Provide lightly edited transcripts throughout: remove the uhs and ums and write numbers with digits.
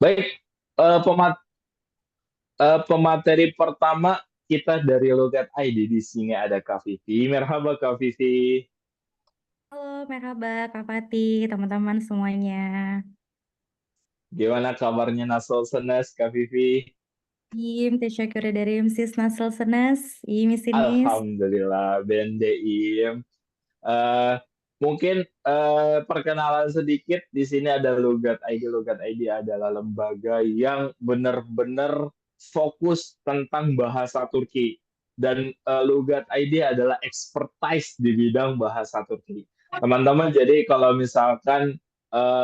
Baik, eh, pemat- pemateri pertama kita dari Logat ID di sini ada Kak Vivi. Merhaba Kak Vivi. Halo, merhaba Kak Fatih, teman-teman semuanya. Gimana kabarnya Nasol Senes Kak Vivi? Teşekkür ederim. Siz nasılsınız? İyi misiniz? Alhamdulillah, BNDIM. Eh, Mungkin perkenalan sedikit di sini ada Logat ID. Logat ID adalah lembaga yang benar-benar fokus tentang bahasa Turki dan Logat ID adalah expertise di bidang bahasa Turki. Teman-teman, jadi kalau misalkan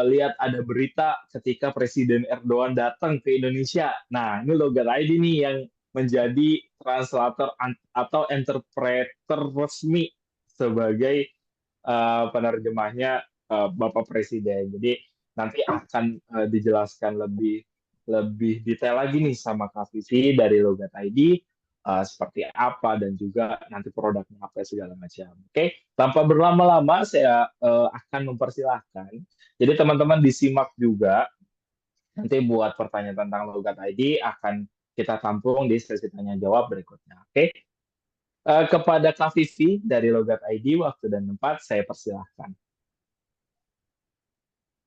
lihat ada berita ketika Presiden Erdogan datang ke Indonesia, nah ini Logat ID nih yang menjadi translator atau interpreter resmi sebagai penerjemahnya Bapak Presiden. Jadi nanti akan dijelaskan lebih lebih detail lagi nih sama Kak Vivi dari Logat ID seperti apa dan juga nanti produknya apa segala macam. Oke, tanpa berlama-lama saya akan mempersilahkan. Jadi teman-teman disimak juga nanti buat pertanyaan tentang Logat ID akan kita tampung di sesi tanya jawab berikutnya. Oke, kepada Kak Vivi dari Logat ID, waktu dan tempat saya persilahkan.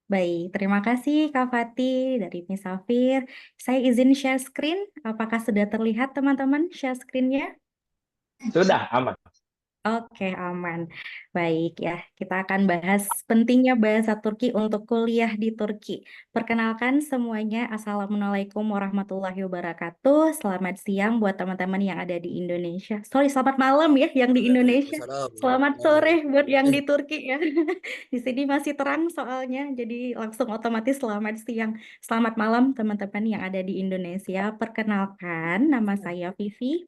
Baik, terima kasih Kak Fatih dari Misafir. Saya izin share screen. Apakah sudah terlihat teman-teman share screen-nya? Sudah aman. Oke, aman. Baik ya, kita akan bahas pentingnya bahasa Turki untuk kuliah di Turki. Perkenalkan semuanya, Assalamualaikum warahmatullahi wabarakatuh. Selamat siang buat teman-teman yang ada di Indonesia. Sorry, selamat malam ya yang di Indonesia. Waalaikumsalam Selamat warahmatullahi sore buat yang wabarakatuh. di Turki ya. Di sini masih terang soalnya, jadi langsung otomatis selamat siang. Selamat malam teman-teman yang ada di Indonesia. Perkenalkan, nama saya Vivi.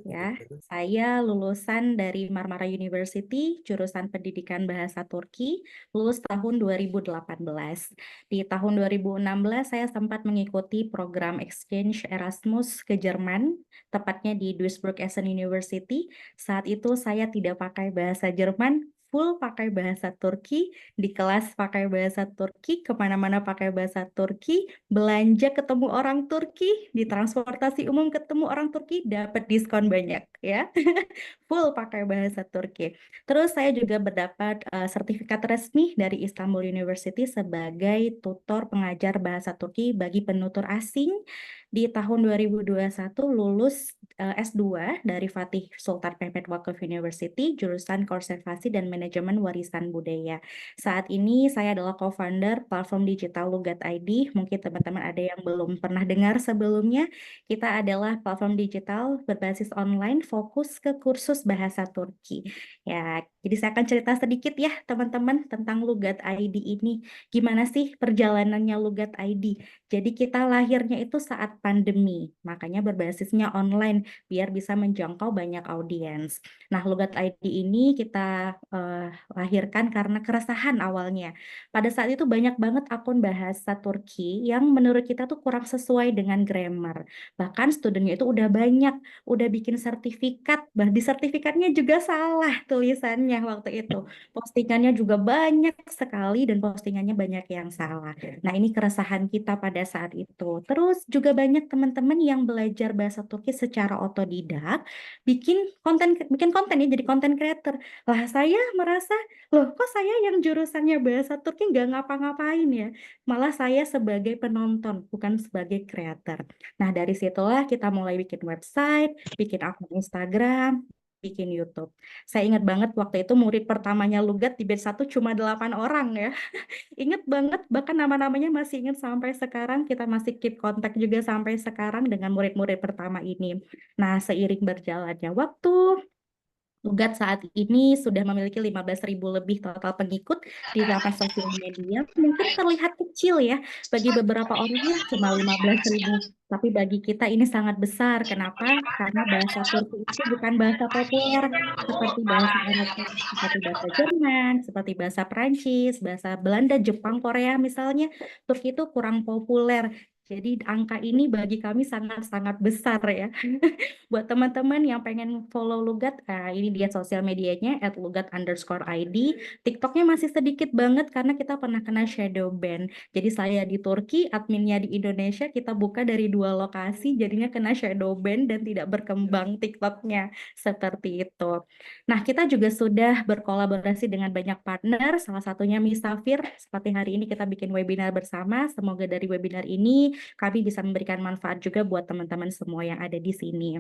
Ya, saya lulusan dari Marmara University, jurusan Pendidikan Bahasa Turki, lulus tahun 2018. Di tahun 2016 saya sempat mengikuti program exchange Erasmus ke Jerman, tepatnya di Duisburg Essen University. Saat itu saya tidak pakai bahasa Jerman, full pakai bahasa Turki, di kelas pakai bahasa Turki, kemana-mana pakai bahasa Turki, belanja ketemu orang Turki, di transportasi umum ketemu orang Turki, dapat diskon banyak ya. Full pakai bahasa Turki. Terus saya juga mendapat sertifikat resmi dari Istanbul University sebagai tutor pengajar bahasa Turki bagi penutur asing. Di tahun 2021 lulus S2 dari Fatih Sultan Mehmet Wakif University, jurusan Konservasi dan Manajemen Warisan Budaya. Saat ini saya adalah co-founder platform digital Lugat ID. Mungkin teman-teman ada yang belum pernah dengar sebelumnya. Kita adalah platform digital berbasis online fokus ke kursus bahasa Turki. Ya, jadi saya akan cerita sedikit ya teman-teman tentang Lugat ID ini. Gimana sih perjalanannya Lugat ID? Jadi kita lahirnya itu saat pandemi, makanya berbasisnya online biar bisa menjangkau banyak audiens. Nah, Lugat ID ini kita lahirkan karena keresahan awalnya. Pada saat itu banyak banget akun bahasa Turki yang menurut kita tuh kurang sesuai dengan grammar. Bahkan studennya itu udah banyak, udah bikin sertifikat, di sertifikatnya juga salah tulisannya waktu itu. Postingannya juga banyak sekali dan postingannya banyak yang salah. Nah, ini keresahan kita pada saat itu. Terus juga banyak teman-teman yang belajar bahasa Turki secara otodidak, bikin konten ya, jadi konten creator. Lah saya merasa, loh kok saya yang jurusannya bahasa Turki nggak ngapa-ngapain ya? Malah saya sebagai penonton, bukan sebagai creator. Nah, dari situlah kita mulai bikin website, bikin akun Instagram, bikin YouTube. Saya ingat banget waktu itu murid pertamanya Lugat di batch 1 cuma 8 orang ya. Ingat banget, bahkan nama-namanya masih ingat sampai sekarang. Kita masih keep kontak juga sampai sekarang dengan murid-murid pertama ini. Nah, seiring berjalannya waktu, Lugat saat ini sudah memiliki 15.000 lebih total pengikut di 8 sosial media. Mungkin terlihat kecil ya, bagi beberapa orang ya cuma 15.000. Tapi bagi kita ini sangat besar. Kenapa? Karena bahasa Turki itu bukan bahasa populer seperti bahasa Eropa, seperti bahasa Jerman, seperti bahasa Prancis, bahasa Belanda, Jepang, Korea misalnya. Turki itu kurang populer. Jadi angka ini bagi kami sangat-sangat besar ya. Buat teman-teman yang pengen follow Lugat, ini dia sosial medianya @lugat_id. TikToknya masih sedikit banget karena kita pernah kena shadow ban. Jadi saya di Turki, adminnya di Indonesia, kita buka dari 2 lokasi, jadinya kena shadow ban dan tidak berkembang TikToknya. Seperti itu. Nah, kita juga sudah berkolaborasi dengan banyak partner, salah satunya Misafir. Seperti hari ini kita bikin webinar bersama. Semoga dari webinar ini kami bisa memberikan manfaat juga buat teman-teman semua yang ada di sini.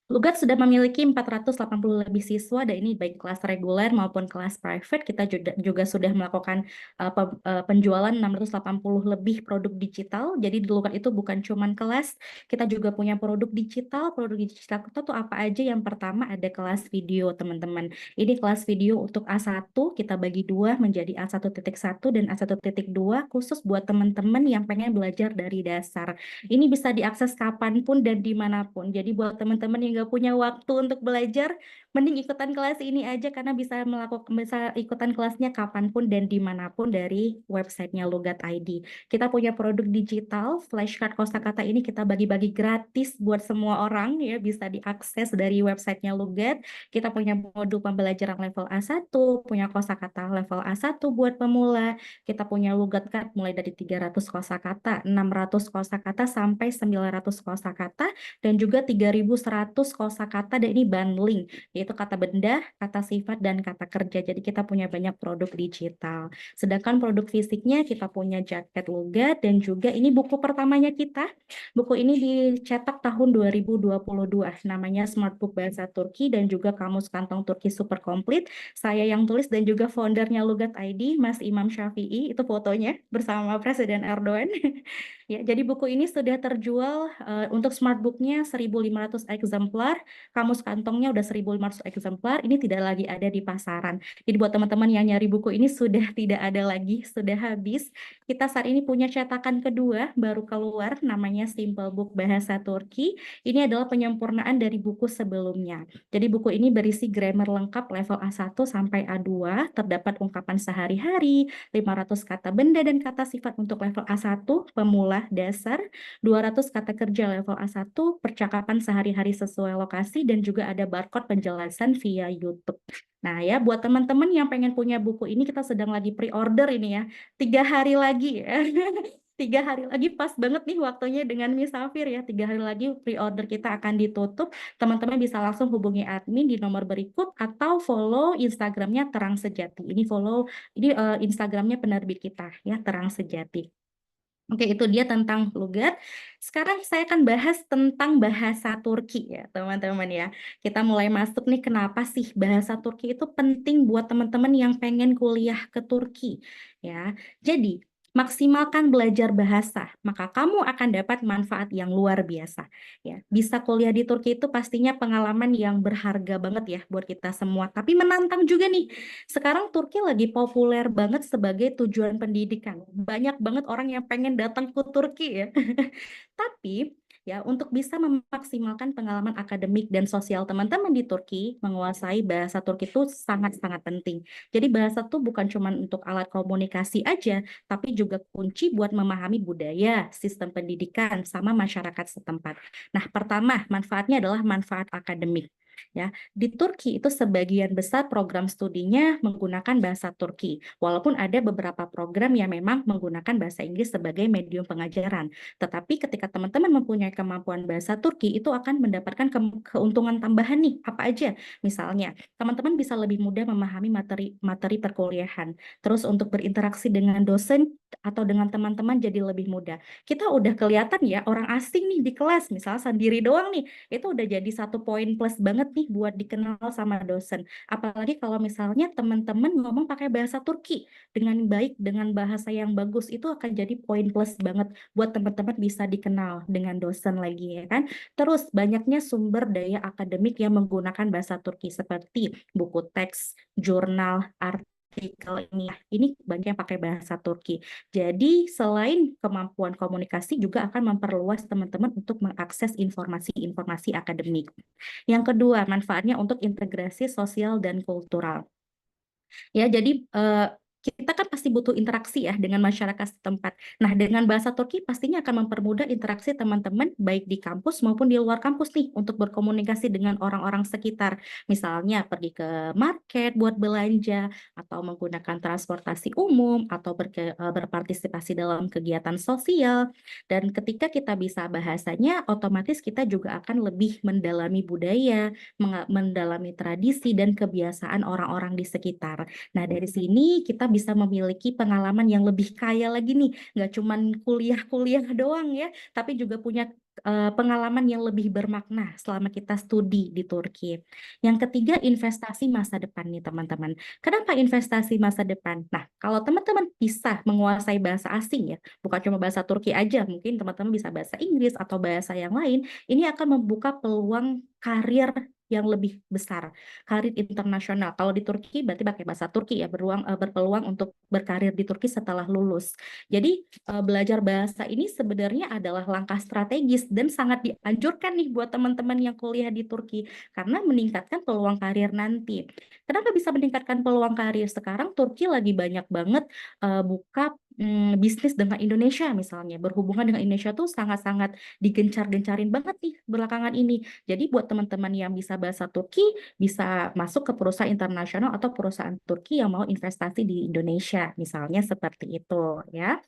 Lugat sudah memiliki 480 lebih siswa, dan ini baik kelas reguler maupun kelas private. Kita juga sudah melakukan penjualan 680 lebih produk digital. Jadi di Lugat itu bukan cuma kelas, kita juga punya produk digital. Produk digital itu tuh apa aja? Yang pertama ada kelas video, teman-teman. Ini kelas video untuk A1, kita bagi 2 menjadi A1.1 dan A1.2, khusus buat teman-teman yang pengen belajar dari dasar. Ini bisa diakses kapanpun dan dimanapun. Jadi buat teman-teman yang nggak punya waktu untuk belajar, mending ikutan kelas ini aja karena bisa ikutan kelasnya kapanpun dan dimanapun dari websitenya Lugat ID. Kita punya produk digital, flashcard kosakata ini kita bagi-bagi gratis buat semua orang ya, bisa diakses dari websitenya Lugat. Kita punya modul pembelajaran level A1, punya kosakata level A1 buat pemula. Kita punya Lugat Card mulai dari 300 kosakata, 600 kosakata sampai 900 kosakata, dan juga 3.100 kosakata, dan ini bundling, yaitu kata benda, kata sifat, dan kata kerja. Jadi kita punya banyak produk digital. Sedangkan produk fisiknya kita punya jaket Lugat, dan juga ini buku pertamanya kita. Buku ini dicetak tahun 2022, namanya Smart Book Bahasa Turki dan juga Kamus Kantong Turki Super Komplit. Saya yang tulis dan juga foundernya Lugat ID, Mas Imam Syafi'i, itu fotonya bersama Presiden Erdogan. Ya, jadi buku ini sudah terjual untuk smart booknya 1.500 eksemplar, kamus kantongnya udah 1.500 eksemplar, ini tidak lagi ada di pasaran. Jadi buat teman-teman yang nyari buku ini sudah tidak ada lagi, sudah habis. Kita saat ini punya cetakan kedua, baru keluar, namanya Simple Book Bahasa Turki. Ini adalah penyempurnaan dari buku sebelumnya. Jadi buku ini berisi grammar lengkap level A1 sampai A2, terdapat ungkapan sehari-hari, 500 kata benda dan kata sifat untuk level A1, pemula dasar, 200 kata kerja level A1, percakapan sehari-hari sesuai lokasi, dan juga ada barcode penjelasan via YouTube. Nah ya, buat teman-teman yang pengen punya buku ini, kita sedang lagi pre-order ini ya, 3 hari lagi ya. 3 hari lagi pas banget nih waktunya dengan Misafir ya, 3 hari lagi pre-order kita akan ditutup. Teman-teman bisa langsung hubungi admin di nomor berikut atau follow Instagramnya Terang Sejati. Ini Instagramnya penerbit kita ya, Terang Sejati. Oke, itu dia tentang Lugat. Sekarang saya akan bahas tentang bahasa Turki ya, teman-teman ya. Kita mulai masuk nih, kenapa sih bahasa Turki itu penting buat teman-teman yang pengen kuliah ke Turki ya. Jadi, maksimalkan belajar bahasa, maka kamu akan dapat manfaat yang luar biasa ya. Bisa kuliah di Turki itu pastinya pengalaman yang berharga banget ya buat kita semua, tapi menantang juga nih. Sekarang Turki lagi populer banget sebagai tujuan pendidikan. Banyak banget orang yang pengen datang ke Turki ya. Tapi ya, untuk bisa memaksimalkan pengalaman akademik dan sosial teman-teman di Turki, menguasai bahasa Turki itu sangat-sangat penting. Jadi bahasa tuh bukan cuma untuk alat komunikasi aja, tapi juga kunci buat memahami budaya, sistem pendidikan, sama masyarakat setempat. Nah, pertama, manfaatnya adalah manfaat akademik. Ya, di Turki itu sebagian besar program studinya menggunakan bahasa Turki, walaupun ada beberapa program yang memang menggunakan bahasa Inggris sebagai medium pengajaran. Tetapi ketika teman-teman mempunyai kemampuan bahasa Turki, itu akan mendapatkan keuntungan tambahan nih, apa aja? Misalnya, teman-teman bisa lebih mudah memahami materi perkuliahan. Terus untuk berinteraksi dengan dosen atau dengan teman-teman jadi lebih mudah. Kita udah kelihatan ya, orang asing nih di kelas, misalnya sendiri doang nih, itu udah jadi satu poin plus banget nih buat dikenal sama dosen. Apalagi kalau misalnya teman-teman ngomong pakai bahasa Turki dengan baik, dengan bahasa yang bagus, itu akan jadi poin plus banget buat teman-teman bisa dikenal dengan dosen lagi ya kan. Terus banyaknya sumber daya akademik yang menggunakan bahasa Turki seperti buku teks, jurnal, artikel ini banyak yang pakai bahasa Turki. Jadi selain kemampuan komunikasi juga akan memperluas teman-teman untuk mengakses informasi-informasi akademik. Yang kedua, manfaatnya untuk integrasi sosial dan kultural. Ya, jadi kita kan pasti butuh interaksi ya dengan masyarakat setempat. Nah, dengan bahasa Turki pastinya akan mempermudah interaksi teman-teman baik di kampus maupun di luar kampus nih untuk berkomunikasi dengan orang-orang sekitar. Misalnya pergi ke market buat belanja atau menggunakan transportasi umum atau berpartisipasi dalam kegiatan sosial. Dan ketika kita bisa bahasanya, otomatis kita juga akan lebih mendalami budaya, mendalami tradisi dan kebiasaan orang-orang di sekitar. Nah, dari sini kita bisa memiliki pengalaman yang lebih kaya lagi nih, nggak cuman kuliah-kuliah doang ya, tapi juga punya pengalaman yang lebih bermakna selama kita studi di Turki. Yang ketiga, investasi masa depan nih teman-teman. Kenapa investasi masa depan? Nah, kalau teman-teman bisa menguasai bahasa asing ya, bukan cuma bahasa Turki aja, mungkin teman-teman bisa bahasa Inggris atau bahasa yang lain, ini akan membuka peluang karir yang lebih besar, karir internasional. Kalau di Turki berarti pakai bahasa Turki ya, berpeluang untuk berkarir di Turki setelah lulus. Jadi belajar bahasa ini sebenarnya adalah langkah strategis dan sangat dianjurkan nih buat teman-teman yang kuliah di Turki karena meningkatkan peluang karir nanti. Kenapa bisa meningkatkan peluang karir? Sekarang Turki lagi banyak banget buka bisnis dengan Indonesia misalnya, berhubungan dengan Indonesia tuh sangat-sangat digencar-gencarin banget nih belakangan ini. Jadi buat teman-teman yang bisa bahasa Turki, bisa masuk ke perusahaan internasional atau perusahaan Turki yang mau investasi di Indonesia, misalnya seperti itu ya.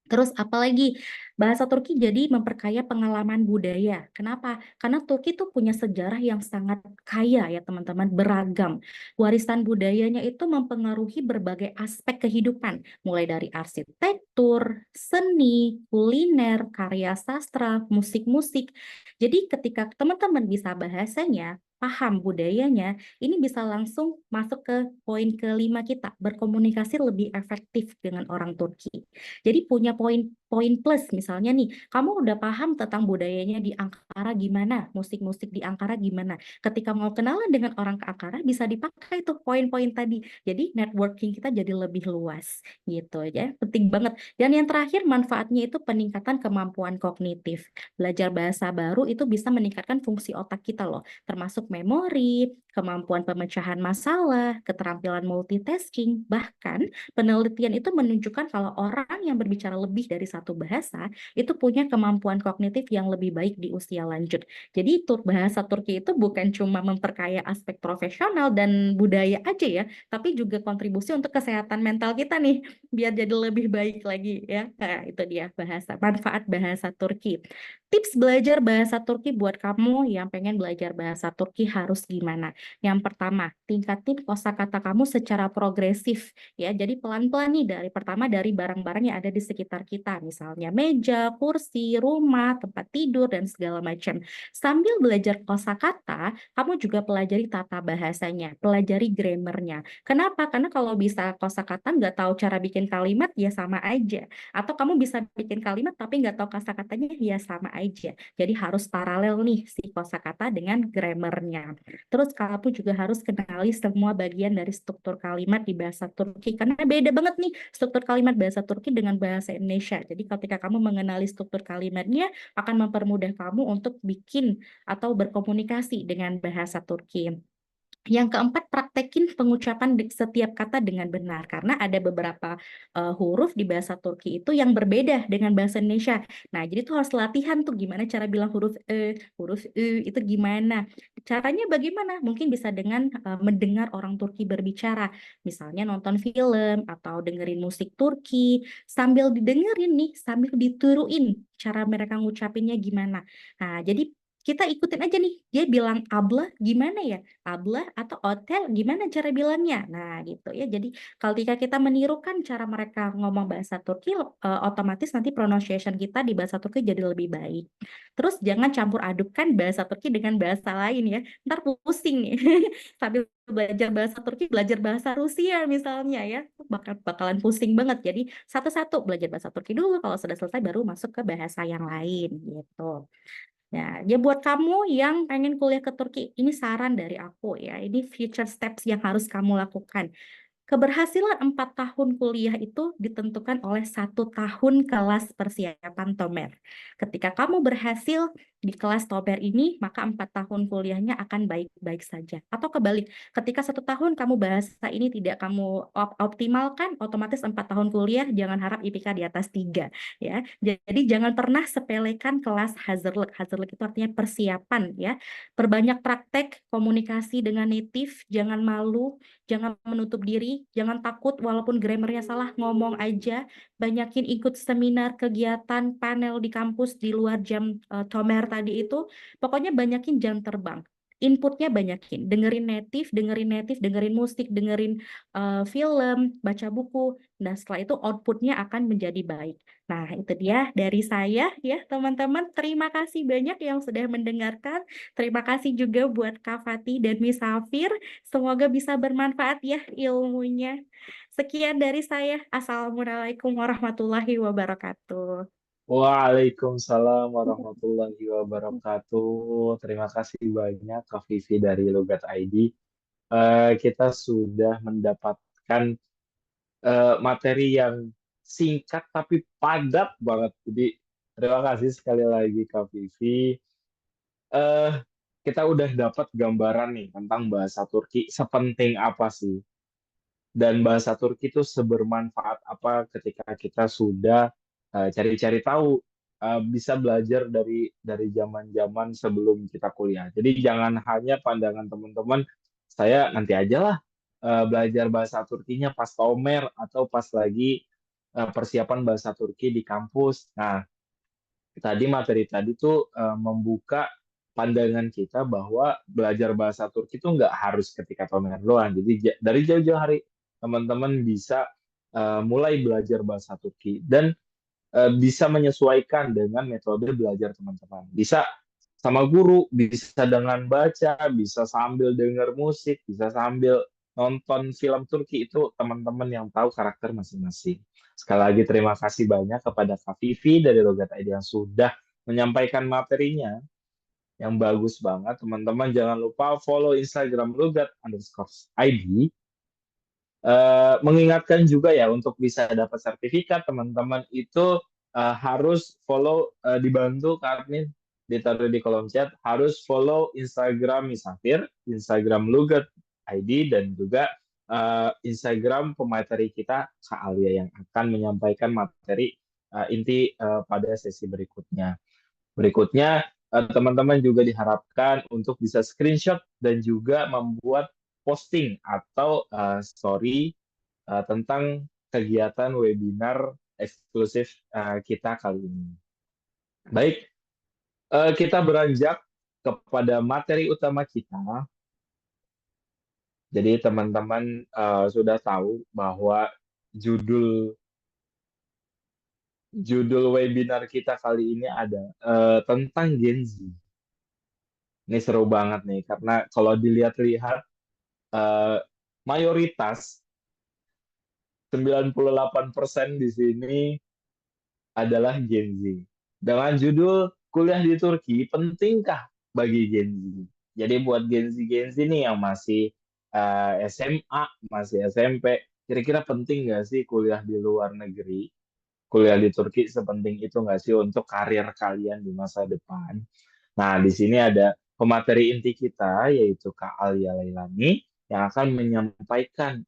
Terus apalagi bahasa Turki jadi memperkaya pengalaman budaya. Kenapa? Karena Turki tuh punya sejarah yang sangat kaya ya teman-teman, beragam. Warisan budayanya itu mempengaruhi berbagai aspek kehidupan, mulai dari arsitektur, seni, kuliner, karya sastra, musik-musik. Jadi ketika teman-teman bisa bahasanya, paham budayanya, ini bisa langsung masuk ke poin kelima kita, berkomunikasi lebih efektif dengan orang Turki. Jadi punya poin plus misalnya nih, kamu udah paham tentang budayanya di Ankara gimana, musik-musik di Ankara gimana. Ketika mau kenalan dengan orang ke Ankara bisa dipakai tuh poin-poin tadi. Jadi networking kita jadi lebih luas gitu ya. Penting banget. Dan yang terakhir manfaatnya itu peningkatan kemampuan kognitif. Belajar bahasa baru itu bisa meningkatkan fungsi otak kita loh, termasuk memori, kemampuan pemecahan masalah, keterampilan multitasking, bahkan penelitian itu menunjukkan kalau orang yang berbicara lebih dari satu bahasa itu punya kemampuan kognitif yang lebih baik di usia lanjut. Jadi bahasa Turki itu bukan cuma memperkaya aspek profesional dan budaya aja ya, tapi juga kontribusi untuk kesehatan mental kita nih, biar jadi lebih baik lagi ya. Nah, itu dia manfaat bahasa Turki. Tips belajar bahasa Turki buat kamu yang pengen belajar bahasa Turki harus gimana? Yang pertama, tingkatin kosakata kamu secara progresif ya. Jadi pelan-pelan nih dari barang-barang yang ada di sekitar kita, misalnya meja, kursi, rumah, tempat tidur dan segala macam. Sambil belajar kosakata, kamu juga pelajari tata bahasanya, pelajari grammarnya. Kenapa? Karena kalau bisa kosakata nggak tahu cara bikin kalimat ya sama aja. Atau kamu bisa bikin kalimat tapi nggak tahu kosakatanya ya sama aja. Jadi harus paralel nih si kosakata dengan grammarnya. Terus kamu juga harus kenali semua bagian dari struktur kalimat di bahasa Turki karena beda banget nih struktur kalimat bahasa Turki dengan bahasa Indonesia. Jadi ketika kamu mengenali struktur kalimatnya akan mempermudah kamu untuk bikin atau berkomunikasi dengan bahasa Turki. Yang keempat, praktekin pengucapan setiap kata dengan benar karena ada beberapa huruf di bahasa Turki itu yang berbeda dengan bahasa Indonesia. Nah, jadi tuh harus latihan tuh gimana cara bilang huruf e itu gimana. Caranya bagaimana? Mungkin bisa dengan mendengar orang Turki berbicara, misalnya nonton film atau dengerin musik Turki sambil didengerin nih, sambil dituruin cara mereka ngucapinnya gimana. Nah, jadi kita ikutin aja nih, dia bilang abla gimana ya? Abla atau hotel gimana cara bilangnya? Nah, gitu ya. Jadi ketika kita menirukan cara mereka ngomong bahasa Turki, otomatis nanti pronunciation kita di bahasa Turki jadi lebih baik. Terus jangan campur adukkan bahasa Turki dengan bahasa lain ya. Ntar pusing nih. Sambil belajar bahasa Turki, belajar bahasa Rusia misalnya ya. Bakalan pusing banget. Jadi satu-satu belajar bahasa Turki dulu, kalau sudah selesai baru masuk ke bahasa yang lain gitu. Ya buat kamu yang pengen kuliah ke Turki, ini saran dari aku ya. Ini future steps yang harus kamu lakukan. Keberhasilan 4 tahun kuliah itu ditentukan oleh 1 tahun kelas persiapan Tomer. Ketika kamu berhasil di kelas Tomer ini, maka 4 tahun kuliahnya akan baik-baik saja. Atau kebalik, ketika 1 tahun kamu bahasa ini tidak kamu optimalkan, otomatis 4 tahun kuliah jangan harap IPK di atas 3. Ya. Jadi jangan pernah sepelekan kelas Hazerlek. Hazerlek itu artinya persiapan ya. Perbanyak praktek, komunikasi dengan native, jangan malu, jangan menutup diri, jangan takut walaupun grammarnya salah, ngomong aja, banyakin ikut seminar, kegiatan, panel di kampus di luar jam Tomer tadi itu, pokoknya banyakin jam terbang. Inputnya banyakin, dengerin native, dengerin musik, dengerin film, baca buku. Nah, setelah itu outputnya akan menjadi baik. Nah, itu dia dari saya ya, teman-teman. Terima kasih banyak yang sudah mendengarkan. Terima kasih juga buat Kak Fatih dan Miss Safir. Semoga bisa bermanfaat ya ilmunya. Sekian dari saya. Assalamualaikum warahmatullahi wabarakatuh. Waalaikumsalam warahmatullahi wabarakatuh. Terima kasih banyak Kak Vivi dari Logat ID. Kita sudah mendapatkan materi yang singkat tapi padat banget. Jadi terima kasih sekali lagi Kak Vivi. Eh, kita udah dapat gambaran nih tentang bahasa Turki sepenting apa sih, dan bahasa Turki itu sebermanfaat apa ketika kita sudah cari-cari tahu, bisa belajar dari zaman-zaman sebelum kita kuliah. Jadi jangan hanya pandangan teman-teman, saya nanti aja lah belajar bahasa Turkinya pas Tomer atau pas lagi persiapan bahasa Turki di kampus. Nah, tadi materi tadi tuh membuka pandangan kita bahwa belajar bahasa Turki itu nggak harus ketika Tomer doang. Jadi dari jauh-jauh hari teman-teman bisa mulai belajar bahasa Turki dan bisa menyesuaikan dengan metode belajar teman-teman. Bisa sama guru, bisa dengan baca, bisa sambil dengar musik, bisa sambil nonton film Turki. Itu teman-teman yang tahu karakter masing-masing. Sekali lagi terima kasih banyak kepada Kak Vivi dari Logat ID yang sudah menyampaikan materinya yang bagus banget. Teman-teman jangan lupa follow Instagram Logat_ID. Mengingatkan juga ya untuk bisa dapat sertifikat, teman-teman itu harus follow, dibantu Kak Admin ditaruh di kolom chat, harus follow Instagram Misafir, Instagram Lugat ID, dan juga Instagram pemateri kita Kak Alia yang akan menyampaikan materi inti pada sesi berikutnya. Berikutnya, teman-teman juga diharapkan untuk bisa screenshot dan juga membuat posting atau story tentang kegiatan webinar eksklusif kita kali ini. Baik, kita beranjak kepada materi utama kita. Jadi teman-teman sudah tahu bahwa judul webinar kita kali ini ada tentang Gen Z. Ini seru banget nih, karena kalau dilihat-lihat mayoritas 98% di sini adalah Gen Z. Dengan judul Kuliah di Turki Pentingkah bagi Gen Z? Jadi buat Gen Z nih yang masih SMA, masih SMP, kira-kira penting nggak sih kuliah di luar negeri? Kuliah di Turki sepenting itu nggak sih untuk karir kalian di masa depan? Nah, di sini ada pemateri inti kita, yaitu Kak Alia Lailani, yang akan menyampaikan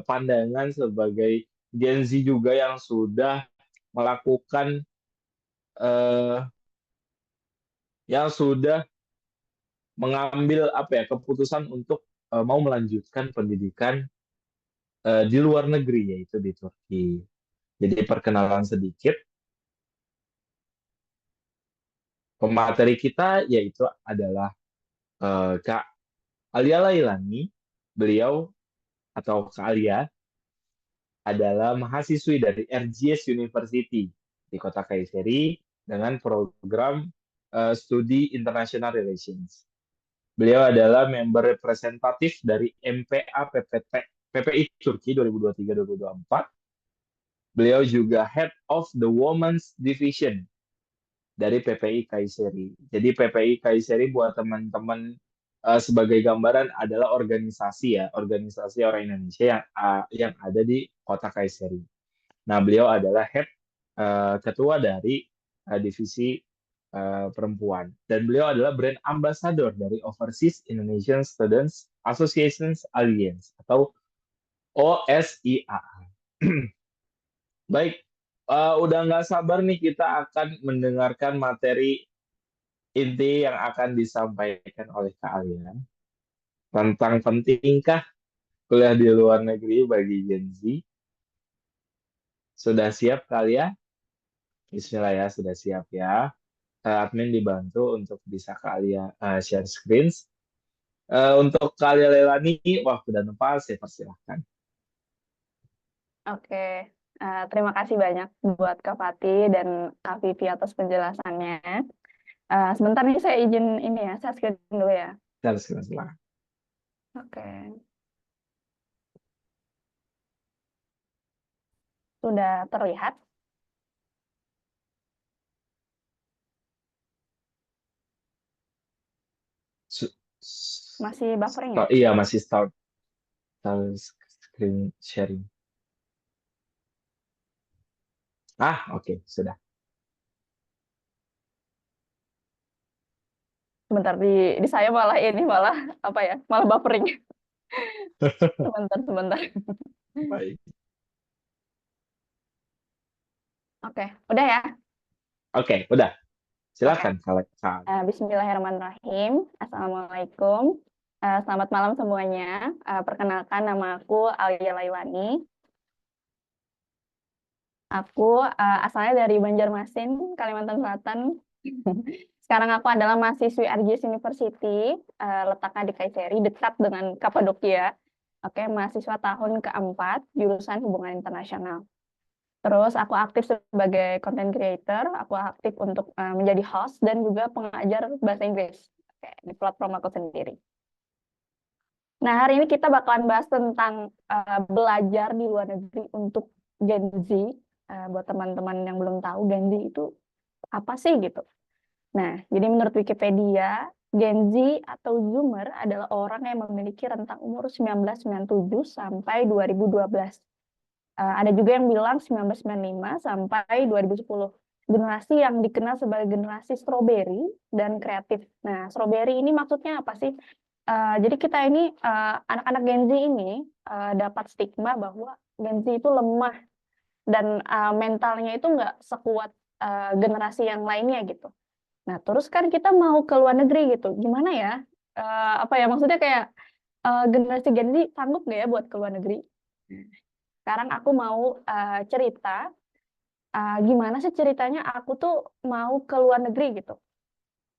pandangan sebagai Gen Z juga yang sudah melakukan, eh, yang sudah mengambil apa ya keputusan untuk mau melanjutkan pendidikan di luar negeri, yaitu di Turki. Jadi perkenalan sedikit, pemateri kita yaitu adalah Kak Alia Lailani. Beliau atau Kak Alia adalah mahasiswi dari RGS University di Kota Kayseri dengan program studi International Relations. Beliau adalah member representatif dari MPA PPI Turki 2023-2024. Beliau juga Head of the Women's Division dari PPI Kayseri. Jadi PPI Kayseri buat teman-teman sebagai gambaran adalah organisasi ya, organisasi orang Indonesia yang ada di Kota Kayseri. Nah, beliau adalah ketua dari divisi perempuan, dan beliau adalah brand ambassador dari Overseas Indonesian Students Associations Alliance atau OSIA. Baik, udah nggak sabar nih kita akan mendengarkan materi inti yang akan disampaikan oleh Kak Alia tentang pentingkah kuliah di luar negeri bagi Gen Z. Sudah siap Kak Alia? Bismillah ya, sudah siap ya. Admin dibantu untuk bisa Kak Alia share screen. Untuk Kak Alia Leilani, waktu dan tempat saya persilahkan. Oke, terima kasih banyak buat Kak Fatih dan Kak Vivi atas penjelasannya. Sebentar nih saya izin ini ya, saya screen dulu ya. Share screen silakan. Oke. Sudah terlihat? Masih buffering ya? Iya, masih start screen sharing. Oke, sudah. Sebentar di saya malah apa ya? Malah buffering. Sebentar. Baik. Oke, udah ya? Oke, udah. Silakan Kak. Bismillahirrahmanirrahim. Assalamualaikum. Selamat malam semuanya. Perkenalkan, nama aku Alia Lailani. Aku asalnya dari Banjarmasin, Kalimantan Selatan. Sekarang aku adalah mahasiswi RGS University, letaknya di Kayseri, dekat dengan Kapadokia. Oke, mahasiswa tahun keempat, jurusan Hubungan Internasional. Terus aku aktif sebagai content creator, aku aktif untuk menjadi host dan juga pengajar bahasa Inggris di platform aku sendiri. Nah, hari ini kita bakalan bahas tentang belajar di luar negeri untuk Gen Z. Buat teman-teman yang belum tahu, Gen Z itu apa sih gitu. Nah, jadi menurut Wikipedia, Gen Z atau Zoomer adalah orang yang memiliki rentang umur 1997 sampai 2012. Ada juga yang bilang 1995 sampai 2010. Generasi yang dikenal sebagai generasi strawberry dan kreatif. Nah, strawberry ini maksudnya apa sih? Jadi kita ini, anak-anak Gen Z ini dapat stigma bahwa Gen Z itu lemah dan mentalnya itu nggak sekuat generasi yang lainnya gitu. Nah, terus kan kita mau ke luar negeri gitu. Gimana ya? Apa ya, maksudnya kayak generasi Gen Z sanggup nggak ya buat ke luar negeri? Sekarang aku mau cerita gimana sih ceritanya aku tuh mau ke luar negeri gitu.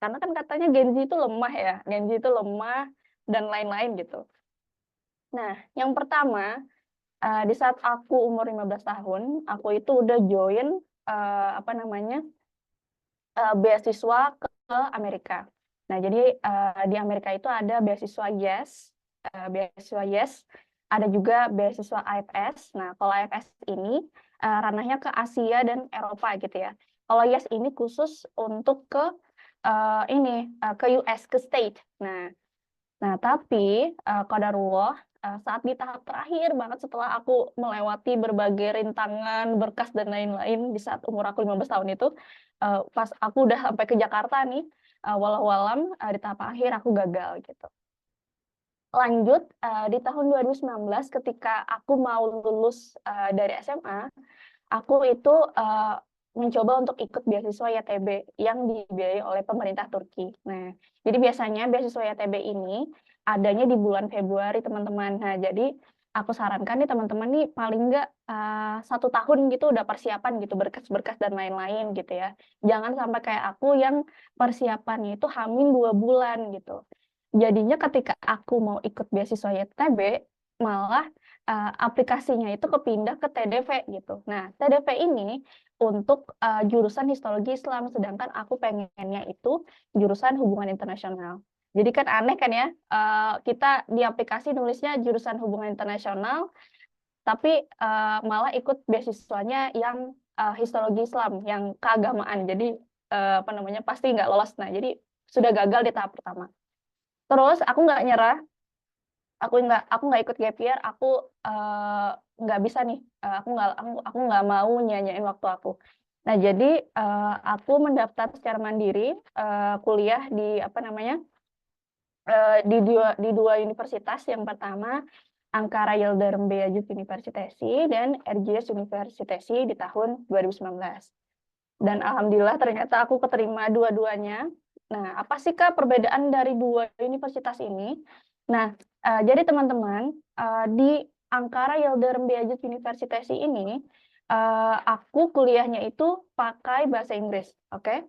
Karena kan katanya Gen Z itu lemah ya, Gen Z itu lemah dan lain-lain gitu. Nah, yang pertama, di saat aku umur 15 tahun, aku itu udah join beasiswa ke Amerika. Nah, jadi di Amerika itu ada beasiswa YES, ada juga beasiswa AFS. Nah, kalau AFS ini ranahnya ke Asia dan Eropa gitu ya. Kalau YES ini khusus untuk ke ke US, ke state. Nah, tapi qadarullah saat di tahap terakhir banget setelah aku melewati berbagai rintangan, berkas dan lain-lain di saat umur aku 15 tahun itu, pas aku udah sampai ke Jakarta nih, walau-walam di tahap akhir aku gagal gitu. Lanjut di tahun 2019 ketika aku mau lulus dari SMA, aku itu mencoba untuk ikut beasiswa YTB yang dibiayai oleh pemerintah Turki. Nah, jadi biasanya beasiswa YTB ini adanya di bulan Februari, teman-teman. Nah, jadi aku sarankan nih teman-teman nih paling nggak 1 tahun gitu udah persiapan gitu, berkas-berkas dan lain-lain gitu ya. Jangan sampai kayak aku yang persiapannya itu hamil 2 bulan gitu. Jadinya ketika aku mau ikut beasiswa YTB, malah aplikasinya itu kepindah ke TDV gitu. Nah, TDV ini untuk jurusan histologi Islam, sedangkan aku pengennya itu jurusan hubungan internasional. Jadi kan aneh kan ya, kita di aplikasi nulisnya jurusan hubungan internasional, tapi malah ikut beasiswanya yang histologi Islam, yang keagamaan. Jadi pasti nggak lolos. Nah, jadi sudah gagal di tahap pertama. Terus aku nggak nyerah, aku nggak ikut gap year, aku nggak bisa nih, aku nggak mau nyanyain waktu aku. Nah jadi aku mendaftar secara mandiri kuliah di apa namanya di dua universitas. Yang pertama Ankara Yıldırım Beyazıt Universitesi dan RGS Universitesi di tahun 2019. Dan alhamdulillah ternyata aku keterima dua-duanya. Nah, apa sih Kak perbedaan dari dua universitas ini? Nah, jadi teman-teman, di Ankara Yıldırım Beyazıt Universitesi ini, aku kuliahnya itu pakai bahasa Inggris, oke?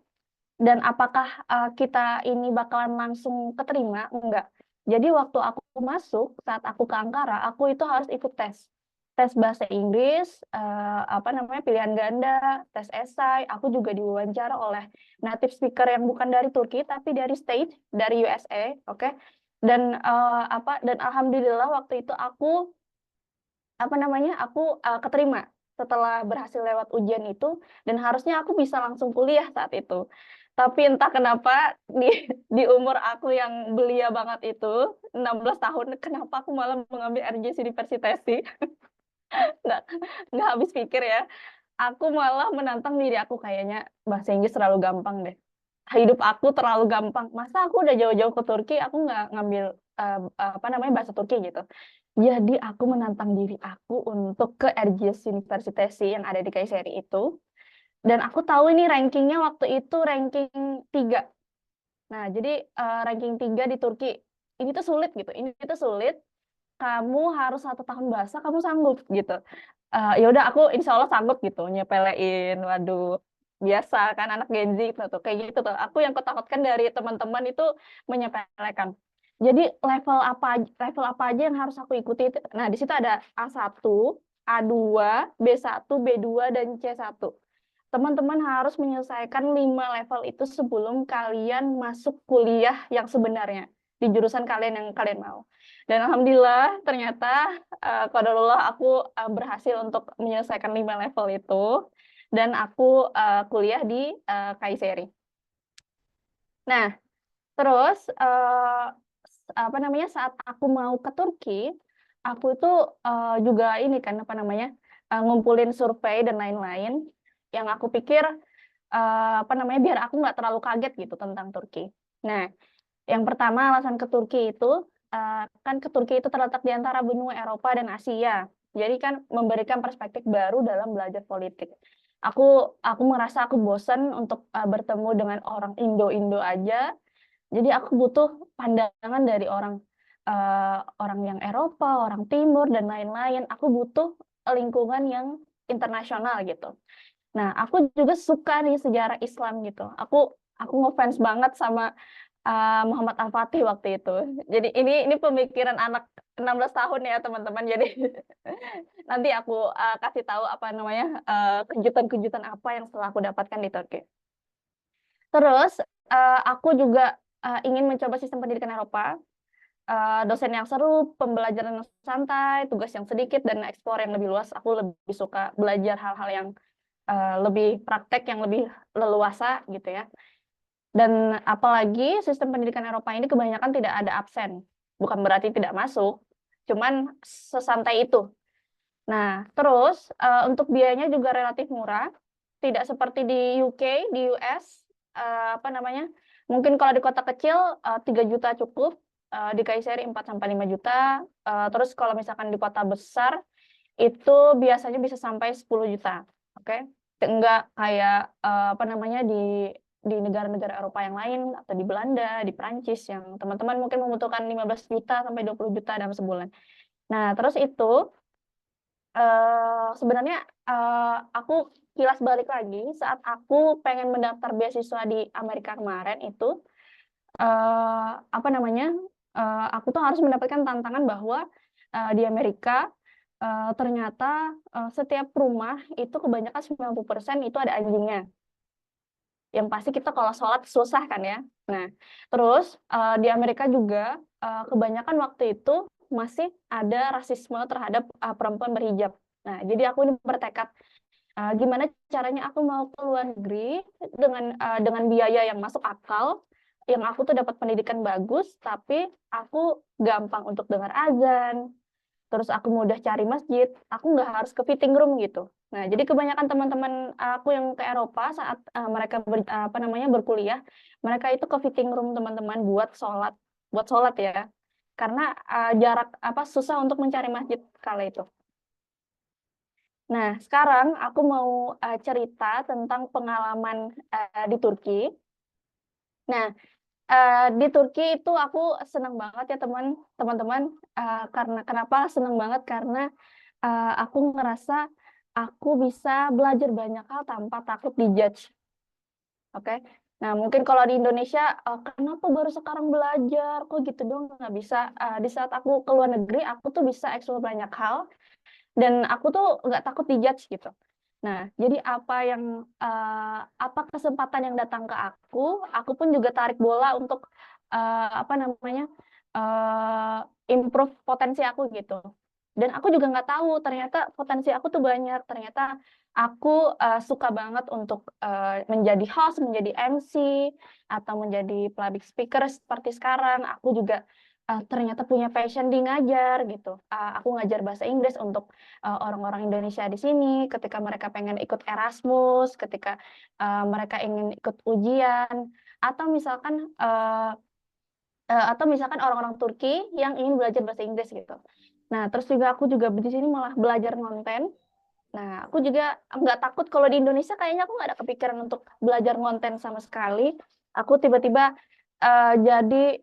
Dan apakah kita ini bakalan langsung keterima? Enggak. Jadi waktu aku masuk, saat aku ke Ankara, aku itu harus ikut tes. Tes bahasa Inggris, apa namanya, pilihan ganda, tes esai. Aku juga diwawancara oleh native speaker yang bukan dari Turki, tapi dari state, dari USA, oke? Dan dan alhamdulillah waktu itu aku keterima setelah berhasil lewat ujian itu, dan harusnya aku bisa langsung kuliah saat itu. Tapi entah kenapa di umur aku yang belia banget itu, 16 tahun, kenapa aku malah mengambil RGS Universitesi. Nggak, nggak habis pikir ya. Aku malah menantang diri aku, kayaknya bahasa Inggris terlalu gampang deh. Hidup aku terlalu gampang. Masa aku udah jauh-jauh ke Turki, aku nggak ngambil bahasa Turki gitu. Jadi aku menantang diri aku untuk ke RGS Universitesi yang ada di Kayseri itu. Dan aku tahu ini rankingnya waktu itu ranking 3. Nah, jadi ranking 3 di Turki. Ini tuh sulit gitu. Ini tuh sulit. Kamu harus 1 tahun bahasa, kamu sanggup gitu. Ya udah, aku insya Allah sanggup gitu nyepelein. Waduh, biasa kan anak Gen Z tuh kayak gitu tuh. Aku yang ketakutkan dari teman-teman itu menyepelekan. Jadi level apa aja yang harus aku ikuti. Nah, di situ ada A1, A2, B1, B2 dan C1. Teman-teman harus menyelesaikan 5 level itu sebelum kalian masuk kuliah yang sebenarnya di jurusan kalian yang kalian mau. Dan alhamdulillah ternyata qadarullah aku berhasil untuk menyelesaikan 5 level itu, dan aku kuliah di Kayseri. Nah, terus saat aku mau ke Turki, aku itu juga ini kan ngumpulin survei dan lain-lain yang aku pikir biar aku nggak terlalu kaget gitu tentang Turki. Nah, yang pertama alasan ke Turki itu kan ke Turki itu terletak di antara benua Eropa dan Asia. Jadi kan memberikan perspektif baru dalam belajar politik. Aku merasa aku bosan untuk bertemu dengan orang Indo-Indo aja. Jadi aku butuh pandangan dari orang yang Eropa, orang Timur dan lain-lain. Aku butuh lingkungan yang internasional gitu. Nah, aku juga suka nih sejarah Islam gitu. Aku ngefans banget sama Muhammad Al-Fatih waktu itu. Jadi ini pemikiran anak 16 tahun ya, teman-teman. Jadi nanti aku kasih tahu kejutan-kejutan apa yang setelah aku dapatkan di Turki. Terus aku juga ingin mencoba sistem pendidikan Eropa. Dosen yang seru, pembelajaran yang santai, tugas yang sedikit, dan eksplor yang lebih luas. Aku lebih suka belajar hal-hal yang lebih praktek, yang lebih leluasa gitu ya. Dan apalagi sistem pendidikan Eropa ini kebanyakan tidak ada absen. Bukan berarti tidak masuk, cuman sesantai itu. Nah, terus untuk biayanya juga relatif murah. Tidak seperti di UK, di US, mungkin kalau di kota kecil 3 juta cukup, di Kayseri 4-5 juta. Terus kalau misalkan di kota besar, itu biasanya bisa sampai 10 juta. Oke? Enggak kayak di negara-negara Eropa yang lain, atau di Belanda, di Prancis, yang teman-teman mungkin membutuhkan 15 juta sampai 20 juta dalam sebulan. Nah, terus itu sebenarnya aku kilas balik lagi saat aku pengen mendaftar beasiswa di Amerika kemarin itu, aku tuh harus mendapatkan tantangan bahwa di Amerika ternyata setiap rumah itu kebanyakan 90% itu ada anjingnya. Yang pasti kita kalau sholat susah kan ya. Nah, terus di Amerika juga kebanyakan waktu itu masih ada rasisme terhadap perempuan berhijab. Nah, jadi aku ini bertekad gimana caranya aku mau ke luar negeri dengan biaya yang masuk akal, yang aku tuh dapat pendidikan bagus, tapi aku gampang untuk dengar azan, terus aku mudah cari masjid, aku nggak harus ke fitting room gitu. Nah, jadi kebanyakan teman-teman aku yang ke Eropa saat mereka berkuliah, mereka itu ke fitting room teman-teman buat sholat ya, karena jarak susah untuk mencari masjid kala itu. Nah, sekarang aku mau cerita tentang pengalaman di Turki. Nah, di Turki itu aku senang banget ya teman-teman, karena kenapa senang banget, karena aku ngerasa aku bisa belajar banyak hal tanpa takut dijudge, oke. Nah, mungkin kalau di Indonesia, kenapa baru sekarang belajar, kok gitu dong, nggak bisa. Di saat aku ke luar negeri, aku tuh bisa explore banyak hal, dan aku tuh nggak takut dijudge gitu. Nah, jadi apa kesempatan yang datang ke aku pun juga tarik bola untuk improve potensi aku gitu. Dan aku juga nggak tahu ternyata potensi aku tuh banyak. Ternyata aku suka banget untuk menjadi host, menjadi MC, atau menjadi public speaker seperti sekarang. Aku juga ternyata punya passion di ngajar gitu. Aku ngajar bahasa Inggris untuk orang-orang Indonesia di sini, ketika mereka pengen ikut Erasmus, ketika mereka ingin ikut ujian, atau misalkan orang-orang Turki yang ingin belajar bahasa Inggris gitu. Nah, terus juga aku juga di sini malah belajar konten. Nah, aku juga nggak takut kalau di Indonesia kayaknya aku nggak ada kepikiran untuk belajar konten sama sekali. Aku tiba-tiba jadi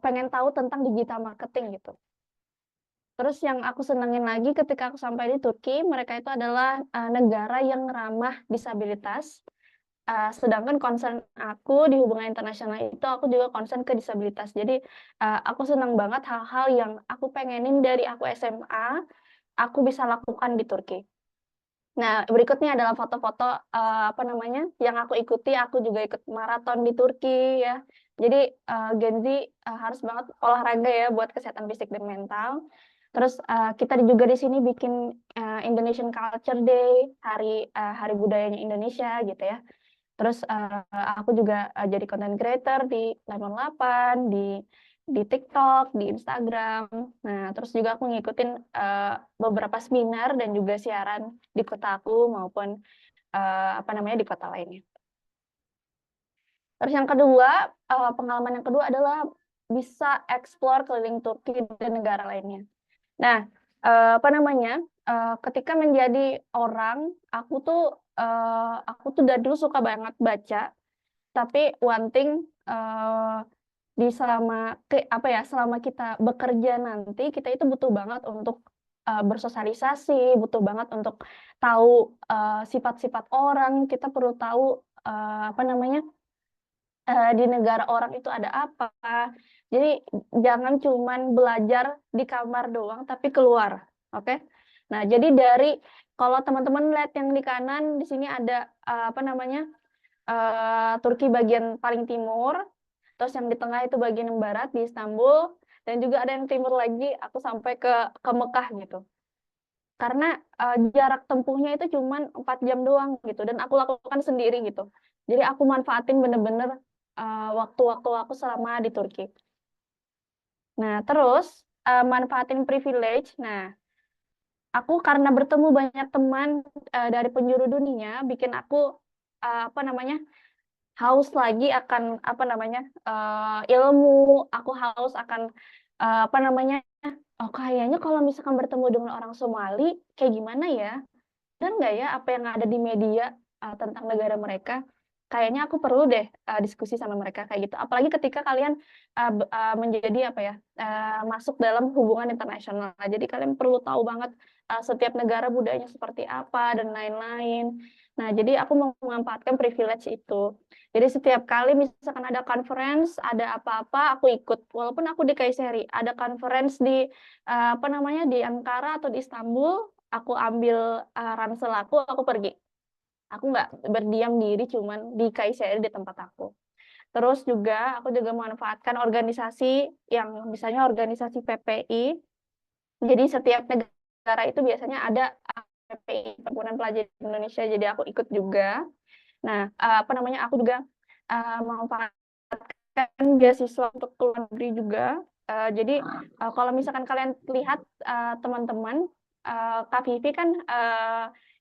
pengen tahu tentang digital marketing gitu. Terus yang aku senengin lagi ketika aku sampai di Turki, mereka itu adalah negara yang ramah disabilitas. Sedangkan concern aku di hubungan internasional itu aku juga concern ke disabilitas. Jadi aku senang banget hal-hal yang aku pengenin dari aku SMA, aku bisa lakukan di Turki. Nah, berikutnya adalah foto-foto yang aku ikuti. Aku juga ikut maraton di Turki ya. Jadi Gen Z harus banget olahraga ya buat kesehatan fisik dan mental. Terus kita juga di sini bikin Indonesian Culture Day, hari budayanya Indonesia gitu ya. Terus aku juga jadi content creator di Lemon 8, di TikTok, di Instagram. Nah, terus juga aku ngikutin beberapa seminar dan juga siaran di kota aku maupun di kota lainnya. Terus yang kedua, pengalaman yang kedua adalah bisa explore keliling Turki dan negara lainnya. Nah, ketika menjadi orang, aku tuh dari dulu suka banget baca, tapi one thing selama kita bekerja nanti, kita itu butuh banget untuk bersosialisasi, butuh banget untuk tahu sifat-sifat orang, kita perlu tahu di negara orang itu ada apa. Jadi jangan cuman belajar di kamar doang, tapi keluar, oke? Nah, jadi kalau teman-teman lihat yang di kanan, di sini ada Turki bagian paling timur, terus yang di tengah itu bagian yang barat di Istanbul, dan juga ada yang timur lagi, aku sampai ke Mekah gitu. Karena jarak tempuhnya itu cuma 4 jam doang gitu, dan aku lakukan sendiri gitu. Jadi aku manfaatin bener-bener waktu-waktu aku selama di Turki. Nah, terus manfaatin privilege. Nah, aku karena bertemu banyak teman dari penjuru dunia, bikin aku haus lagi akan ilmu. Aku haus akan oh kayaknya kalau misalkan bertemu dengan orang Somali, kayak gimana ya? Dan nggak ya apa yang ada di media tentang negara mereka? Kayaknya aku perlu deh diskusi sama mereka kayak gitu. Apalagi ketika kalian menjadi masuk dalam hubungan internasional. Jadi kalian perlu tahu banget setiap negara budayanya seperti apa dan lain-lain. Nah, jadi aku mau memanfaatkan privilege itu. Jadi setiap kali misalkan ada conference, ada apa-apa, aku ikut. Walaupun aku di Kayseri, ada conference di di Ankara atau di Istanbul, aku ambil ransel aku pergi. Aku nggak berdiam diri cuman di Kayseri di tempat aku. Terus juga aku juga memanfaatkan organisasi yang misalnya organisasi PPI. Jadi setiap negara itu biasanya ada PPI, Perhimpunan Pelajar Indonesia, jadi aku ikut juga. Nah, apa namanya, aku juga memanfaatkan beasiswa untuk ke luar negeri juga. Jadi kalau misalkan kalian lihat teman-teman, Kak Vivi kan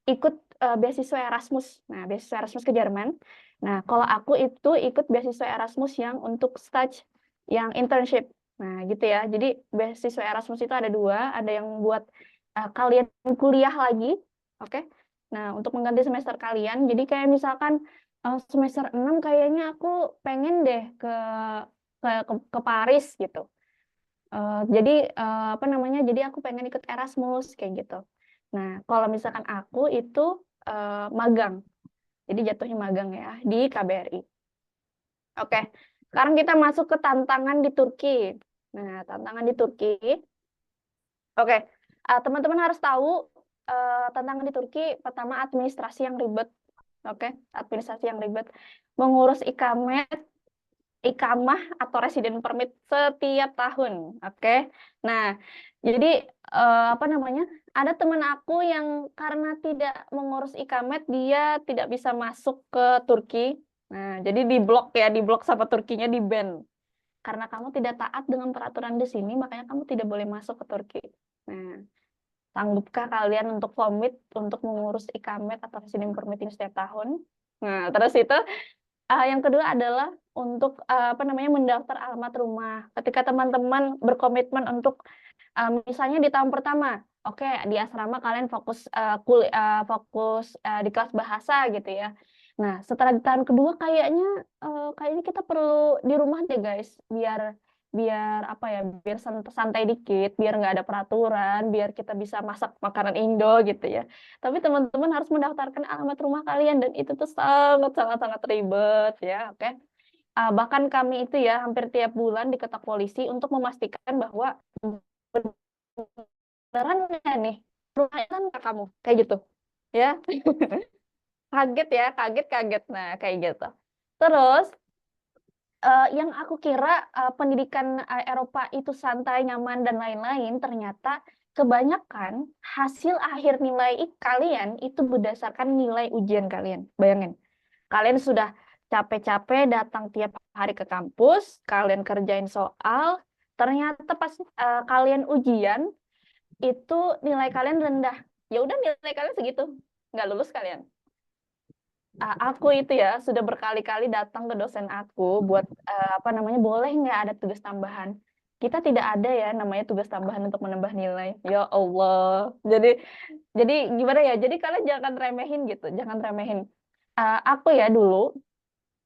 ikut beasiswa Erasmus. Nah, beasiswa Erasmus ke Jerman. Nah, kalau aku itu ikut beasiswa Erasmus yang untuk stage, yang internship. Nah, gitu ya. Jadi beasiswa Erasmus itu ada dua, ada yang buat kalian kuliah lagi, oke? Nah, untuk mengganti semester kalian. Jadi kayak misalkan semester 6 kayaknya aku pengen deh ke Paris gitu. Jadi apa namanya? Jadi aku pengen ikut Erasmus kayak gitu. Nah, kalau misalkan aku itu magang. Jadi jatuhnya magang ya di KBRI. Oke. Sekarang kita masuk ke tantangan di Turki. Nah, tantangan di Turki. Oke. Teman-teman harus tahu tantangan di Turki pertama administrasi yang ribet. Oke, administrasi yang ribet. Mengurus ikamah atau resident permit setiap tahun. Oke. Nah, jadi apa namanya? Ada teman aku yang karena tidak mengurus ikamet dia tidak bisa masuk ke Turki. Nah, jadi diblok ya, diblok sama Turkinya, di-ban. Karena kamu tidak taat dengan peraturan di sini, makanya kamu tidak boleh masuk ke Turki. Nah, sanggupkah kalian untuk komit untuk mengurus ikamet atau resident permit ini setiap tahun? Nah, terus itu yang kedua adalah untuk apa namanya, mendaftar alamat rumah. Ketika teman-teman berkomitmen untuk misalnya di tahun pertama, oke, di asrama kalian fokus fokus di kelas bahasa gitu ya. Nah, setelah di tahun kedua kayaknya kita perlu di rumah deh guys, biar biar apa ya, biar santai dikit, biar nggak ada peraturan, biar kita bisa masak makanan Indo gitu ya. Tapi teman-teman harus mendaftarkan alamat rumah kalian dan itu tuh sangat sangat sangat ribet ya, oke. Bahkan kami itu ya hampir tiap bulan diketok polisi untuk memastikan bahwa beneran nggak nih rumahnya kan nggak kamu kayak gitu ya. Kaget ya, kaget kaget, nah kayak gitu. Terus yang aku kira pendidikan Eropa itu santai, nyaman, dan lain-lain, ternyata kebanyakan hasil akhir nilai kalian itu berdasarkan nilai ujian kalian. Bayangin, kalian sudah capek-capek datang tiap hari ke kampus, kalian kerjain soal, ternyata pas kalian ujian, itu nilai kalian rendah. Ya udah nilai kalian segitu, nggak lulus kalian. Aku itu ya sudah berkali-kali datang ke dosen aku buat apa namanya, boleh nggak ada tugas tambahan. Kita tidak ada ya namanya tugas tambahan untuk menambah nilai. Ya Allah. Jadi gimana ya? Jadi kalian jangan remehin gitu, jangan remehin. Aku ya dulu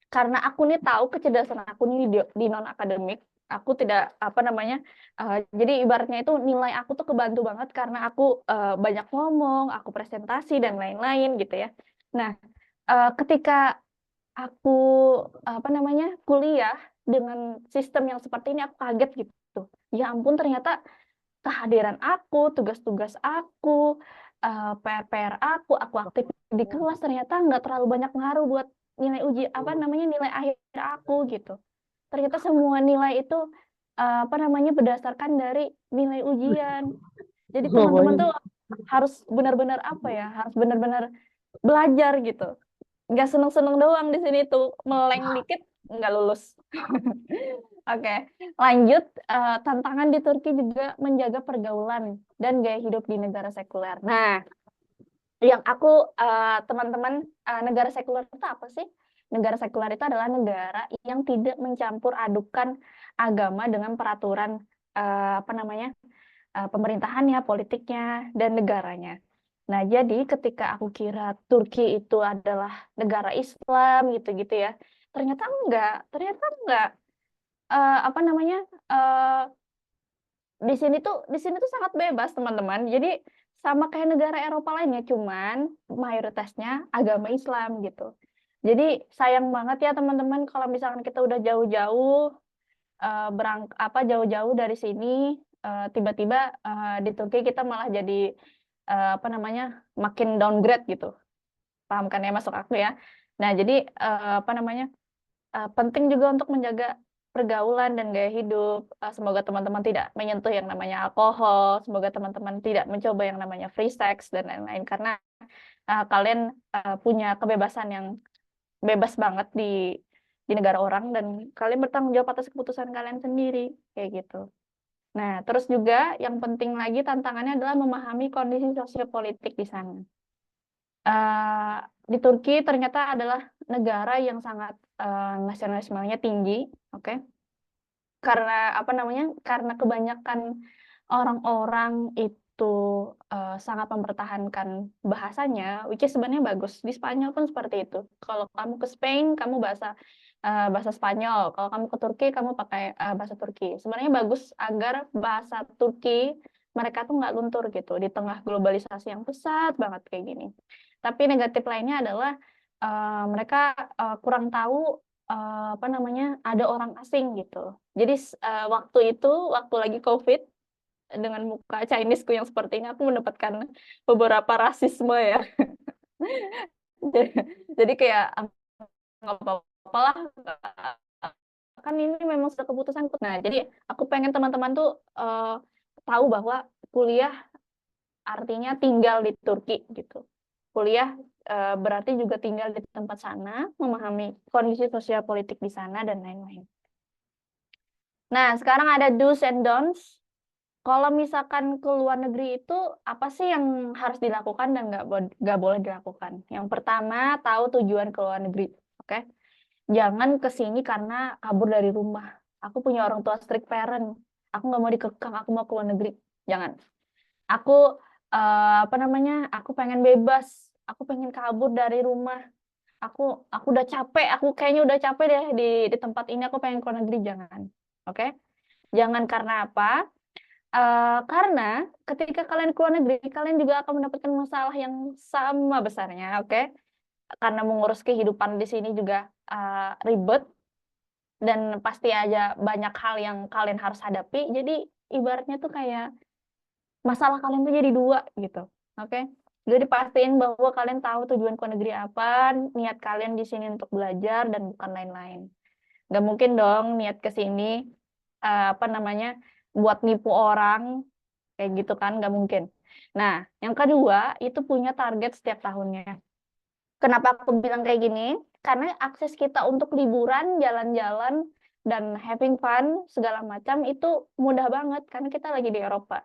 karena aku nih tahu kecerdasan aku nih di non akademik, aku tidak apa namanya. Jadi ibaratnya itu nilai aku tuh kebantu banget karena aku banyak ngomong, aku presentasi dan lain-lain gitu ya. Nah, ketika aku apa namanya kuliah dengan sistem yang seperti ini, aku kaget gitu. Ya ampun, ternyata kehadiran aku, tugas-tugas aku, PR-PR aku aktif di kelas ternyata nggak terlalu banyak ngaruh buat nilai uji apa namanya nilai akhir aku gitu. Ternyata semua nilai itu apa namanya berdasarkan dari nilai ujian. Jadi teman-teman tuh harus benar-benar apa ya, harus benar-benar belajar gitu. Nggak seneng-seneng doang di sini tuh, meleng dikit nggak lulus. Oke, lanjut. Tantangan di Turki juga menjaga pergaulan dan gaya hidup di negara sekuler. Nah, yang aku teman-teman, negara sekuler itu apa sih? Negara sekuler itu adalah negara yang tidak mencampur adukan agama dengan peraturan apa namanya pemerintahannya, politiknya, dan negaranya. Nah, jadi ketika aku kira Turki itu adalah negara Islam gitu-gitu ya, ternyata enggak, ternyata enggak. Apa namanya? Di sini tuh sangat bebas, teman-teman. Jadi sama kayak negara Eropa lainnya, cuman mayoritasnya agama Islam gitu. Jadi sayang banget ya teman-teman kalau misalkan kita udah jauh-jauh jauh-jauh dari sini, tiba-tiba di Turki kita malah jadi apa namanya makin downgrade gitu, paham kan ya masuk aku ya. Nah jadi apa namanya penting juga untuk menjaga pergaulan dan gaya hidup. Semoga teman-teman tidak menyentuh yang namanya alkohol, semoga teman-teman tidak mencoba yang namanya free sex dan lain-lain karena kalian punya kebebasan yang bebas banget di negara orang dan kalian bertanggung jawab atas keputusan kalian sendiri kayak gitu. Nah, terus juga yang penting lagi tantangannya adalah memahami kondisi sosiopolitik di sana. Di Turki ternyata adalah negara yang sangat nasionalismenya tinggi, oke? Karena apa namanya? Karena kebanyakan orang-orang itu sangat mempertahankan bahasanya, which is sebenarnya bagus. Di Spanyol pun seperti itu. Kalau kamu ke Spain, kamu bahasa Spanyol. Kalau kamu ke Turki, kamu pakai bahasa Turki. Sebenarnya bagus agar bahasa Turki mereka tuh nggak luntur gitu di tengah globalisasi yang pesat banget kayak gini. Tapi negatif lainnya adalah mereka kurang tahu apa namanya, ada orang asing gitu. Jadi waktu lagi COVID dengan muka Chinese-ku yang seperti ini aku mendapatkan beberapa rasisme ya. Jadi kayak nggak apa-apa lah, kan ini memang sudah keputusan. Nah, jadi aku pengen teman-teman tuh tahu bahwa kuliah artinya tinggal di Turki gitu. Kuliah berarti juga tinggal di tempat sana, memahami kondisi sosial politik di sana dan lain-lain. Nah, sekarang ada do's and don'ts. Kalau misalkan ke luar negeri itu apa sih yang harus dilakukan dan nggak boleh dilakukan? Yang pertama, tahu tujuan ke luar negeri, oke? Jangan ke sini karena kabur dari rumah. Aku punya orang tua strict parent. Aku nggak mau dikekang, aku mau ke luar negeri. Jangan. Aku apa namanya? Aku pengen bebas. Aku pengen kabur dari rumah. Aku udah capek. Aku kayaknya udah capek deh di tempat ini. Aku pengen ke luar negeri. Jangan, oke? Jangan karena apa? Karena ketika kalian keluar negeri, kalian juga akan mendapatkan masalah yang sama besarnya, oke? Karena mengurus kehidupan di sini juga ribet dan pasti aja banyak hal yang kalian harus hadapi. Jadi ibaratnya tuh kayak masalah kalian tuh jadi dua gitu, oke? Jadi pastiin bahwa kalian tahu tujuan ke negeri apa, niat kalian di sini untuk belajar dan bukan lain-lain. Nggak mungkin dong niat ke sini apa namanya buat nipu orang kayak gitu kan, nggak mungkin. Nah, yang kedua itu punya target setiap tahunnya. Kenapa aku bilang kayak gini? Karena akses kita untuk liburan, jalan-jalan, dan having fun segala macam itu mudah banget karena kita lagi di Eropa.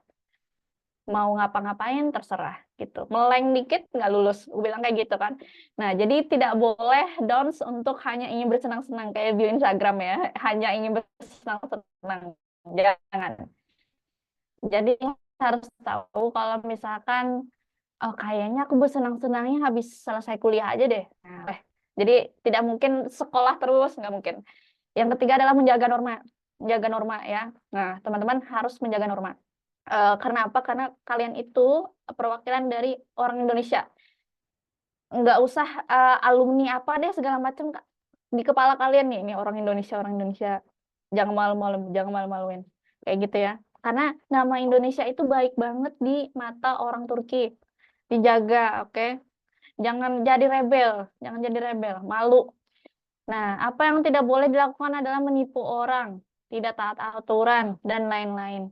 Mau ngapa-ngapain terserah gitu. Meleng dikit nggak lulus. Gue bilang kayak gitu kan. Nah, jadi tidak boleh don'ts untuk hanya ingin bersenang-senang kayak bio Instagram ya. Hanya ingin bersenang-senang. Jangan. Jadi harus tahu kalau misalkan oh kayaknya aku bersenang-senangnya habis selesai kuliah aja deh. Nah, jadi tidak mungkin sekolah terus, nggak mungkin. Yang ketiga adalah menjaga norma. Menjaga norma ya. Nah, teman-teman harus menjaga norma. Karena apa? Karena kalian itu perwakilan dari orang Indonesia. Nggak usah alumni apa deh segala macam di kepala kalian nih, ini orang Indonesia. Jangan malu-malu, jangan malu-maluin. Kayak gitu ya. Karena nama Indonesia itu baik banget di mata orang Turki. Dijaga, oke? Jangan jadi rebel, malu. Nah, apa yang tidak boleh dilakukan adalah menipu orang, tidak taat aturan, dan lain-lain.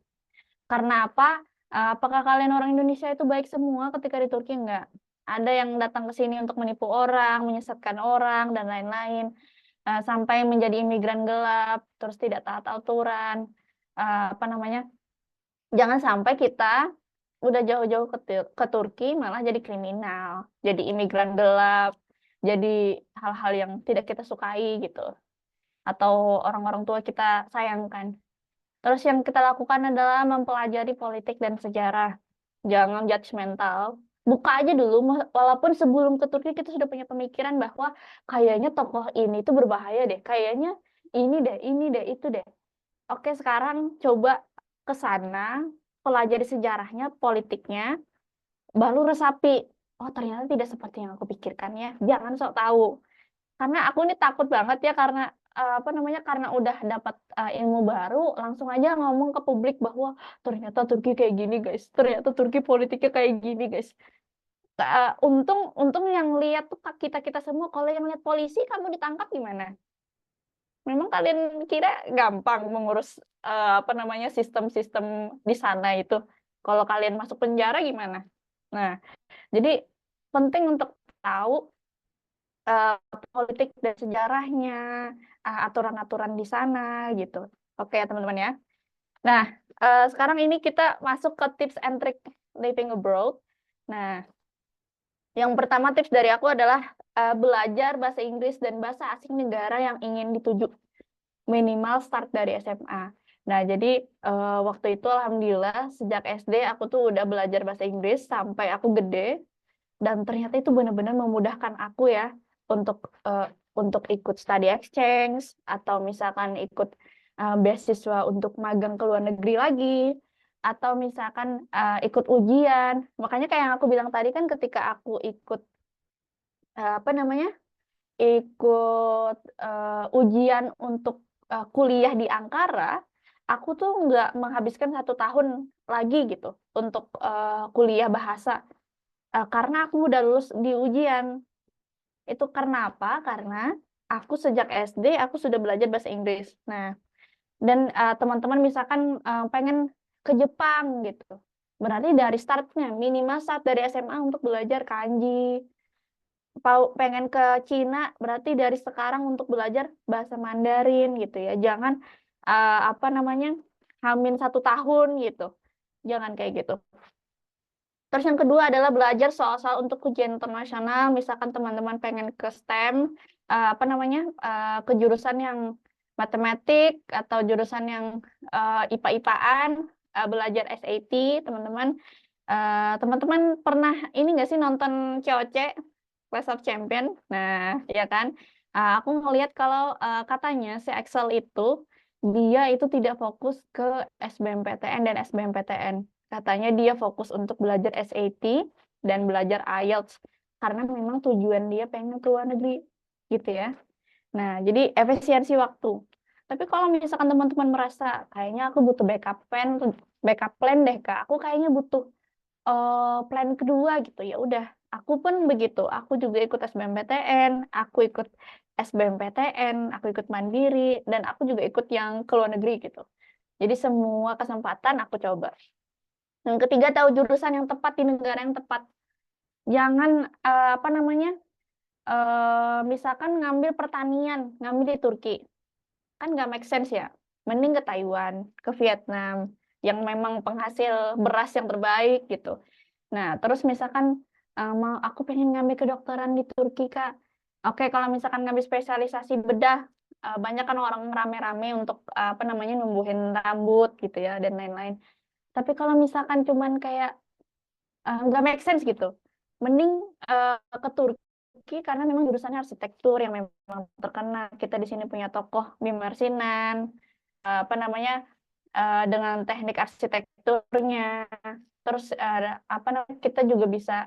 Karena apa? Apakah kalian orang Indonesia itu baik semua ketika di Turki? Enggak. Ada yang datang ke sini untuk menipu orang, menyesatkan orang, dan lain-lain. Sampai menjadi imigran gelap, terus tidak taat aturan. Apa namanya? Jangan sampai kita udah jauh-jauh ke Turki malah jadi kriminal, jadi imigran gelap, jadi hal-hal yang tidak kita sukai gitu. Atau orang-orang tua kita sayangkan. Terus yang kita lakukan adalah mempelajari politik dan sejarah. Jangan judgmental. Buka aja dulu, walaupun sebelum ke Turki kita sudah punya pemikiran bahwa kayaknya tokoh ini tuh berbahaya deh. Kayaknya ini deh, itu deh. Oke, sekarang coba ke sana, pelajari sejarahnya, politiknya, baru resapi. Oh, ternyata tidak seperti yang aku pikirkan ya. Jangan sok tahu. Karena aku ini takut banget ya karena apa namanya karena udah dapat ilmu baru langsung aja ngomong ke publik bahwa ternyata Turki kayak gini guys, ternyata Turki politiknya kayak gini guys. Untung yang lihat tuh kita semua. Kalau yang lihat polisi kamu ditangkap gimana? Memang kalian kira gampang mengurus apa namanya sistem-sistem di sana itu? Kalau kalian masuk penjara gimana? Nah, jadi penting untuk tahu eh, politik dan sejarahnya, aturan-aturan di sana gitu. Oke ya teman-teman ya. Nah, sekarang ini kita masuk ke tips and trick living abroad. Nah, yang pertama tips dari aku adalah belajar bahasa Inggris dan bahasa asing negara yang ingin dituju. Minimal start dari SMA. Nah, jadi waktu itu alhamdulillah sejak SD aku tuh udah belajar bahasa Inggris sampai aku gede, dan ternyata itu benar-benar memudahkan aku ya untuk ikut study exchange atau misalkan ikut beasiswa untuk magang ke luar negeri lagi, atau misalkan ikut ujian. Makanya kayak yang aku bilang tadi kan, ketika aku ikut apa namanya, ikut ujian untuk kuliah di Ankara, aku tuh nggak menghabiskan 1 tahun lagi gitu untuk kuliah bahasa, karena aku udah lulus di ujian. Itu karena apa? Karena aku sejak SD aku sudah belajar bahasa Inggris. Nah, dan teman-teman misalkan pengen ke Jepang gitu, berarti dari startnya minimal start dari SMA untuk belajar kanji. Pengen ke Cina, berarti dari sekarang untuk belajar bahasa Mandarin gitu ya. Jangan apa namanya, hamin 1 tahun gitu. Jangan kayak gitu. Terus yang kedua adalah belajar soal-soal untuk ujian internasional. Misalkan teman-teman pengen ke STEM, apa namanya, ke jurusan yang matematik atau jurusan yang IPA-IPAan, belajar SAT, teman-teman. Teman-teman pernah ini nggak sih nonton COC, Class of Champion? Nah, ya kan? Aku ngelihat kalau katanya si Excel itu dia itu tidak fokus ke SBMPTN dan SBMPTN. Katanya dia fokus untuk belajar SAT dan belajar IELTS karena memang tujuan dia pengen ke luar negeri gitu ya. Nah, jadi efisiensi waktu. Tapi kalau misalkan teman-teman merasa kayaknya aku butuh backup plan deh Kak. Aku kayaknya butuh plan kedua gitu, ya udah. Aku pun begitu. Aku juga ikut SBMPTN, aku ikut SBMPTN, aku ikut mandiri, dan aku juga ikut yang ke luar negeri gitu. Jadi semua kesempatan aku coba. Yang ketiga, tahu jurusan yang tepat di negara yang tepat. Jangan apa namanya, misalkan ngambil pertanian, ngambil di Turki, kan nggak make sense ya. Mending ke Taiwan, ke Vietnam, yang memang penghasil beras yang terbaik gitu. Nah, terus misalkan aku pengen ngambil kedokteran di Turki, Kak. Oke, kalau misalkan ngambil spesialisasi bedah, banyak kan orang rame-rame untuk apa namanya, numbuhin rambut gitu ya dan lain-lain. Tapi kalau misalkan cuman kayak nggak make sense gitu, mending ke Turki karena memang jurusannya arsitektur yang memang terkenal. Kita di sini punya tokoh Mimar Sinan, apa namanya, dengan teknik arsitekturnya. Terus apa namanya, kita juga bisa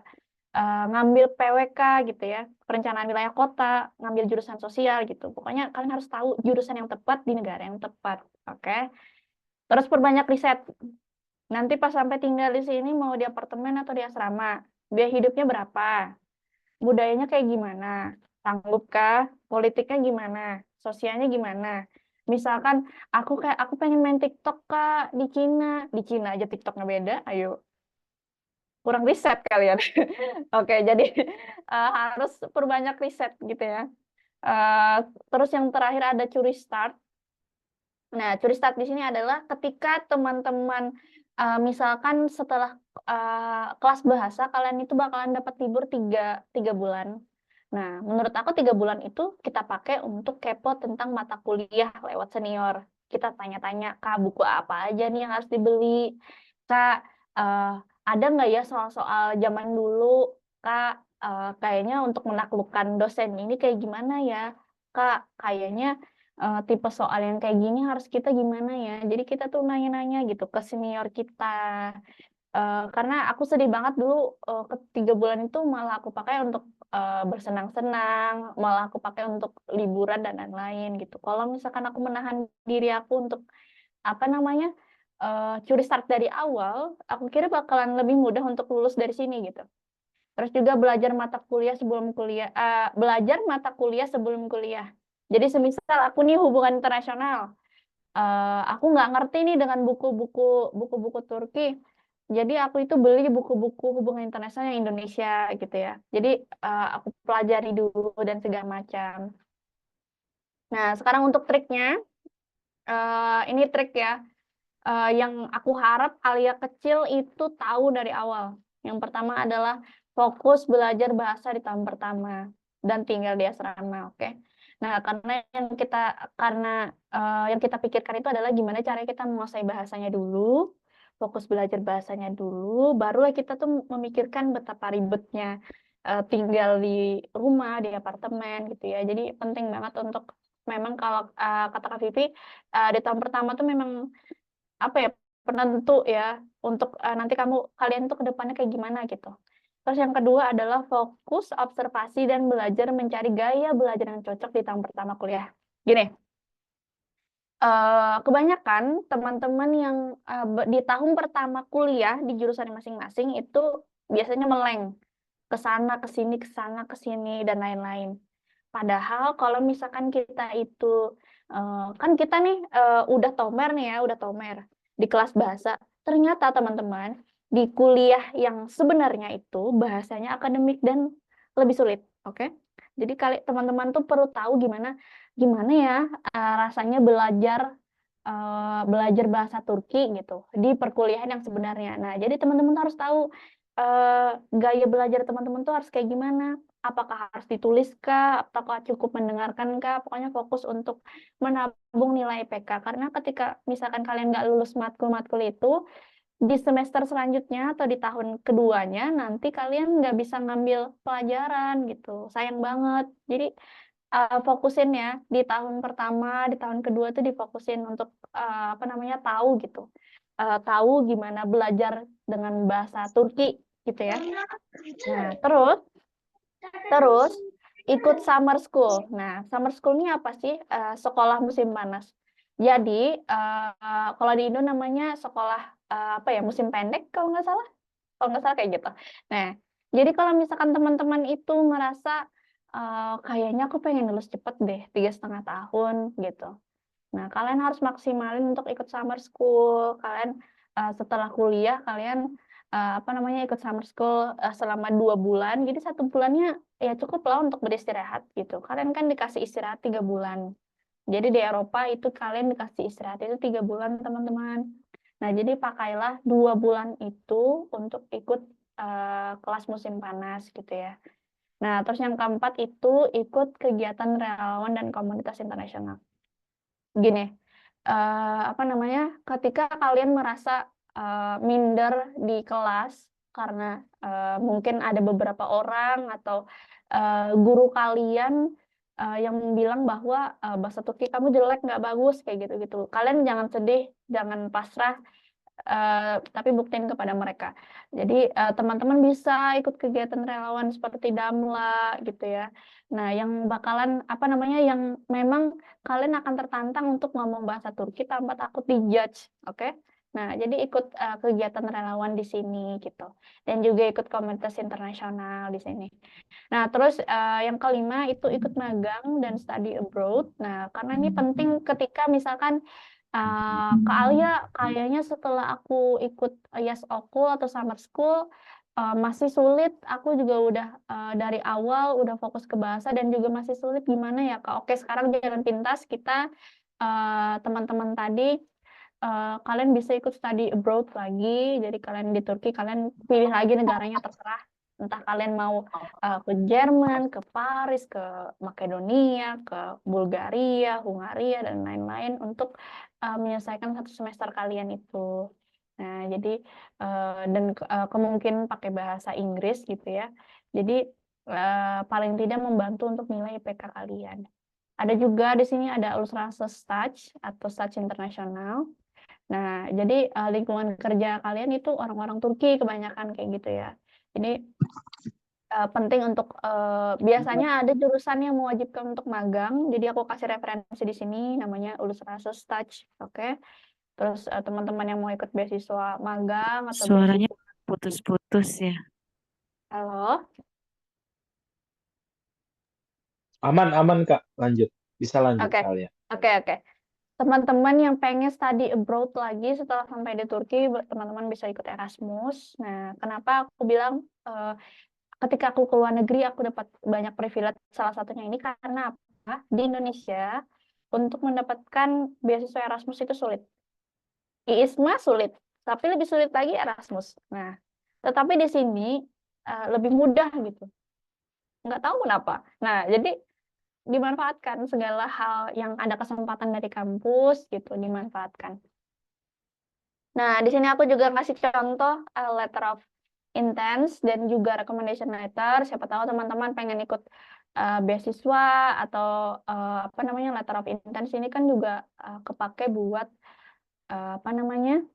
ngambil PWK gitu ya, perencanaan wilayah kota, ngambil jurusan sosial gitu. Pokoknya kalian harus tahu jurusan yang tepat di negara yang tepat, oke? Terus perbanyak riset. Nanti pas sampai tinggal di sini mau di apartemen atau di asrama, biaya hidupnya berapa? Budayanya kayak gimana? Sanggupkah? Politiknya gimana? Sosialnya gimana? Misalkan aku pengen main TikTok Kak di Cina aja TikToknya beda, ayo. Kurang riset kalian. Oke, jadi harus perbanyak riset gitu ya. Terus yang terakhir ada curi start. Nah, curi start di sini adalah ketika teman-teman misalkan setelah kelas bahasa kalian itu bakalan dapat libur 3 bulan. Nah, menurut aku 3 bulan itu kita pakai untuk kepo tentang mata kuliah lewat senior. Kita tanya-tanya, Kak, buku apa aja nih yang harus dibeli? Kak, ada nggak ya soal-soal zaman dulu? Kak, kayaknya untuk menaklukkan dosen ini kayak gimana ya? Kak, kayaknya tipe soal yang kayak gini harus kita gimana ya? Jadi kita tuh nanya-nanya gitu ke senior kita. Karena aku sedih banget dulu ke 3 bulan itu malah aku pakai untuk bersenang-senang, malah aku pakai untuk liburan dan lain-lain gitu. Kalau misalkan aku menahan diri aku untuk apa namanya, curi start dari awal, aku kira bakalan lebih mudah untuk lulus dari sini gitu. Terus juga belajar mata kuliah sebelum kuliah. Jadi semisal aku nih hubungan internasional, aku nggak ngerti nih dengan buku-buku Turki. Jadi aku itu beli buku-buku hubungan internasional yang Indonesia gitu ya. Jadi aku pelajari dulu dan segala macam. Nah, sekarang untuk triknya, ini trik ya, yang aku harap Alia kecil itu tahu dari awal. Yang pertama adalah fokus belajar bahasa di tahun pertama dan tinggal di asrama, oke? Nah, yang kita pikirkan itu adalah gimana caranya kita menguasai bahasanya dulu, fokus belajar bahasanya dulu, barulah kita tuh memikirkan betapa ribetnya tinggal di rumah, di apartemen gitu ya. Jadi penting banget untuk memang kalau kata Kak Vivi di tahun pertama tuh memang apa ya, penentu ya untuk nanti kalian tuh ke depannya kayak gimana gitu. Terus yang kedua adalah fokus observasi dan belajar mencari gaya belajar yang cocok di tahun pertama kuliah. Gini, kebanyakan teman-teman yang di tahun pertama kuliah di jurusan masing-masing itu biasanya meleng ke sana, ke sini, ke sana, ke sini, dan lain-lain. Padahal kalau misalkan kita itu, kan kita nih udah tomer nih ya, udah tomer di kelas bahasa. Ternyata teman-teman, di kuliah yang sebenarnya itu bahasanya akademik dan lebih sulit, oke? Jadi teman-teman tuh perlu tahu gimana ya rasanya belajar bahasa Turki gitu di perkuliahan yang sebenarnya. Nah, jadi teman-teman tuh harus tahu gaya belajar teman-teman tuh harus kayak gimana. Apakah harus ditulis kah? Apakah cukup mendengarkan kah? Pokoknya fokus untuk menabung nilai IPK. Karena ketika misalkan kalian nggak lulus matkul-matkul itu, di semester selanjutnya atau di tahun keduanya, nanti kalian nggak bisa ngambil pelajaran gitu. Sayang banget. Jadi fokusin ya, di tahun pertama, di tahun kedua tuh difokusin untuk tahu gitu. Tahu gimana belajar dengan bahasa Turki gitu ya. Nah, terus ikut summer school. Nah, summer school ini apa sih? Sekolah musim panas. Jadi, kalau di Indo namanya sekolah musim pendek kalau nggak salah. Kalau nggak salah kayak gitu. Nah, jadi kalau misalkan teman-teman itu merasa kayaknya aku pengen lulus cepet deh, 3,5 tahun gitu. Nah, kalian harus maksimalin untuk ikut summer school. Kalian setelah kuliah kalian ikut summer school selama 2 bulan. Jadi 1 bulannya ya cukup lah untuk beristirahat gitu. Kalian kan dikasih istirahat 3 bulan. Jadi di Eropa itu kalian dikasih istirahat itu 3 bulan teman-teman. Nah, jadi pakailah 2 bulan itu untuk ikut kelas musim panas gitu ya. Nah, terus yang keempat itu ikut kegiatan relawan dan komunitas internasional. Gini, ketika kalian merasa minder di kelas karena mungkin ada beberapa orang atau guru kalian yang bilang bahwa bahasa Turki kamu jelek, nggak bagus, kayak gitu-gitu. Kalian jangan sedih, jangan pasrah, tapi buktiin kepada mereka. Jadi teman-teman bisa ikut kegiatan relawan seperti Damla gitu ya. Nah, yang yang memang kalian akan tertantang untuk ngomong bahasa Turki tanpa takut dijudge, oke? Nah, jadi ikut kegiatan relawan di sini gitu. Dan juga ikut komunitas internasional di sini. Nah, terus yang kelima itu ikut magang dan study abroad. Nah, karena ini penting ketika misalkan Kak Alia kayaknya setelah aku ikut YesOkul atau summer school masih sulit. Aku juga udah dari awal udah fokus ke bahasa dan juga masih sulit, gimana ya Kak? Oke, sekarang jalan pintas kita teman-teman tadi kalian bisa ikut study abroad lagi. Jadi kalian di Turki kalian pilih lagi negaranya, terserah. Entah kalian mau ke Jerman, ke Paris, ke Makedonia, ke Bulgaria, Hungaria, dan lain-lain untuk menyelesaikan 1 semester kalian itu. Nah, jadi kemungkinan pakai bahasa Inggris gitu ya. Jadi paling tidak membantu untuk nilai IPK kalian. Ada juga di sini ada Ulusrasa Staj atau Staj Internasional. Nah, jadi lingkungan kerja kalian itu orang-orang Turki kebanyakan kayak gitu ya. Jadi penting untuk biasanya ada jurusan yang mewajibkan untuk magang. Jadi aku kasih referensi di sini namanya Ulusrasa Staj, oke? Terus teman-teman yang mau ikut beasiswa magang atau Suaranya beasiswa. putus-putus ya. Halo? Aman, Kak. Lanjut. Bisa lanjut Oke. kalian. Oke. teman-teman yang pengen study abroad lagi setelah sampai di Turki, teman-teman bisa ikut Erasmus. Nah, kenapa aku bilang ketika aku ke luar negeri aku dapat banyak privilege, salah satunya ini karena apa? Di Indonesia untuk mendapatkan beasiswa Erasmus itu sulit. IISMA sulit, tapi lebih sulit lagi Erasmus. Nah, tetapi di sini lebih mudah gitu. Nggak tahu kenapa. Nah, jadi dimanfaatkan segala hal yang ada kesempatan dari kampus gitu, dimanfaatkan. Nah, di sini aku juga ngasih contoh letter of intent dan juga recommendation letter. Siapa tahu teman-teman pengen ikut beasiswa atau apa namanya letter of intent ini kan juga kepake buat apa namanya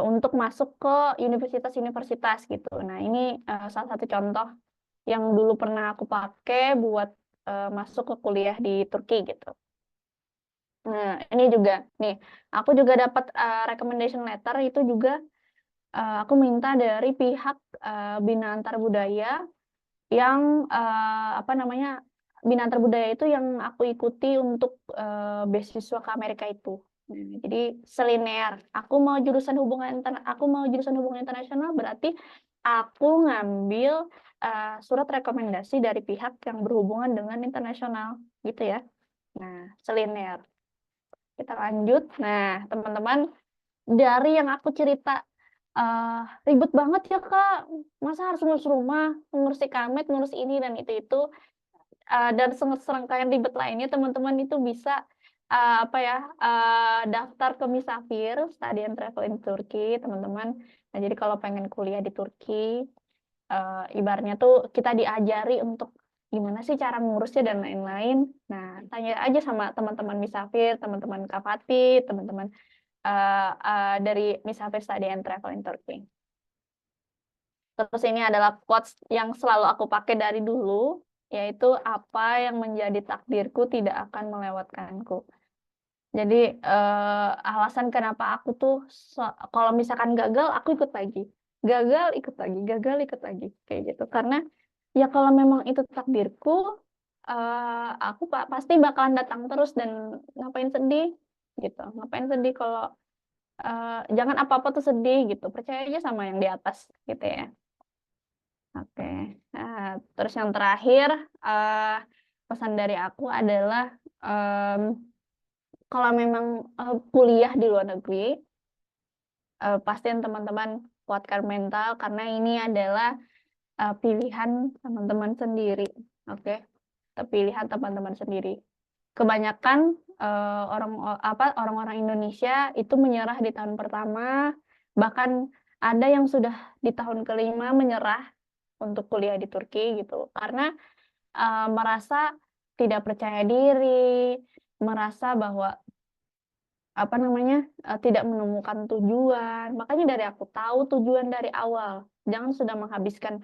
untuk masuk ke universitas-universitas gitu. Nah, ini salah satu contoh yang dulu pernah aku pakai buat masuk ke kuliah di Turki gitu. Nah, ini juga nih, aku juga dapat recommendation letter itu juga aku minta dari pihak Bina Antar Budaya yang apa namanya Bina Antar Budaya itu yang aku ikuti untuk beasiswa ke Amerika itu. Nah, jadi selinear. Aku mau jurusan hubungan internasional berarti aku ngambil surat rekomendasi dari pihak yang berhubungan dengan internasional gitu ya. Nah, selinear. Kita lanjut. Nah, teman-teman, dari yang aku cerita, ribet banget ya Kak, masa harus ngurus rumah, ngurus ikamet, ngurus ini dan itu, dan serangkaian ribet lainnya, teman-teman itu bisa, apa ya, daftar ke Misafir, Study and Travel in Turkey, teman-teman. Nah, jadi kalau pengen kuliah di Turki, ibaratnya tuh kita diajari untuk gimana sih cara ngurusnya dan lain-lain. Nah, tanya aja sama teman-teman Misafir, teman-teman Kafati, teman-teman dari Misafir Study and Travel in Turkey. Terus ini adalah quotes yang selalu aku pakai dari dulu, yaitu apa yang menjadi takdirku tidak akan melewatkanku. Jadi alasan kenapa aku tuh kalau misalkan gagal aku ikut lagi, gagal ikut lagi, gagal ikut lagi kayak gitu. Karena ya kalau memang itu takdirku, aku pasti bakalan datang terus dan ngapain sedih gitu, ngapain sedih kalau jangan apa-apa tuh sedih gitu, percaya aja sama yang di atas gitu ya. Oke, terus yang terakhir pesan dari aku adalah kalau memang kuliah di luar negeri, pastiin teman-teman kuatkan mental karena ini adalah pilihan teman-teman sendiri. Oke, pilihan teman-teman sendiri. Kebanyakan orang-orang Indonesia itu menyerah di tahun pertama, bahkan ada yang sudah di tahun kelima menyerah untuk kuliah di Turki gitu, karena merasa tidak percaya diri, merasa bahwa apa namanya tidak menemukan tujuan. Makanya dari aku tahu tujuan dari awal, jangan sudah menghabiskan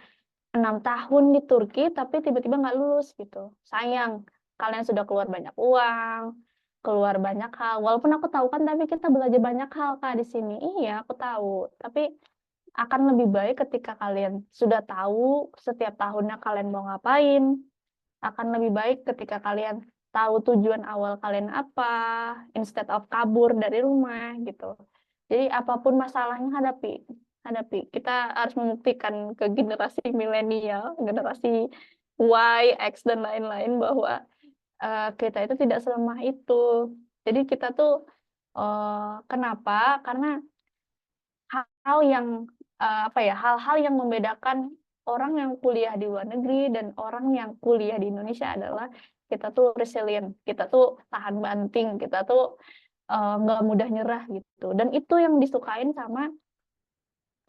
6 tahun di Turki tapi tiba-tiba nggak lulus gitu. Sayang, kalian sudah keluar banyak uang, keluar banyak hal. Walaupun aku tahu kan, tapi kita belajar banyak hal Kak di sini. Iya, aku tahu. Tapi akan lebih baik ketika kalian sudah tahu setiap tahunnya kalian mau ngapain. Akan lebih baik ketika kalian tahu tujuan awal kalian apa, instead of kabur dari rumah gitu. Jadi apapun masalahnya hadapi. Kita harus membuktikan ke generasi milenial, generasi Y, X dan lain-lain bahwa kita itu tidak selemah itu. Jadi kita tuh kenapa? Karena hal yang apa ya? Hal-hal yang membedakan orang yang kuliah di luar negeri dan orang yang kuliah di Indonesia adalah kita tuh resilient, kita tuh tahan banting, kita tuh nggak mudah nyerah gitu. Dan itu yang disukain sama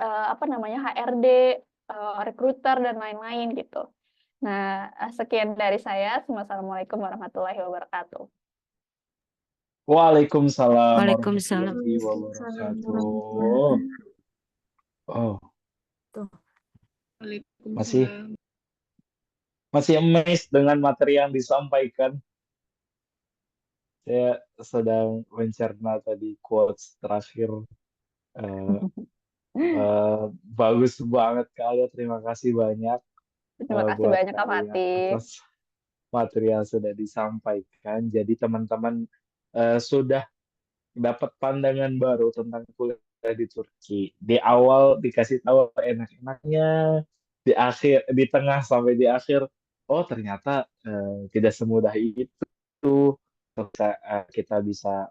apa namanya HRD, rekruter dan lain-lain gitu. Nah, sekian dari saya. Wassalamualaikum warahmatullahi wabarakatuh. Waalaikumsalam Waalaikumsalam. warahmatullahi wabarakatuh. Oh, Tuh. masih amazed dengan materi yang disampaikan. Saya sedang mencerna tadi quotes terakhir. Bagus banget kalian. Terima kasih banyak Terima kasih buat banyak Kak kalian Fatih. atas materi yang sudah disampaikan. Jadi teman-teman sudah dapat pandangan baru tentang kuliah di Turki. Di awal dikasih tahu enak-enaknya, di tengah sampai di akhir, oh ternyata tidak semudah itu. Kita bisa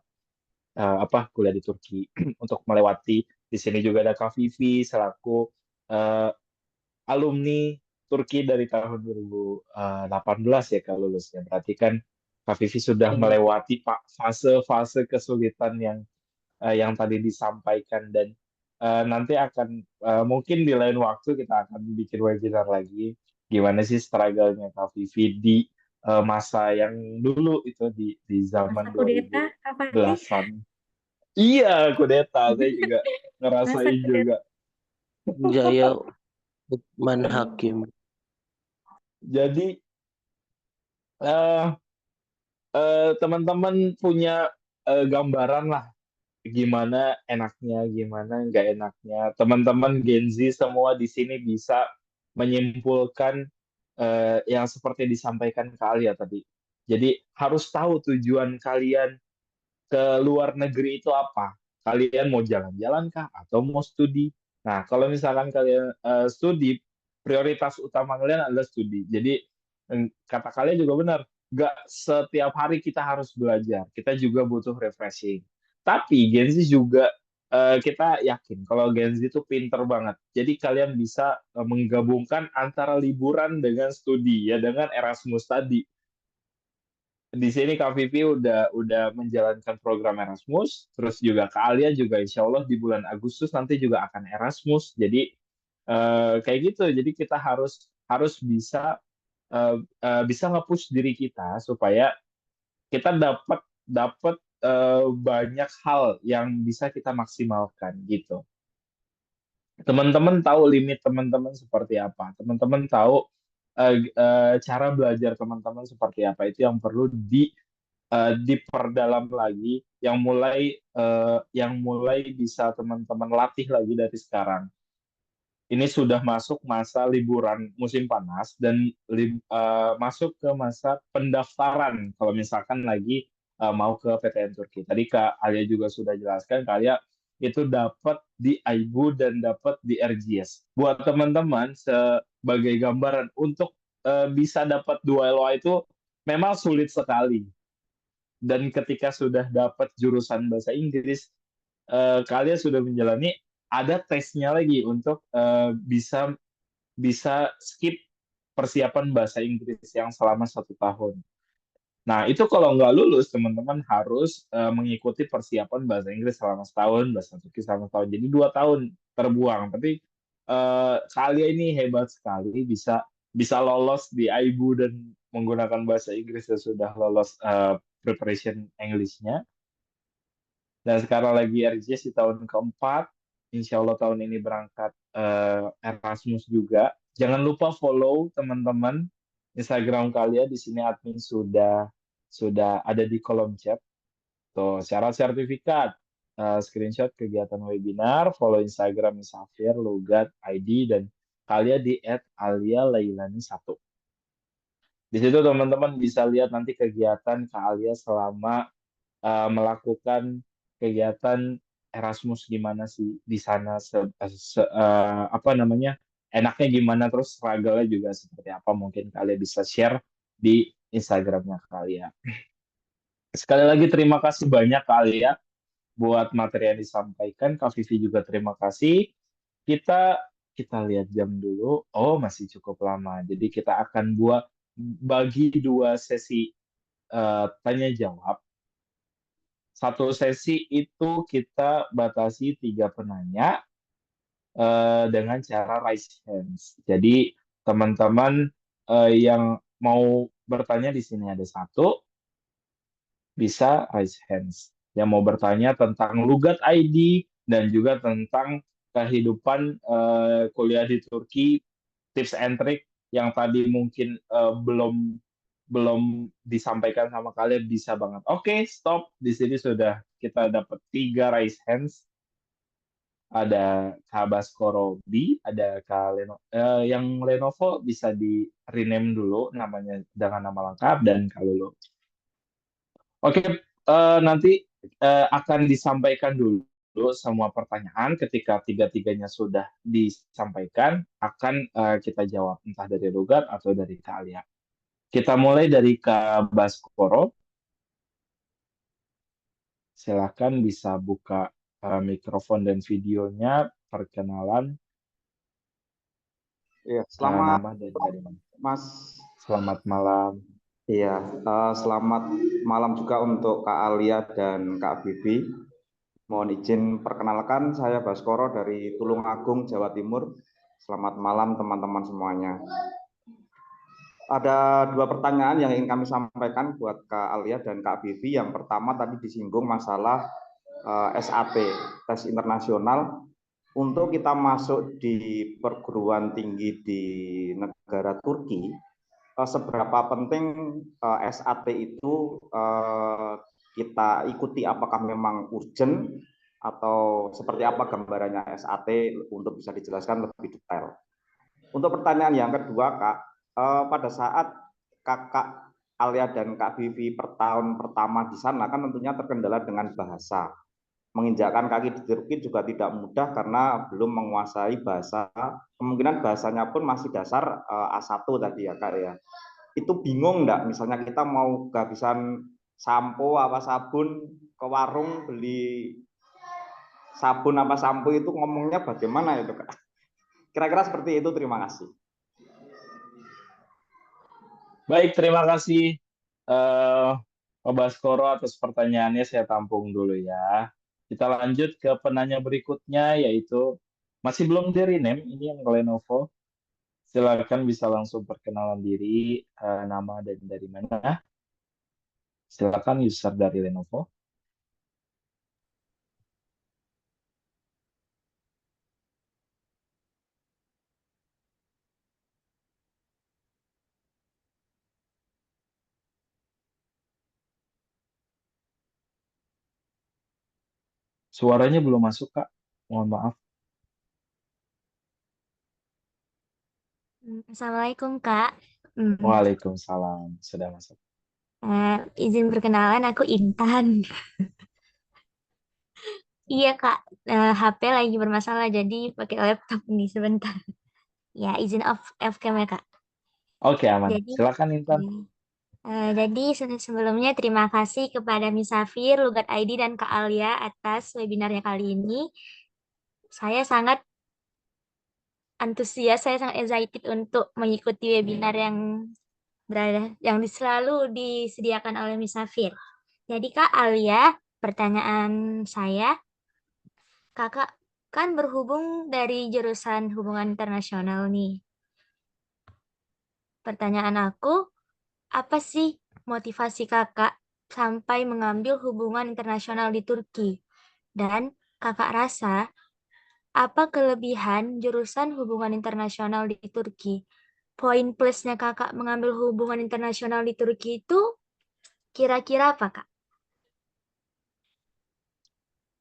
kuliah di Turki untuk melewati. Di sini juga ada Kak Vivi selaku eh, alumni Turki dari tahun 2018 ya kalau lulusnya. Berarti kan Kak Vivi sudah Iya. melewati fase-fase kesulitan yang tadi disampaikan, dan nanti akan mungkin di lain waktu kita akan bikin webinar lagi gimana sih struggle-nya Kak Vivi di masa yang dulu itu di zaman Masa kudeta, Kak Fatih. 2010-an. Iya, kudeta saya juga Masa ngerasain kudeta. juga. Jaya Uthman Hakim. Jadi eh, teman-teman punya gambaran lah gimana enaknya, gimana nggak enaknya. Teman-teman Gen Z semua di sini bisa menyimpulkan yang seperti disampaikan ke Alia tadi. Jadi harus tahu tujuan kalian ke luar negeri itu apa. Kalian mau jalan-jalan kah atau mau studi? Nah, kalau misalkan kalian studi, prioritas utama kalian adalah studi. Jadi kata kalian juga benar, nggak setiap hari kita harus belajar. Kita juga butuh refreshing. Tapi Gen Z juga kita yakin kalau Gen Z itu pinter banget. Jadi kalian bisa menggabungkan antara liburan dengan studi ya, dengan Erasmus tadi. Di sini Kak Vivi udah menjalankan program Erasmus, terus juga Kak Alia juga insya Allah di bulan Agustus nanti juga akan Erasmus. Jadi kayak gitu. Jadi kita harus harus bisa nge-push diri kita supaya kita dapat dapat banyak hal yang bisa kita maksimalkan gitu. Teman-teman tahu limit teman-teman seperti apa. Teman-teman tahu cara belajar teman-teman seperti apa. Itu yang perlu diperdalam lagi, yang mulai bisa teman-teman latih lagi dari sekarang. Ini sudah masuk masa liburan musim panas dan masuk ke masa pendaftaran kalau misalkan lagi mau ke PTN Turki. Tadi Kak Alia juga sudah jelaskan, Kak Alia itu dapat di AIBU dan dapat di RGS. Buat teman-teman sebagai gambaran untuk bisa dapat dua LOA itu memang sulit sekali, dan ketika sudah dapat jurusan bahasa Inggris, kalian sudah menjalani ada tesnya lagi untuk bisa bisa skip persiapan bahasa Inggris yang selama 1 tahun. Nah, itu kalau nggak lulus, teman-teman harus mengikuti persiapan bahasa Inggris selama setahun, bahasa Turki selama setahun. Jadi 2 tahun terbuang. Tapi kalian ini hebat sekali bisa bisa lolos di AIBU dan menggunakan bahasa Inggris dan sudah lolos preparation English-nya. Dan sekarang lagi RJS di tahun keempat. Insya Allah tahun ini berangkat Erasmus juga. Jangan lupa follow teman-teman Instagram kalian. Di sini admin sudah ada di kolom chat. Tuh, syarat sertifikat, screenshot kegiatan webinar, follow Instagram Safir, Logat, ID, dan kalian di @alia_lailani1. Di situ teman-teman bisa lihat nanti kegiatan Kak Alia selama melakukan kegiatan Erasmus gimana sih di sana, apa namanya, enaknya gimana, terus struggle-nya juga seperti apa, mungkin kalian bisa share di Instagramnya kalian. Sekali lagi terima kasih banyak kalian buat materi yang disampaikan. Kak Vivi juga terima kasih. Kita kita lihat jam dulu. Oh, masih cukup lama. Jadi kita akan bagi 2 sesi tanya jawab. Satu sesi itu kita batasi 3 penanya dengan cara raise hands. Jadi teman-teman yang mau bertanya di sini ada 1, bisa raise hands. Yang mau bertanya tentang Lugat ID dan juga tentang kehidupan kuliah di Turki, tips and trick yang tadi mungkin belum belum disampaikan sama kalian, bisa banget. Oke, stop. Di sini sudah kita dapat 3 raise hands. Ada Kak Baskoro B, ada Kak yang Lenovo bisa di rename dulu namanya dengan nama lengkap, dan Kak Lulu. Oke, nanti akan disampaikan dulu semua pertanyaan. Ketika tiga-tiganya sudah disampaikan, akan kita jawab entah dari Rugat atau dari Kak Alia. Kita mulai dari Kak Baskoro. Silakan bisa buka mikrofon dan videonya, perkenalan Iya, selamat nama dan dari mana. Mas. Selamat malam. Iya, selamat malam juga untuk Kak Alia dan Kak Bibi. Mohon izin perkenalkan, saya Baskoro dari Tulungagung, Jawa Timur. Selamat malam teman-teman semuanya. Ada dua pertanyaan yang ingin kami sampaikan buat Kak Alia dan Kak Bibi. Yang pertama tadi disinggung masalah SAT, tes internasional. Untuk kita masuk di perguruan tinggi di negara Turki, seberapa penting SAT itu kita ikuti, apakah memang urgent atau seperti apa gambarannya SAT untuk bisa dijelaskan lebih detail. Untuk pertanyaan yang kedua, Kak, pada saat Kakak Alia dan Kak Vivi per tahun pertama di sana kan tentunya terkendala dengan bahasa. Menginjakkan kaki di Turki juga tidak mudah karena belum menguasai bahasa, kemungkinan bahasanya pun masih dasar A1 tadi ya Kak ya. Itu bingung enggak, misalnya kita mau kehabisan sampo apa sabun ke warung beli sabun apa sampo itu ngomongnya bagaimana itu Kak? Kira-kira seperti itu, terima kasih. Baik, terima kasih Pak Baskoro atas pertanyaannya, saya tampung dulu ya. Kita lanjut ke penanya berikutnya, yaitu masih belum di-rename, ini yang Lenovo. Silakan bisa langsung perkenalan diri, nama dan dari mana. Silakan user dari Lenovo. Suaranya belum masuk, Kak. Mohon maaf. Assalamualaikum Kak. Waalaikumsalam. Sudah masuk. Izin perkenalan, aku Intan. Iya Kak, HP lagi bermasalah jadi pakai laptop nih sebentar. Ya izin off cam ya Kak. Oke, aman. Jadi, Silakan Intan. jadi sebelumnya terima kasih kepada Misafir, Lugat ID dan Kak Alia atas webinarnya kali ini. Saya sangat antusias, saya sangat excited untuk mengikuti webinar yang selalu disediakan oleh Misafir. Jadi Kak Alia, pertanyaan saya, Kakak kan berhubung dari jurusan hubungan internasional nih. Pertanyaan aku, apa sih motivasi Kakak sampai mengambil hubungan internasional di Turki? Dan Kakak rasa, apa kelebihan jurusan hubungan internasional di Turki? Poin plusnya Kakak mengambil hubungan internasional di Turki itu kira-kira apa, Kak?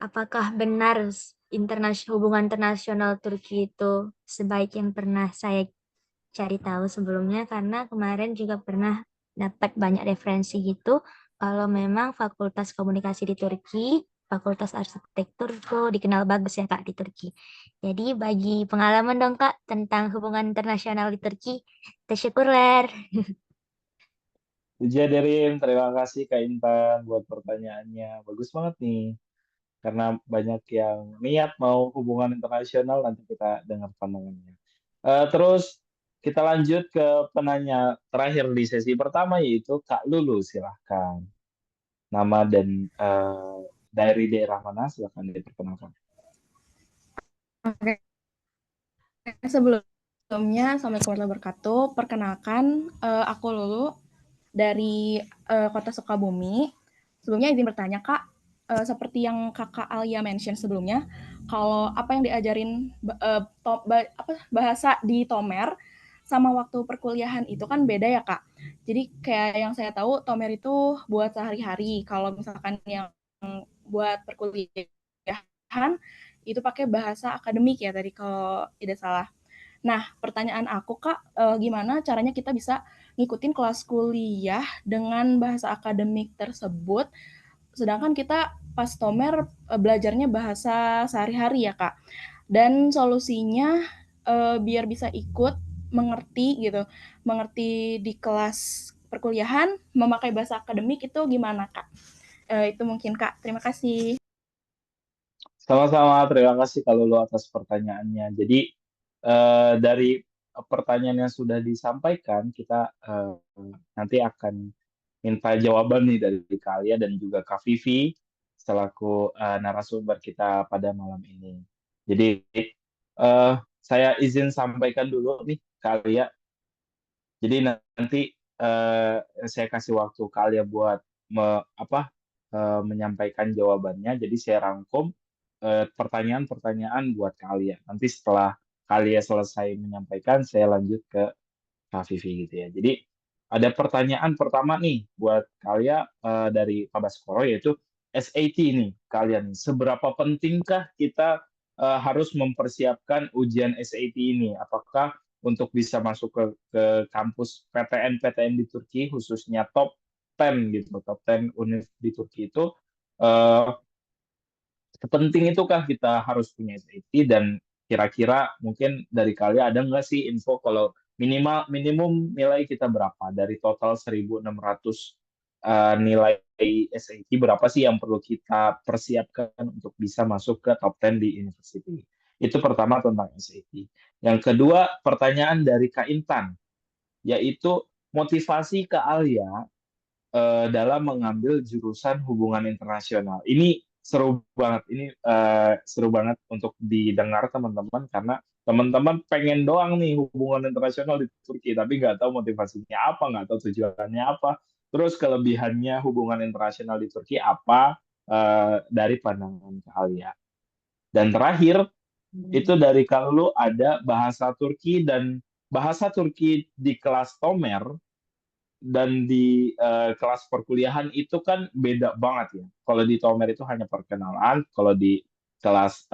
Apakah benar hubungan internasional Turki itu sebaik yang pernah saya cari tahu sebelumnya? Karena kemarin juga pernah dapat banyak referensi gitu, kalau memang Fakultas Komunikasi di Turki, Fakultas Arsitektur itu dikenal bagus ya Kak di Turki. Jadi bagi pengalaman dong Kak tentang hubungan internasional di Turki. Teşekkürler. Puja Derin, terima kasih Kak Intan buat pertanyaannya. Bagus banget nih. Karena banyak yang niat mau hubungan internasional, nanti kita dengar pandangannya. Terus kita lanjut ke penanya terakhir di sesi pertama, yaitu Kak Lulu, silahkan. Nama dan dari daerah mana, silahkan diperkenalkan. Oke, sebelumnya Assalamualaikum warahmatullahi wabarakatuh. Perkenalkan, aku Lulu dari Kota Sukabumi. Sebelumnya izin bertanya Kak, seperti yang Kakak Alia mention sebelumnya, kalau apa yang diajarin bahasa di Tomer sama waktu perkuliahan itu kan beda ya Kak. Jadi kayak yang saya tahu Tomer itu buat sehari-hari. Kalau misalkan yang buat perkuliahan itu pakai bahasa akademik ya tadi kalau tidak salah. Nah, pertanyaan aku Kak, gimana caranya kita bisa ngikutin kelas kuliah dengan bahasa akademik tersebut sedangkan kita pas Tomer belajarnya bahasa sehari-hari ya Kak. Dan solusinya biar bisa ikut mengerti gitu, mengerti di kelas perkuliahan memakai bahasa akademik itu gimana Kak? Itu mungkin Kak. Terima kasih. Sama-sama, terima kasih kalau lo atas pertanyaannya. Jadi dari pertanyaan yang sudah disampaikan, kita nanti akan minta jawaban nih dari Kak Alia dan juga Kak Vivi selaku narasumber kita pada malam ini. Jadi saya izin sampaikan dulu nih Kak Alia. Jadi nanti saya kasih waktu Kak Alia buat menyampaikan jawabannya. Jadi saya rangkum pertanyaan-pertanyaan buat Kak Alia. Nanti setelah Kak Alia selesai menyampaikan, saya lanjut ke Kak Vivi gitu ya. Jadi ada pertanyaan pertama nih buat kalian dari Pak Baskoro, yaitu SAT nih kalian. Seberapa pentingkah kita harus mempersiapkan ujian SAT ini? Apakah untuk bisa masuk ke kampus PTN di Turki, khususnya top 10 gitu, top 10 univ di Turki itu eh, sepenting itukah kita harus punya SAT, dan kira-kira mungkin dari kalian ada nggak sih info kalau minimum nilai kita berapa dari total 1.600 nilai SAT, berapa sih yang perlu kita persiapkan untuk bisa masuk ke top 10 di university? Itu pertama tentang SAT. Yang kedua, pertanyaan dari Kak Intan, yaitu motivasi Kak Alia dalam mengambil jurusan hubungan internasional. Ini seru banget. Ini seru banget untuk didengar teman-teman, karena teman-teman pengen doang nih hubungan internasional di Turki, tapi nggak tahu motivasinya apa, nggak tahu tujuannya apa. Terus kelebihannya hubungan internasional di Turki apa dari pandangan kalian. Dan terakhir, itu dari kalau ada bahasa Turki di kelas Tomer dan di kelas perkuliahan itu kan beda banget ya. Kalau di Tomer itu hanya perkenalan, kalau di kelas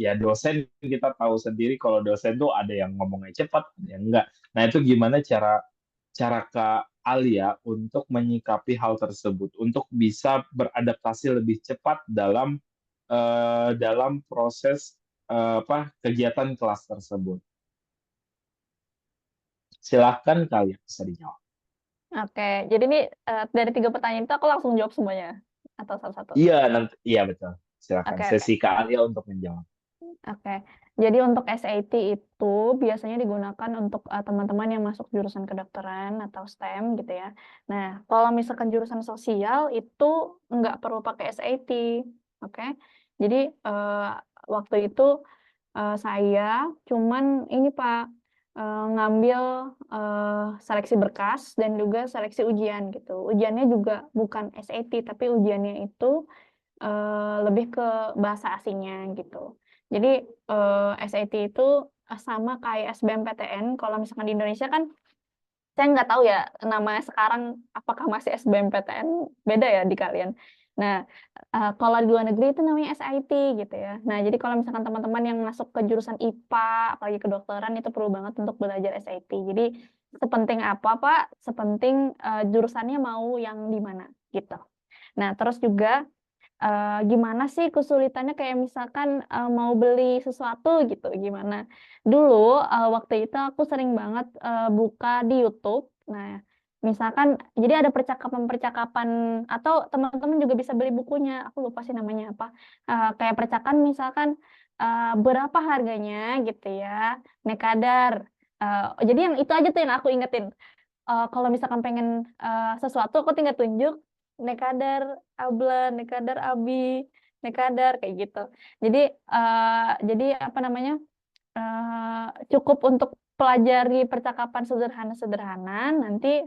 ya dosen kita tahu sendiri, kalau dosen tuh ada yang ngomongnya cepat, ada yang enggak. Nah, itu gimana cara cara Kak Alia untuk menyikapi hal tersebut, untuk bisa beradaptasi lebih cepat dalam proses kegiatan kelas tersebut. Silahkan kalian bisa dijawab. Oke, jadi ini dari 3 pertanyaan itu aku langsung jawab semuanya atau satu-satu? Iya betul. Silakan Oke, oke. sesi Kak Alia untuk menjawab. Oke, jadi untuk SAT itu biasanya digunakan untuk teman-teman yang masuk jurusan kedokteran atau STEM gitu ya. Nah, kalau misalkan jurusan sosial itu nggak perlu pakai SAT, oke? Jadi waktu itu saya cuman ini Pak ngambil seleksi berkas dan juga seleksi ujian gitu. Ujiannya juga bukan SAT, tapi ujiannya itu lebih ke bahasa asingnya gitu. Jadi SAT itu sama kayak SBMPTN. Kalau misalkan di Indonesia kan saya nggak tahu ya namanya sekarang apakah masih SBMPTN, beda ya di kalian. Nah, kalau di luar negeri itu namanya SIT gitu ya. Nah, jadi kalau misalkan teman-teman yang masuk ke jurusan IPA, apalagi kedokteran itu perlu banget untuk belajar SIT. Jadi sepenting apa Pak? Sepenting jurusannya mau yang di mana gitu. Nah, terus juga gimana sih kesulitannya kayak misalkan mau beli sesuatu gitu gimana. Dulu waktu itu aku sering banget buka di YouTube. Nah, misalkan jadi ada percakapan-percakapan atau teman-teman juga bisa beli bukunya. Aku lupa sih namanya apa. Kayak percakapan misalkan berapa harganya gitu ya. Nekadar. Jadi yang itu aja tuh yang aku ingetin. Kalau misalkan pengen sesuatu aku tinggal tunjuk nekadar ablan, nekadar abi, nekadar kayak gitu. Jadi apa namanya? Cukup untuk pelajari percakapan sederhana-sederhana, nanti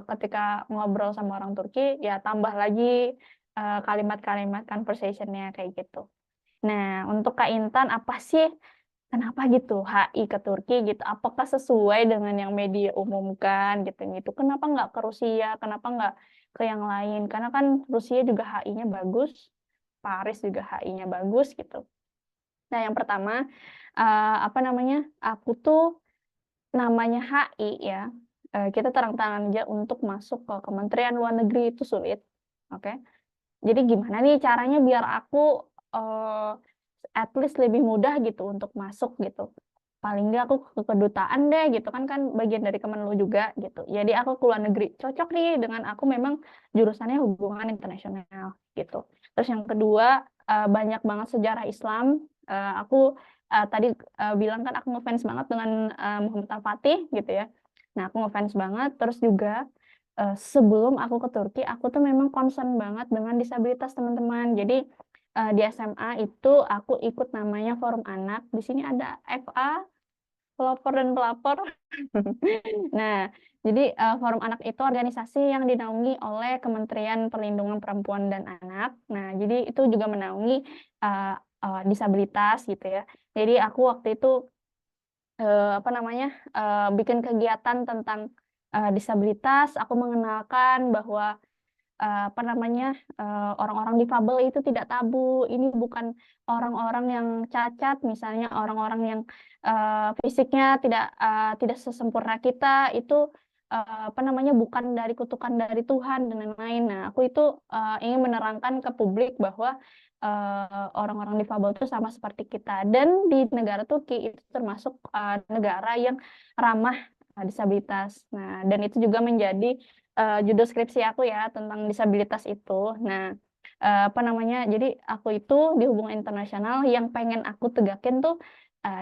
ketika ngobrol sama orang Turki ya tambah lagi kalimat-kalimat conversation-nya kayak gitu. Nah, untuk Kak Intan apa sih kenapa gitu HI ke Turki gitu? Apakah sesuai dengan yang media umumkan gitu? Kenapa nggak ke Rusia? Kenapa nggak ke yang lain? Karena kan Rusia juga HI-nya bagus, Paris juga HI-nya bagus gitu. Nah, yang pertama apa namanya? Aku tuh namanya HI ya. Kita terang-terangan aja untuk masuk ke Kementerian Luar Negeri itu sulit, oke? Jadi gimana nih caranya biar aku at least lebih mudah gitu untuk masuk gitu. Paling nggak aku ke kedutaan deh gitu kan bagian dari Kemenlu juga gitu. Jadi aku ke luar negeri cocok nih dengan aku memang jurusannya hubungan internasional gitu. Terus yang kedua banyak banget sejarah Islam. Aku tadi bilang kan aku ngefans banget dengan Muhammad Al-Fatih gitu ya. Nah aku ngefans banget. Terus juga sebelum aku ke Turki aku tuh memang concern banget dengan disabilitas teman-teman. Jadi di SMA itu aku ikut namanya Forum Anak. Di sini ada FA, pelopor dan pelapor. Nah, jadi Forum Anak itu organisasi yang dinaungi oleh Kementerian Perlindungan Perempuan dan Anak. Nah, jadi itu juga menaungi disabilitas gitu ya. Jadi aku waktu itu bikin kegiatan tentang disabilitas. Aku mengenalkan bahwa orang-orang difabel itu tidak tabu. Ini bukan orang-orang yang cacat, misalnya orang-orang yang fisiknya tidak sesempurna kita, itu bukan dari kutukan dari Tuhan dan lain-lain. Nah, aku itu ingin menerangkan ke publik bahwa orang-orang difabel itu sama seperti kita. Dan di negara Turki itu termasuk negara yang ramah disabilitas. Nah, dan itu juga menjadi judul skripsi aku ya tentang disabilitas itu. Nah, jadi aku itu di hubungan internasional yang pengen aku tegakin tuh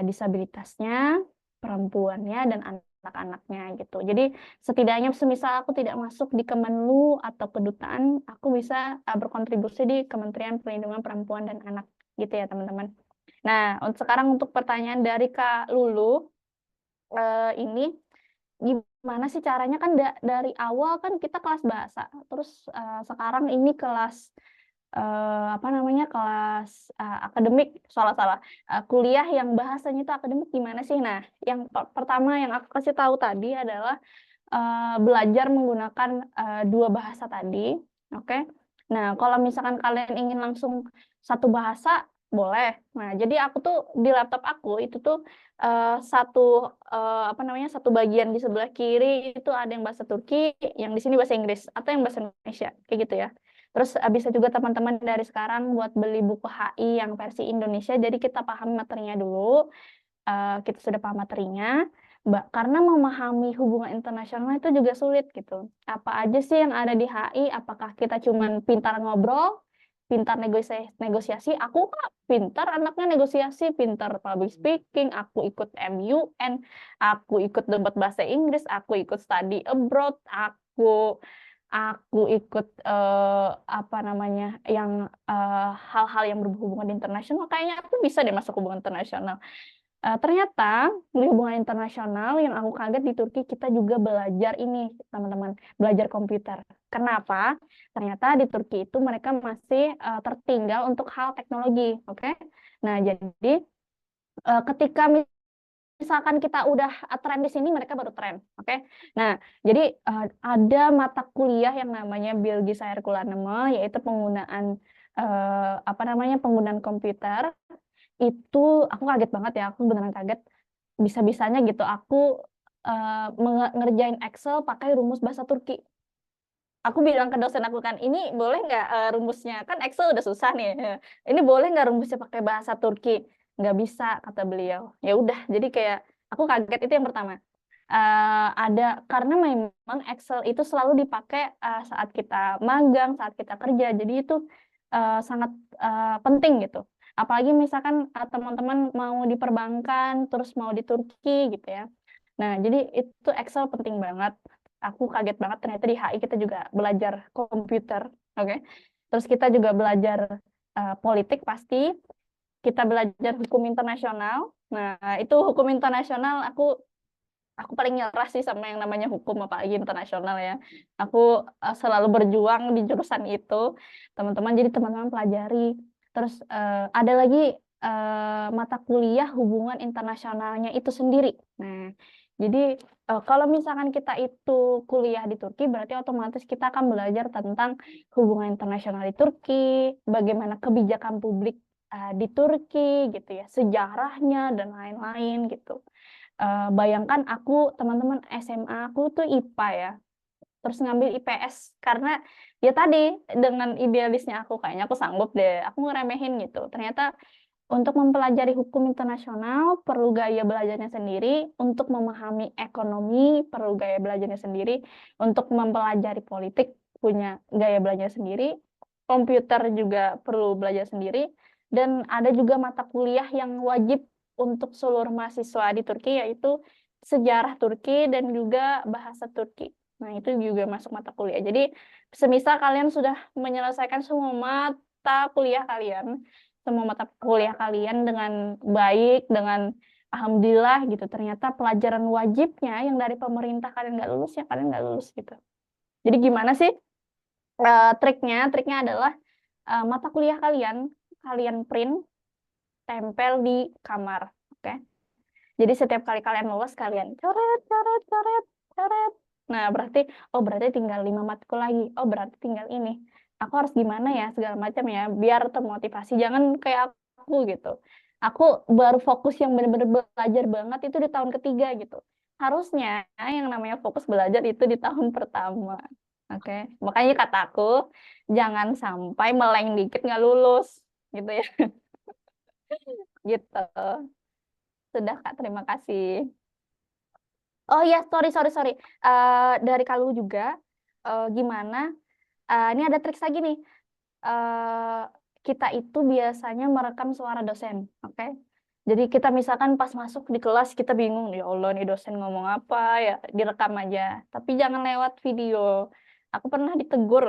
disabilitasnya, perempuannya, dan anak-anaknya gitu. Jadi setidaknya semisal aku tidak masuk di Kemenlu atau kedutaan, aku bisa berkontribusi di Kementerian Perlindungan Perempuan dan Anak gitu ya teman-teman. Nah, sekarang untuk pertanyaan dari Kak Lulu, ini gimana sih caranya kan dari awal kan kita kelas bahasa, terus sekarang ini kelas kelas akademik, kuliah yang bahasanya itu akademik gimana sih? Nah, yang pertama yang aku kasih tahu tadi adalah belajar menggunakan 2 bahasa tadi, oke? Nah, kalau misalkan kalian ingin langsung satu bahasa, boleh. Nah, jadi aku tuh di laptop aku itu tuh satu bagian di sebelah kiri itu ada yang bahasa Turki, yang di sini bahasa Inggris, atau yang bahasa Indonesia, kayak gitu ya. Terus bisa juga teman-teman dari sekarang buat beli buku HI yang versi Indonesia, jadi kita paham materinya dulu. Kita sudah paham materinya, karena memahami hubungan internasional itu juga sulit gitu. Apa aja sih yang ada di HI? Apakah kita cuman pintar ngobrol, pintar negosiasi? Aku kak pintar anaknya negosiasi, pintar public speaking, aku ikut MUN, aku ikut debat bahasa Inggris, aku ikut study abroad, aku ikut hal-hal yang berhubungan internasional. Kayaknya aku bisa deh masuk hubungan internasional. Ternyata di hubungan internasional yang aku kaget di Turki kita juga belajar ini teman-teman, belajar komputer. Kenapa? Ternyata di Turki itu mereka masih tertinggal untuk hal teknologi, oke? Nah jadi ketika misalkan kita udah tren di sini, mereka baru tren, oke? Nah jadi ada mata kuliah yang namanya Bilgi Sayarkullanema, yaitu penggunaan penggunaan komputer. Itu aku kaget banget ya, aku beneran kaget bisa-bisanya gitu aku ngerjain Excel pakai rumus bahasa Turki. Aku bilang ke dosen aku kan, ini boleh nggak rumusnya, kan Excel udah susah nih, ini boleh nggak rumusnya pakai bahasa Turki? Nggak bisa, kata beliau. Ya udah, jadi kayak aku kaget, itu yang pertama. Karena memang Excel itu selalu dipakai saat kita magang, saat kita kerja, jadi itu sangat penting gitu. Apalagi misalkan teman-teman mau di perbankan, terus mau di Turki gitu ya. Nah, jadi itu Excel penting banget. Aku kaget banget ternyata di HI kita juga belajar komputer, oke? Terus kita juga belajar politik pasti, kita belajar hukum internasional. Nah, itu hukum internasional aku paling nyerah sih sama yang namanya hukum apalagi internasional ya. Aku selalu berjuang di jurusan itu, teman-teman. Jadi teman-teman pelajari. Terus ada lagi mata kuliah hubungan internasionalnya itu sendiri. Nah, jadi kalau misalkan kita itu kuliah di Turki, berarti otomatis kita akan belajar tentang hubungan internasional di Turki, bagaimana kebijakan publik di Turki gitu ya, sejarahnya dan lain-lain gitu. Bayangkan teman-teman SMA aku tuh IPA ya. terus ngambil IPS karena ya tadi dengan idealisnya aku kayaknya aku sanggup deh, aku ngeremehin gitu. Ternyata untuk mempelajari hukum internasional perlu gaya belajarnya sendiri, untuk memahami ekonomi perlu gaya belajarnya sendiri, untuk mempelajari politik punya gaya belajar sendiri, komputer juga perlu belajar sendiri, dan ada juga mata kuliah yang wajib untuk seluruh mahasiswa di Turki, yaitu sejarah Turki dan juga bahasa Turki. Nah, itu juga masuk mata kuliah. Jadi, semisal kalian sudah menyelesaikan semua mata kuliah kalian dengan baik, dengan alhamdulillah gitu. Ternyata pelajaran wajibnya yang dari pemerintah kalian nggak lulus, ya kalian nggak lulus gitu. Jadi gimana sih triknya? Triknya adalah mata kuliah kalian print, tempel di kamar, oke? Jadi setiap kali kalian lulus, kalian coret. Nah, berarti tinggal 5 matkul lagi. Oh, berarti tinggal ini. Aku harus gimana ya, segala macam ya, biar termotivasi. Jangan kayak aku gitu. Aku baru fokus yang benar-benar belajar banget itu di tahun ketiga gitu. Harusnya yang namanya fokus belajar itu di tahun pertama. Oke, makanya kataku jangan sampai meleng dikit nggak lulus gitu ya. Gitu. Sudah Kak, terima kasih. Oh iya, sorry. Dari Kalu juga, gimana? Ini ada trik lagi nih. Kita itu biasanya merekam suara dosen, oke? Jadi kita misalkan pas masuk di kelas kita bingung, ya Allah nih dosen ngomong apa ya, direkam aja. Tapi jangan lewat video. Aku pernah ditegur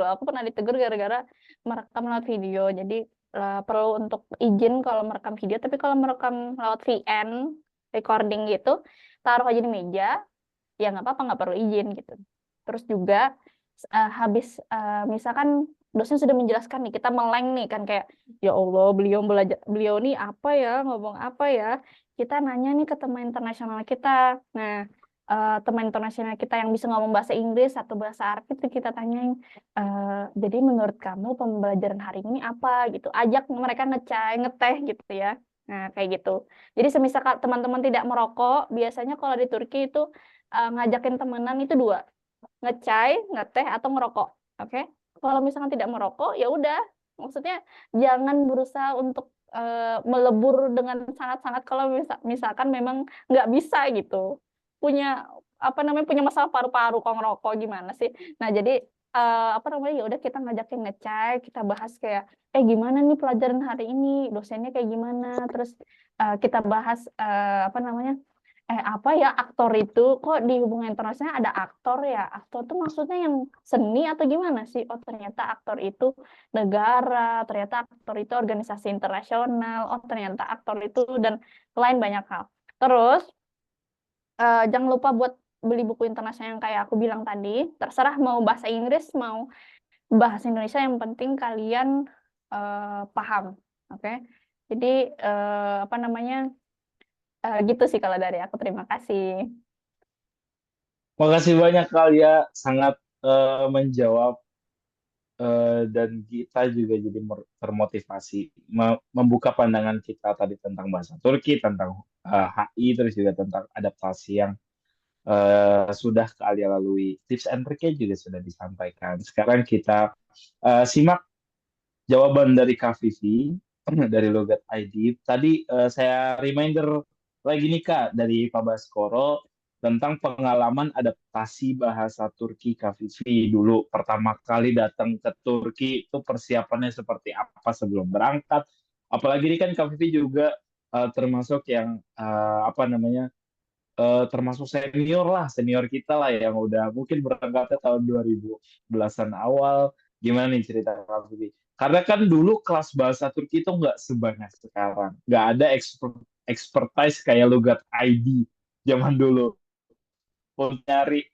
gara-gara merekam lewat video. Jadi perlu untuk izin kalau merekam video, tapi kalau merekam lewat VN, recording gitu, taruh aja di meja, ya nggak apa-apa, nggak perlu izin gitu. Terus juga habis misalkan dosen sudah menjelaskan nih, kita meleng nih kan kayak ya Allah beliau nih apa ya, ngomong apa ya, kita nanya nih ke teman internasional kita. Nah, teman internasional kita yang bisa ngomong bahasa Inggris atau bahasa Arab itu kita tanyain, jadi menurut kamu pembelajaran hari ini apa gitu, ajak mereka ngeteh gitu ya. Nah, kayak gitu. Jadi semisal teman-teman tidak merokok, biasanya kalau di Turki itu ngajakin temenan itu dua, ngeteh atau ngerokok, oke? Kalau misalkan tidak merokok, ya udah, maksudnya jangan berusaha untuk melebur dengan sangat-sangat kalau misalkan memang nggak bisa gitu, punya punya masalah paru-paru kok ngerokok gimana sih? Nah jadi ya udah kita ngajakin kita bahas kayak gimana nih pelajaran hari ini, dosennya kayak gimana, terus kita bahas apa ya aktor itu, kok di hubungan internasional ada aktor ya? Aktor itu maksudnya yang seni atau gimana sih? Oh, ternyata aktor itu negara, ternyata aktor itu organisasi internasional, oh ternyata aktor itu dan lain banyak hal. Terus jangan lupa buat beli buku internasional yang kayak aku bilang tadi. Terserah mau bahasa Inggris, mau bahasa Indonesia, yang penting kalian paham, oke? Jadi gitu sih kalau dari aku. Terima kasih. Makasih banyak Kalia, sangat menjawab dan kita juga jadi termotivasi membuka pandangan kita tadi tentang bahasa Turki, tentang HI, terus juga tentang adaptasi yang sudah Kalia lalui. Tips and triknya juga sudah disampaikan. Sekarang kita simak jawaban dari Kak Vivi dari Logat ID. Tadi saya reminder lagi nih Kak dari Pak Baskoro tentang pengalaman adaptasi bahasa Turki Kak Vivi dulu pertama kali datang ke Turki itu persiapannya seperti apa sebelum berangkat. Apalagi ini kan Kak Vivi juga termasuk yang termasuk senior kita lah yang udah mungkin berangkatnya tahun 2010-an awal. Gimana nih cerita Kak Vivi? Karena kan dulu kelas bahasa Turki itu nggak sebanyak sekarang. Nggak ada expertise kayak Logat ID zaman dulu.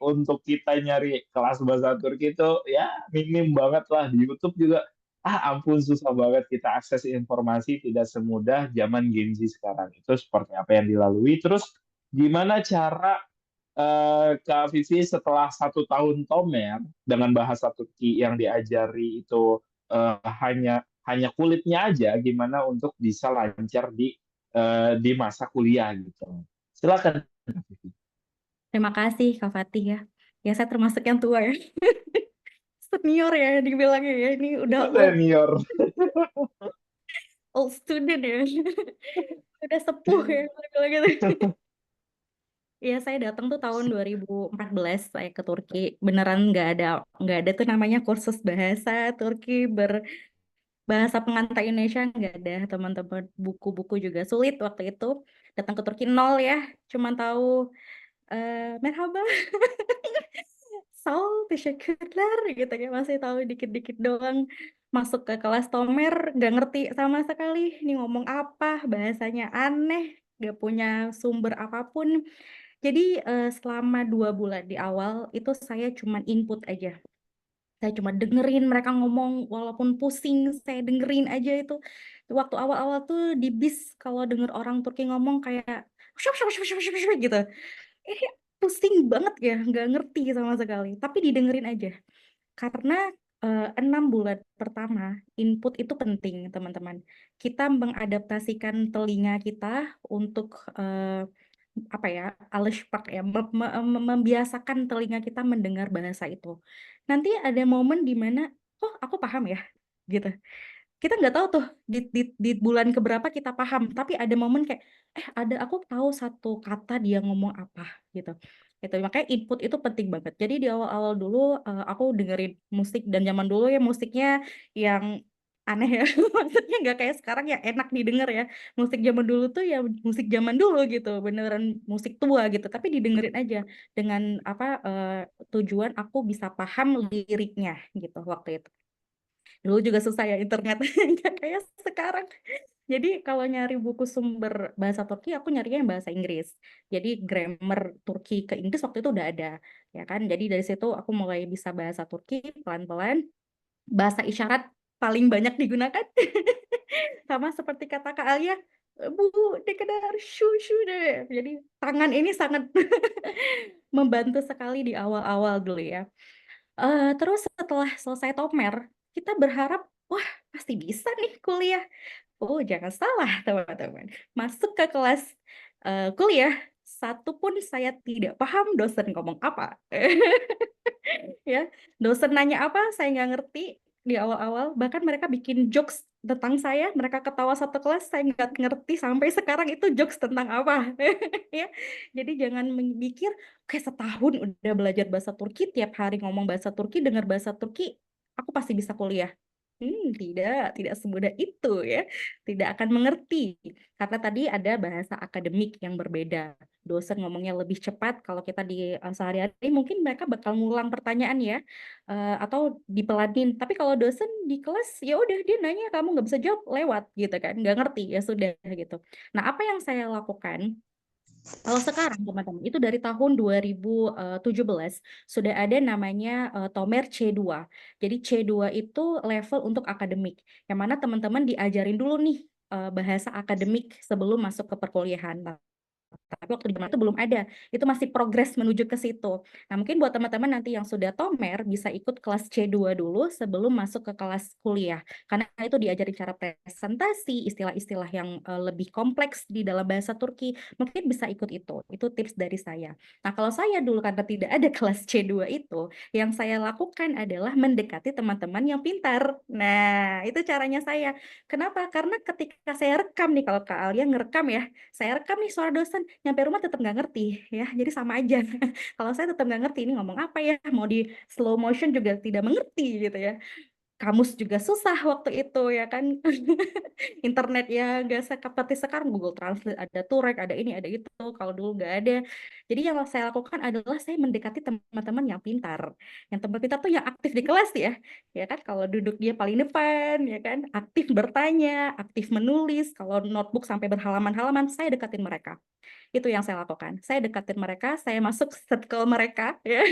Untuk kita nyari kelas bahasa Turki itu ya minim banget lah. Di YouTube juga ampun susah banget kita akses informasi, tidak semudah zaman Gen Z sekarang. Itu seperti apa yang dilalui. Terus gimana cara Kak Vivi setelah 1 tahun Tomer dengan bahasa Turki yang diajari itu hanya kulitnya aja, gimana untuk bisa lancar di masa kuliah gitu. Silakan Kak Vivi. Terima kasih Kak Fatih ya. Ya saya termasuk yang tua ya. Senior ya dibilangnya ya. Ini udah Senior. old student ya. Udah sepuh ya kalau gitu. Iya, saya datang tuh tahun 2014 saya ke Turki. Beneran nggak ada tuh namanya kursus bahasa Turki berbahasa pengantar Indonesia, nggak ada teman-teman. Buku-buku juga sulit waktu itu. Datang ke Turki nol ya, cuman tahu merhaba, Saul, teşekkürler gitu ya, masih tahu dikit-dikit doang. Masuk ke kelas Tomer nggak ngerti sama sekali. Ini ngomong apa, bahasanya aneh, nggak punya sumber apapun. Jadi selama 2 bulan di awal itu saya cuma input aja. Saya cuma dengerin mereka ngomong, walaupun pusing, saya dengerin aja itu. Waktu awal-awal tuh di bis kalau denger orang Turki ngomong kayak gitu. Ini pusing banget ya, nggak ngerti sama sekali. Tapi didengerin aja. Karena 6 bulan pertama input itu penting, teman-teman. Kita mengadaptasikan telinga kita untuk apa ya, alışpak ya, membiasakan telinga kita mendengar bahasa itu. Nanti ada momen di mana, oh aku paham ya, gitu. Kita nggak tahu tuh di bulan keberapa kita paham, tapi ada momen kayak, aku tahu satu kata dia ngomong apa, gitu. Itu makanya input itu penting banget. Jadi di awal-awal dulu aku dengerin musik, dan zaman dulu ya musiknya yang aneh ya. Maksudnya nggak kayak sekarang ya enak didengar ya. Musik zaman dulu tuh ya musik zaman dulu gitu, beneran musik tua gitu. Tapi didengerin aja dengan apa tujuan aku bisa paham liriknya gitu waktu itu. Dulu juga susah ya internet, nggak kayak sekarang. Jadi kalau nyari buku sumber bahasa Turki, aku nyarinya yang bahasa Inggris. Jadi grammar Turki ke Inggris waktu itu udah ada, ya kan? Jadi dari situ aku mulai bisa bahasa Turki pelan-pelan. Bahasa isyarat paling banyak digunakan. Sama seperti kata Kak Alia, Bu, dekedar shushu deh. Jadi tangan ini sangat membantu sekali di awal-awal dulu ya. Terus setelah selesai Tomer, kita berharap, wah pasti bisa nih kuliah. Oh, jangan salah teman-teman. Masuk ke kelas kuliah, satu pun saya tidak paham dosen ngomong apa. Ya, dosen nanya apa, saya nggak ngerti di awal-awal. Bahkan mereka bikin jokes tentang saya, mereka ketawa satu kelas, saya nggak ngerti sampai sekarang itu jokes tentang apa. Ya, jadi jangan mikir, kayak setahun udah belajar bahasa Turki, tiap hari ngomong bahasa Turki, dengar bahasa Turki, aku pasti bisa kuliah. Tidak semudah itu ya. Tidak akan mengerti. Karena tadi ada bahasa akademik yang berbeda. Dosen ngomongnya lebih cepat, kalau kita di sehari-hari mungkin mereka bakal ngulang pertanyaan ya, atau dipelanin. Tapi kalau dosen di kelas ya udah dia nanya kamu nggak bisa jawab lewat gitu kan, nggak ngerti ya sudah gitu. Nah apa yang saya lakukan? Kalau sekarang teman-teman, itu dari tahun 2017 sudah ada namanya Tomer C2. Jadi C2 itu level untuk akademik, yang mana teman-teman diajarin dulu nih bahasa akademik sebelum masuk ke perkuliahan. Tapi waktu di zaman itu belum ada, itu masih progres menuju ke situ. Nah, mungkin buat teman-teman nanti yang sudah Tomer bisa ikut kelas C2 dulu sebelum masuk ke kelas kuliah. Karena itu diajari cara presentasi, istilah-istilah yang lebih kompleks di dalam bahasa Turki. Mungkin bisa ikut itu. Itu tips dari saya. Nah, kalau saya dulu karena tidak ada kelas C2 itu, yang saya lakukan adalah mendekati teman-teman yang pintar. Nah, itu caranya saya. Kenapa? Karena ketika saya rekam nih, kalau Kak Alia ngerekam ya, saya rekam nih suara dosen, nyampe rumah tetap nggak ngerti ya, jadi sama aja. Kalau saya tetap nggak ngerti ini ngomong apa ya, mau di slow motion juga tidak mengerti gitu ya. Kamus juga susah waktu itu ya kan. Internet ya nggak seperti sekarang, Google Translate ada, Turek ada, ini ada itu, kalau dulu nggak ada. Jadi yang saya lakukan adalah saya mendekati teman-teman yang pintar. Yang teman pintar tuh yang aktif di kelas ya kan, kalau duduk dia paling depan ya kan, aktif bertanya, aktif menulis, kalau notebook sampai berhalaman-halaman saya dekatin mereka. Itu yang saya lakukan. Saya deketin mereka, saya masuk circle mereka, ya.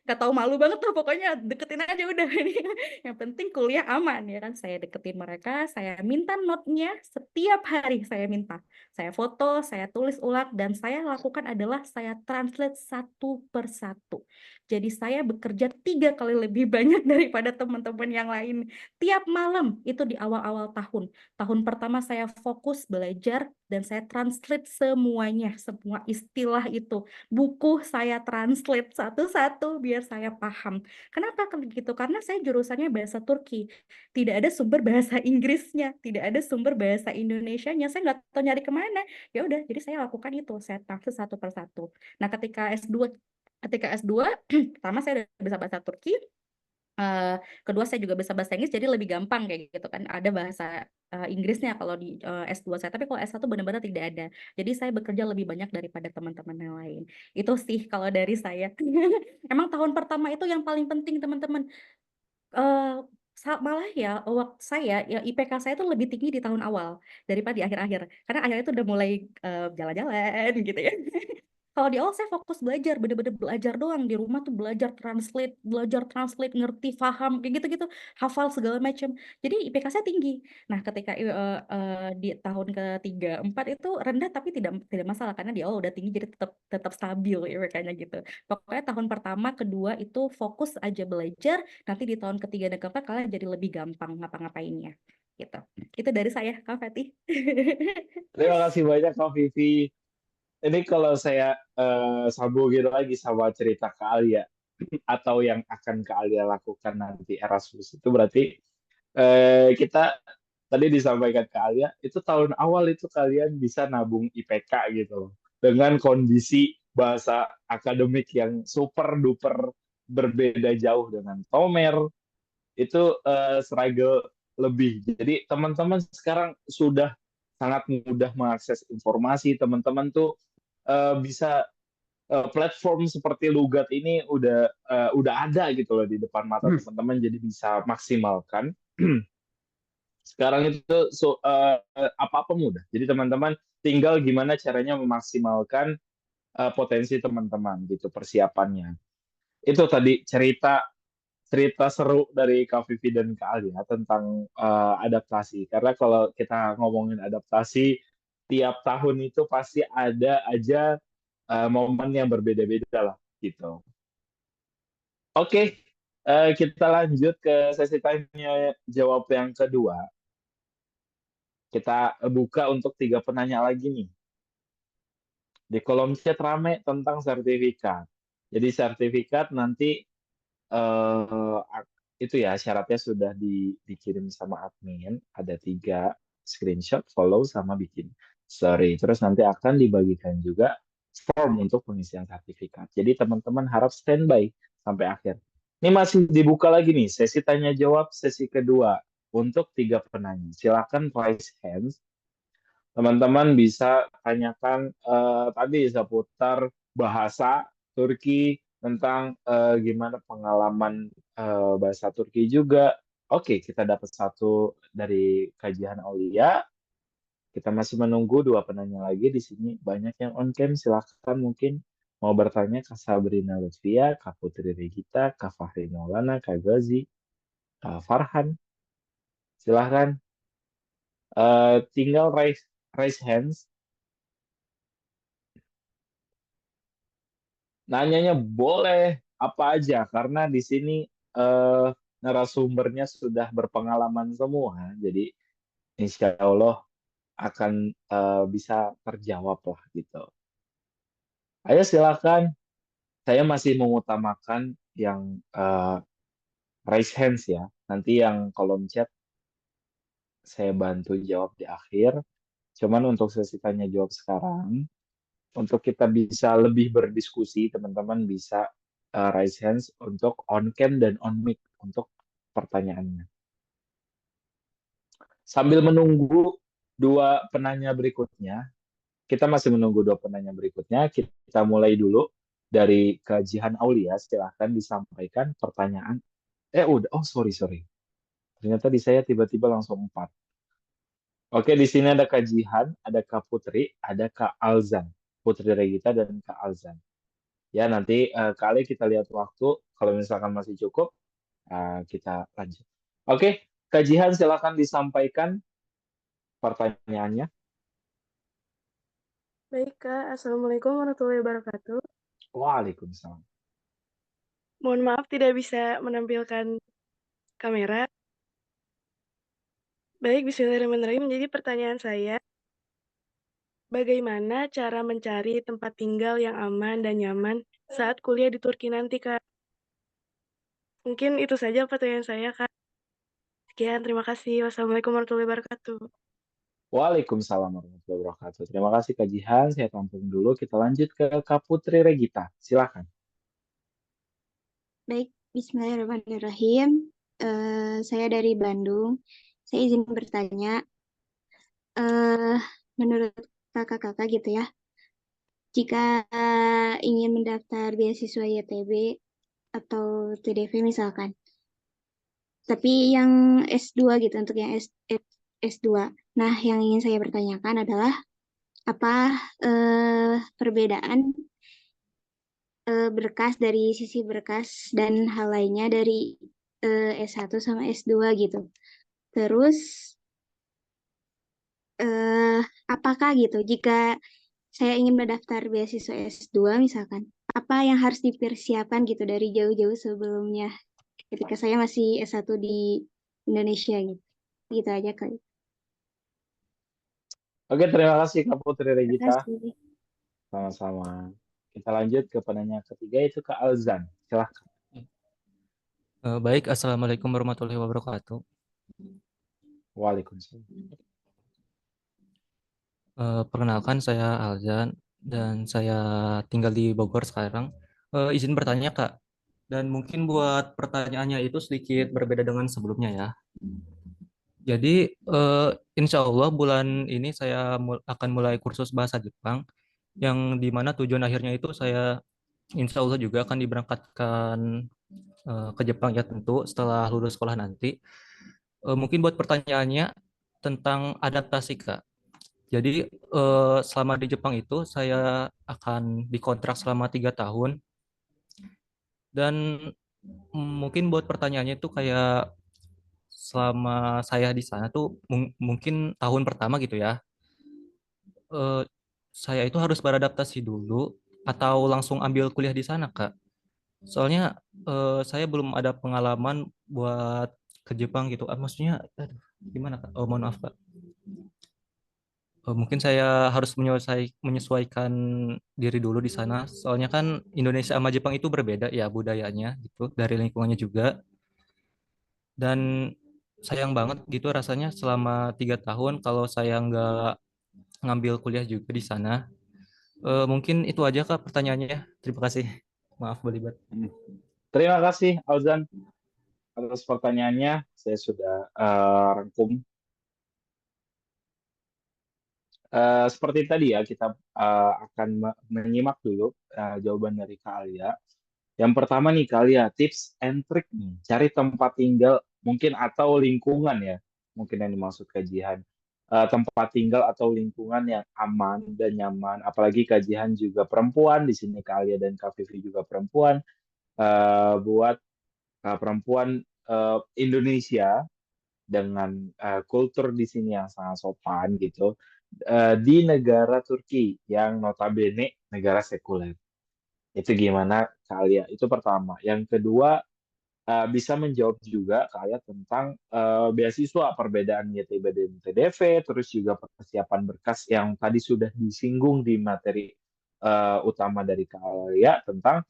Gak tahu, malu banget tuh, pokoknya deketin aja udah. Yang penting kuliah aman, ya kan. Saya deketin mereka, saya minta notnya setiap hari saya minta. Saya foto, saya tulis ulang, dan saya lakukan adalah saya translate satu persatu. Jadi saya bekerja 3 kali lebih banyak daripada teman-teman yang lain. Tiap malam itu di awal-awal tahun. Tahun pertama saya fokus belajar dan saya translate semuanya, semua istilah itu. Buku saya translate satu-satu biar saya paham. Kenapa gitu? Karena saya jurusannya bahasa Turki. Tidak ada sumber bahasa Inggrisnya, tidak ada sumber bahasa Indonesianya. Saya nggak tahu nyari kemana. Ya udah, jadi saya lakukan itu. Saya translate satu persatu. Nah, ketika S2 pertama saya udah bisa bahasa Turki, kedua saya juga bisa bahasa Inggris, jadi lebih gampang kayak gitu kan. Ada bahasa Inggrisnya kalau di S2 saya, tapi kalau S1 benar-benar tidak ada. Jadi saya bekerja lebih banyak daripada teman-teman yang lain. Itu sih kalau dari saya. Emang tahun pertama itu yang paling penting teman-teman. Eh, Malah ya waktu saya ya IPK saya tuh lebih tinggi di tahun awal daripada di akhir-akhir. Karena akhirnya itu udah mulai jalan-jalan gitu ya. Kalau di awal saya fokus belajar, bener-bener belajar doang di rumah tuh belajar translate, ngerti, paham kayak gitu-gitu, hafal segala macam. Jadi IPK saya tinggi. Nah, ketika di tahun ketiga, empat itu rendah tapi tidak tidak masalah karena di awal udah tinggi jadi tetap tetap stabil IPK-nya gitu. Pokoknya tahun pertama, kedua itu fokus aja belajar, nanti di tahun ketiga dan keempat kalian jadi lebih gampang ngapa-ngapainnya. Gitu. Itu dari saya, Kak Fatih. Terima kasih banyak Kak Vivi. Ini kalau saya sambungin lagi sama cerita Kak Alia atau yang akan Kak Alia lakukan nanti Erasmus itu berarti kita tadi disampaikan Kak Alia itu tahun awal itu kalian bisa nabung IPK gitu loh dengan kondisi bahasa akademik yang super duper berbeda jauh dengan Tomer itu struggle lebih. Jadi teman-teman sekarang sudah sangat mudah mengakses informasi. Teman-teman tuh bisa platform seperti Lugat ini udah ada gitu loh di depan mata teman-teman, jadi bisa maksimalkan. Sekarang itu apa-apa mudah. Jadi teman-teman tinggal gimana caranya memaksimalkan potensi teman-teman gitu persiapannya. Itu tadi cerita cerita seru dari Kak Vivi dan Kak Alia tentang adaptasi. Karena kalau kita ngomongin adaptasi, tiap tahun itu pasti ada aja momen yang berbeda-beda lah gitu. Oke, kita lanjut ke sesi tanya jawab yang kedua. Kita buka untuk 3 penanya lagi nih. Di kolom chat rame tentang sertifikat. Jadi sertifikat nanti eh, itu ya syaratnya sudah dikirim sama admin, ada 3 screenshot, follow sama bikin story. Terus nanti akan dibagikan juga form untuk pengisian sertifikat. Jadi teman-teman harap standby sampai akhir. Ini masih dibuka lagi nih sesi tanya jawab sesi kedua untuk 3 penanya. Silakan raise hands. Teman-teman bisa tanyakan tadi seputar bahasa Turki, tentang gimana pengalaman bahasa Turki juga. Oke, kita dapat 1 dari kajian Aulia. Kita masih menunggu 2 penanya lagi di sini. Banyak yang on cam, silahkan mungkin mau bertanya Kak Sabrina Lutfia, Kak Putri Regita, Kak Fahri Maulana, Kak Gazi, Kak Farhan. Silahkan. Tinggal raise hands. Nanyanya boleh apa aja karena di sini narasumbernya sudah berpengalaman semua, jadi insya Allah akan bisa terjawab lah gitu. Ayo silakan. Saya masih mengutamakan yang raise hands ya. Nanti yang kolom chat saya bantu jawab di akhir. Cuman untuk sesi tanya jawab sekarang, untuk kita bisa lebih berdiskusi, teman-teman bisa raise hands untuk on cam dan on mic untuk pertanyaannya. Sambil menunggu 2 penanya berikutnya, kita masih menunggu 2 penanya berikutnya, kita mulai dulu dari kajian Aulia. Silahkan disampaikan pertanyaan. Udah, sorry. Ternyata di saya tiba-tiba langsung 4. Oke, di sini ada kajian, ada Kak Putri, ada Kak Alzan. Putri Regita dan Kak Alzan. Ya, nanti kali kita lihat waktu. Kalau misalkan masih cukup, kita lanjut. Oke, kajian silakan disampaikan pertanyaannya. Baik, Kak. Assalamualaikum warahmatullahi wabarakatuh. Waalaikumsalam. Mohon maaf tidak bisa menampilkan kamera. Baik, bismillahirrahmanirrahim. Jadi pertanyaan saya, bagaimana cara mencari tempat tinggal yang aman dan nyaman saat kuliah di Turki nanti, Kak? Mungkin itu saja pertanyaan saya, Kak. Sekian, terima kasih. Wassalamualaikum warahmatullahi wabarakatuh. Waalaikumsalam warahmatullahi wabarakatuh. Terima kasih Kak Jihan. Saya tampung dulu. Kita lanjut ke Kak Putri Regita. Silakan. Baik, bismillahirrahmanirrahim. Saya dari Bandung. Saya izin bertanya, menurut kakak-kakak gitu ya, jika ingin mendaftar beasiswa YTB atau TDV misalkan, tapi yang S2 gitu, untuk yang S2. Nah, yang ingin saya pertanyakan adalah, apa perbedaan berkas dari sisi berkas dan hal lainnya dari S1 sama S2 gitu. Terus apakah gitu jika saya ingin mendaftar beasiswa S2 misalkan, apa yang harus dipersiapkan gitu dari jauh-jauh sebelumnya ketika saya masih S1 di Indonesia gitu. Gitu aja kali. Oke, terima kasih Kak Putri Terima Regita. kasih. Sama-sama. Kita lanjut ke penanya ketiga, itu Kak Alzan. Silakan. Baik, Assalamualaikum warahmatullahi wabarakatuh. Waalaikumsalam. Perkenalkan, saya Alzan dan saya tinggal di Bogor sekarang. Izin bertanya, Kak. Dan mungkin buat pertanyaannya itu sedikit berbeda dengan sebelumnya ya. Jadi, insya Allah bulan ini saya akan mulai kursus bahasa Jepang, yang dimana tujuan akhirnya itu saya insya Allah juga akan diberangkatkan ke Jepang ya tentu setelah lulus sekolah nanti. Mungkin buat pertanyaannya tentang adaptasi, Kak. Jadi selama di Jepang itu saya akan dikontrak selama 3 tahun, dan mungkin buat pertanyaannya itu kayak selama saya di sana tuh mungkin tahun pertama gitu ya, eh, saya itu harus beradaptasi dulu atau langsung ambil kuliah di sana, Kak. Soalnya saya belum ada pengalaman buat ke Jepang gitu. Maksudnya, aduh, gimana Kak? Oh, mohon maaf Kak. Mungkin saya harus menyesuaikan diri dulu di sana. Soalnya kan Indonesia sama Jepang itu berbeda ya budayanya gitu, dari lingkungannya juga. Dan sayang banget gitu rasanya selama 3 tahun kalau saya nggak ngambil kuliah juga di sana. Mungkin itu aja Kak pertanyaannya. Terima kasih. Maaf belibet. Terima kasih Alzan atas pertanyaannya. Saya sudah rangkum. Seperti tadi ya, kita akan menyimak dulu jawaban dari Kak Alia. Yang pertama nih Kak Alia, tips and trick nih, cari tempat tinggal mungkin atau lingkungan ya, mungkin yang dimaksud kajian. Tempat tinggal atau lingkungan yang aman dan nyaman, apalagi kajian juga perempuan, di sini Kak Alia dan Kak Vivi juga perempuan, buat perempuan Indonesia dengan kultur di sini yang sangat sopan gitu, di negara Turki yang notabene negara sekuler. Itu gimana Kak? Itu pertama. Yang kedua, bisa menjawab juga Kak tentang beasiswa, perbedaan YTB dan TDV, terus juga persiapan berkas yang tadi sudah disinggung di materi utama dari Kak tentang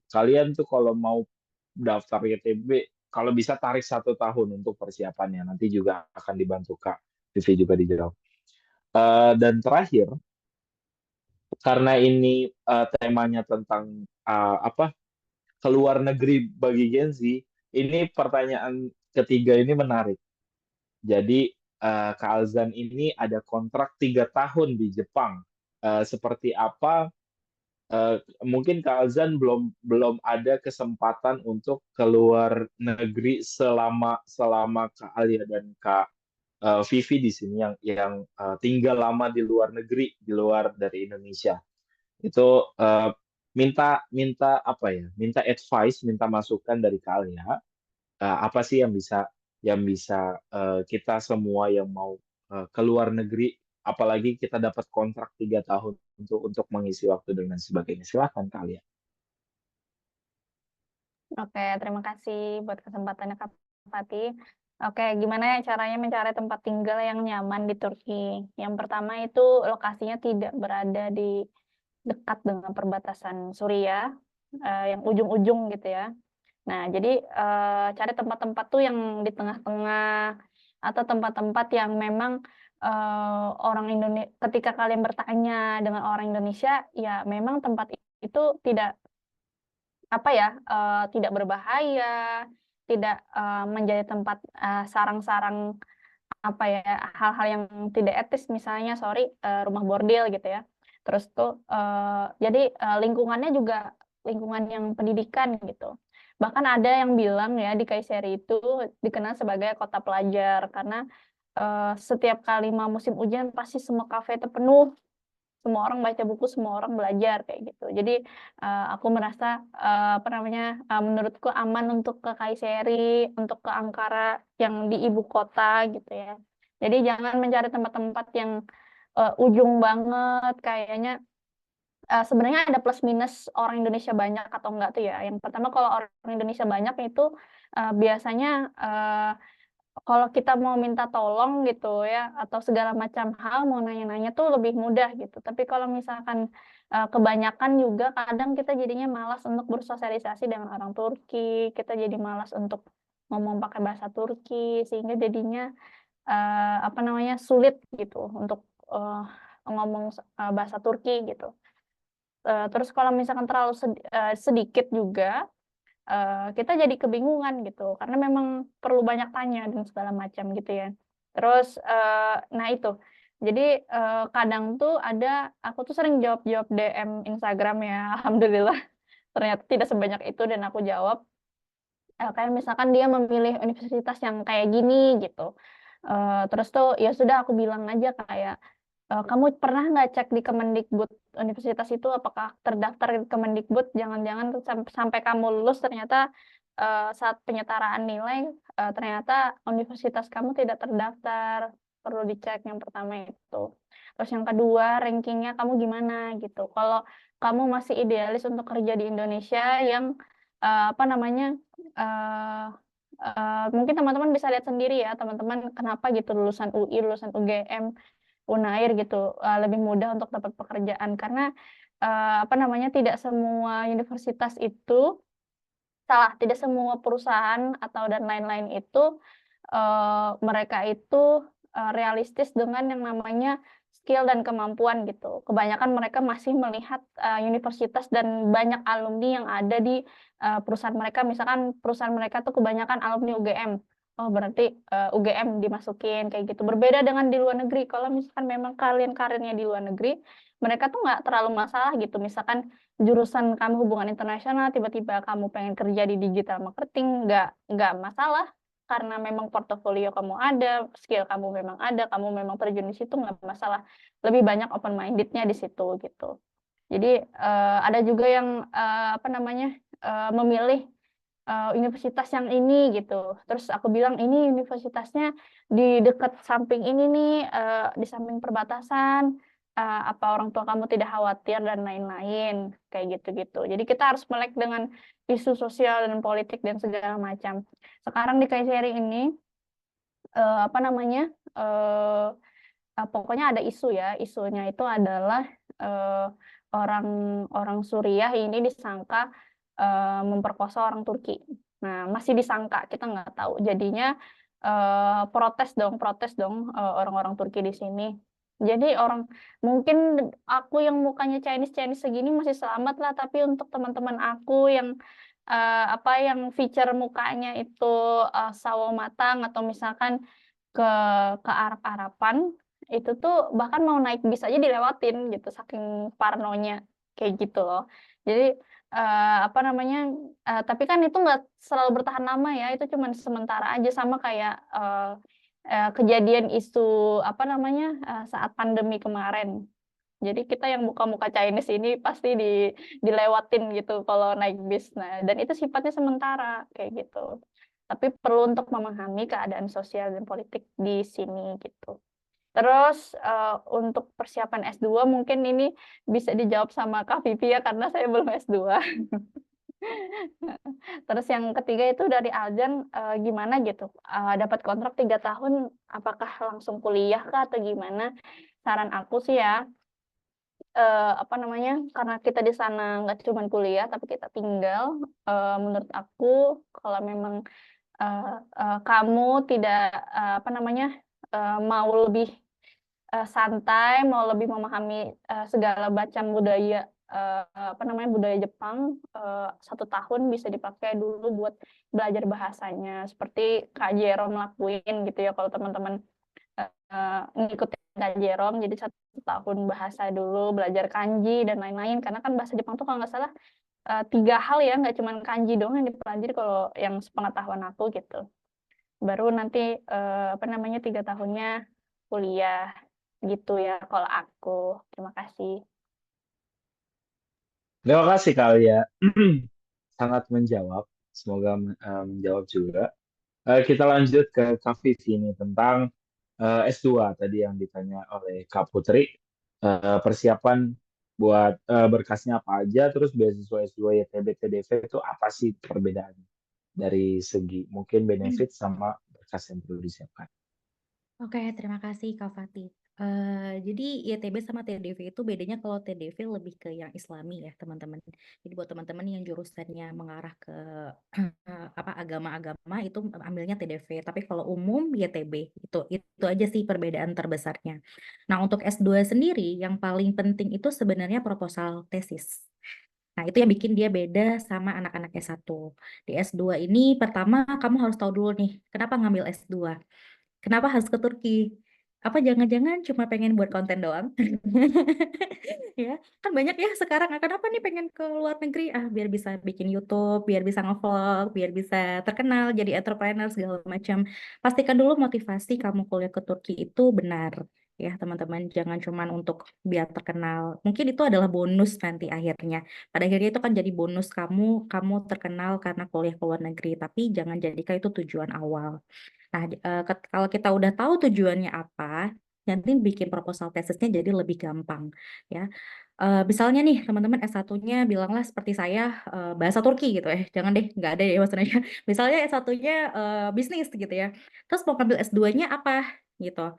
kalian tuh kalau mau daftar YTB, kalau bisa tarik 1 tahun untuk persiapannya. Nanti juga akan dibantu Kak Vivi juga dijawab. Dan terakhir, karena ini temanya tentang apa keluar negeri bagi Gen Z, ini pertanyaan ketiga ini menarik. Jadi Kak Alzan ini ada kontrak 3 tahun di Jepang. Seperti apa? Mungkin Kak Alzan belum ada kesempatan untuk keluar negeri selama Kak Alia dan Kak Vivi di sini yang tinggal lama di luar negeri, di luar dari Indonesia. Itu minta minta apa ya? Minta advice, minta masukan dari Kak Alia. Apa sih yang bisa kita semua yang mau keluar negeri, apalagi kita dapat kontrak 3 tahun untuk mengisi waktu dan lain sebagainya. Silakan Kak Alia. Oke, terima kasih buat kesempatannya Kak Fatih. Oke, gimana ya caranya mencari tempat tinggal yang nyaman di Turki? Yang pertama itu lokasinya tidak berada di dekat dengan perbatasan Suriah, yang ujung-ujung gitu ya. Nah, jadi cari tempat-tempat tuh yang di tengah-tengah atau tempat-tempat yang memang orang Indonesia, ketika kalian bertanya dengan orang Indonesia, ya memang tempat itu tidak apa ya, tidak berbahaya, tidak menjadi tempat sarang-sarang apa ya, hal-hal yang tidak etis misalnya, sorry, rumah bordil gitu ya. Terus tuh jadi lingkungannya juga lingkungan yang pendidikan gitu. Bahkan ada yang bilang ya di Kayseri itu dikenal sebagai kota pelajar karena setiap kali mau musim hujan pasti semua kafe itu penuh, semua orang baca buku, semua orang belajar kayak gitu. Jadi aku merasa apa namanya, menurutku aman untuk ke Kayseri, untuk ke Ankara yang di ibu kota gitu ya. Jadi jangan mencari tempat-tempat yang ujung banget kayaknya. Sebenarnya ada plus minus orang Indonesia banyak atau enggak tuh ya. Yang pertama kalau orang Indonesia banyak itu biasanya kalau kita mau minta tolong gitu ya, atau segala macam hal mau nanya-nanya tuh lebih mudah gitu. Tapi kalau misalkan kebanyakan juga kadang kita jadinya malas untuk bersosialisasi dengan orang Turki, kita jadi malas untuk ngomong pakai bahasa Turki, sehingga jadinya apa namanya sulit gitu untuk ngomong bahasa Turki gitu. Terus kalau misalkan terlalu sedikit juga kita jadi kebingungan gitu, karena memang perlu banyak tanya dan segala macam gitu ya. Terus, nah itu, jadi kadang tuh aku tuh sering jawab-jawab DM Instagram ya, alhamdulillah ternyata tidak sebanyak itu dan aku jawab. Kayak misalkan dia memilih universitas yang kayak gini gitu. Terus tuh ya sudah aku bilang aja kayak, kamu pernah nggak cek di Kemendikbud universitas itu apakah terdaftar di Kemendikbud? Jangan-jangan sampai kamu lulus ternyata saat penyetaraan nilai ternyata universitas kamu tidak terdaftar. Perlu dicek yang pertama itu. Terus yang kedua, rankingnya kamu gimana gitu. Kalau kamu masih idealis untuk kerja di Indonesia yang apa namanya, mungkin teman-teman bisa lihat sendiri ya, teman-teman kenapa gitu lulusan UI, lulusan UGM, Unair gitu lebih mudah untuk dapat pekerjaan karena apa namanya tidak semua universitas itu tidak semua perusahaan atau dan lain-lain itu mereka itu realistis dengan yang namanya skill dan kemampuan gitu. Kebanyakan mereka masih melihat universitas dan banyak alumni yang ada di perusahaan mereka. Misalkan perusahaan mereka tuh kebanyakan alumni UGM. Oh, berarti UGM dimasukin kayak gitu. Berbeda dengan di luar negeri. Kalau misalkan memang kalian karirnya di luar negeri, mereka tuh nggak terlalu masalah gitu. Misalkan jurusan kamu hubungan internasional, tiba-tiba kamu pengen kerja di digital marketing, nggak masalah karena memang portofolio kamu ada, skill kamu memang ada, kamu memang terjun di situ nggak masalah. Lebih banyak open minded-nya di situ gitu. Jadi ada juga yang apa namanya memilih universitas yang ini gitu. Terus aku bilang ini universitasnya di dekat samping ini nih, di samping perbatasan. Apa orang tua kamu tidak khawatir dan lain-lain kayak gitu-gitu. Jadi kita harus melek dengan isu sosial dan politik dan segala macam. Sekarang di Kayseri ini apa namanya pokoknya ada isu ya. Isunya itu adalah orang Suriah ini disangka memperkosa orang Turki. Nah, masih disangka, kita nggak tahu. Jadinya protes dong orang-orang Turki di sini. Jadi mungkin aku yang mukanya Chinese segini masih selamat lah, tapi untuk teman-teman aku yang yang feature mukanya itu sawo matang atau misalkan ke Arab-Araban itu tuh bahkan mau naik bis aja dilewatin gitu saking parnonya kayak gitu loh. Jadi apa namanya tapi kan itu nggak selalu bertahan lama ya, itu cuma sementara aja sama kayak kejadian isu apa namanya saat pandemi kemarin. Jadi kita yang muka-muka Chinese ini pasti dilewatin gitu kalau naik bis. Nah, dan itu sifatnya sementara kayak gitu. Tapi perlu untuk memahami keadaan sosial dan politik di sini gitu. Terus untuk persiapan S2 mungkin ini bisa dijawab sama Kak Vivi ya karena saya belum S2. Terus yang ketiga itu dari Aljan, gimana gitu, dapat kontrak 3 tahun, apakah langsung kuliah kah atau gimana? Saran aku sih ya, apa namanya, karena kita di sana nggak cuma kuliah, tapi kita tinggal, menurut aku kalau memang, kamu tidak, apa namanya, mau lebih santai, mau lebih memahami, segala macam budaya, apa namanya, budaya Jepang, 1 tahun bisa dipakai dulu buat belajar bahasanya, seperti Kak Jerom lakuin gitu ya, kalau teman-teman, ngikutin Kak Jerom, jadi 1 tahun bahasa dulu, belajar kanji dan lain-lain, karena kan bahasa Jepang tuh kalau nggak salah, 3 hal ya, nggak cuma kanji doang yang dipelajari kalau yang sepengetahuan aku gitu. Baru nanti, apa namanya, 3 tahunnya kuliah. Gitu ya kalau aku. Terima kasih. Terima kasih Kalia, sangat menjawab. Semoga menjawab juga. Kita lanjut ke Kak Vivi ini tentang S2 tadi yang ditanya oleh Kak Putri. Persiapan buat berkasnya apa aja, terus beasiswa S2 YTB TDV itu apa sih perbedaannya dari segi mungkin benefit sama berkas yang perlu disiapkan. Oke, terima kasih Kak Fatih. Jadi YTB sama TDV itu bedanya kalau TDV lebih ke yang Islami ya teman-teman. Jadi buat teman-teman yang jurusannya mengarah ke apa agama-agama itu ambilnya TDV. Tapi kalau umum YTB itu aja sih perbedaan terbesarnya. Nah untuk S2 sendiri yang paling penting itu sebenarnya proposal tesis. Nah, itu yang bikin dia beda sama anak-anak S1. Di S2 ini pertama kamu harus tahu dulu nih, kenapa ngambil S2? Kenapa harus ke Turki? Apa jangan-jangan cuma pengen buat konten doang? Ya, kan banyak ya sekarang, kenapa nih pengen ke luar negeri? Biar bisa bikin YouTube, biar bisa ngevlog, biar bisa terkenal, jadi entrepreneur segala macam. Pastikan dulu motivasi kamu kuliah ke Turki itu benar. Ya, teman-teman, jangan cuma untuk biar terkenal. Mungkin itu adalah bonus nanti akhirnya. Pada akhirnya itu kan jadi bonus kamu terkenal karena kuliah ke luar negeri, tapi jangan jadikan itu tujuan awal. Nah, kalau kita udah tahu tujuannya apa, nanti bikin proposal tesisnya jadi lebih gampang, ya. Misalnya nih, teman-teman S1-nya bilanglah seperti saya, bahasa Turki gitu ya. Jangan deh, nggak ada ya bahasa Indonesia. Misalnya S1-nya bisnis gitu ya. Terus mau ngambil S2-nya apa gitu.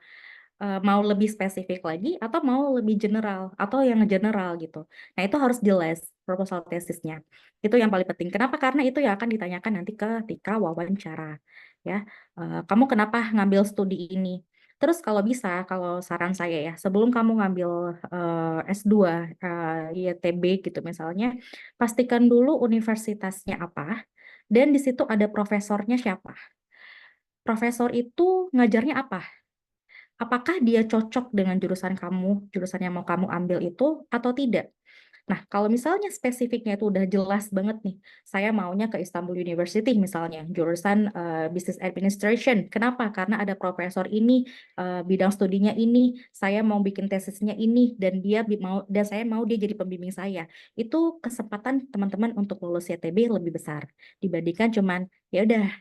Mau lebih spesifik lagi atau mau lebih general atau yang general gitu. Nah, itu harus jelas proposal tesisnya. Itu yang paling penting. Kenapa? Karena itu yang akan ditanyakan nanti ketika wawancara. Ya, kamu kenapa ngambil studi ini? Terus kalau bisa, kalau saran saya ya, sebelum kamu ngambil S2 YTB gitu misalnya, pastikan dulu universitasnya apa dan di situ ada profesornya siapa. Profesor itu ngajarnya apa? Apakah dia cocok dengan jurusan yang mau kamu ambil itu atau tidak? Nah, kalau misalnya spesifiknya itu udah jelas banget nih, saya maunya ke Istanbul University misalnya, jurusan Business Administration. Kenapa? Karena ada profesor ini, bidang studinya ini, saya mau bikin tesisnya ini, dan saya mau dia jadi pembimbing saya. Itu kesempatan teman-teman untuk lulus YTB lebih besar dibandingkan cuman ya udah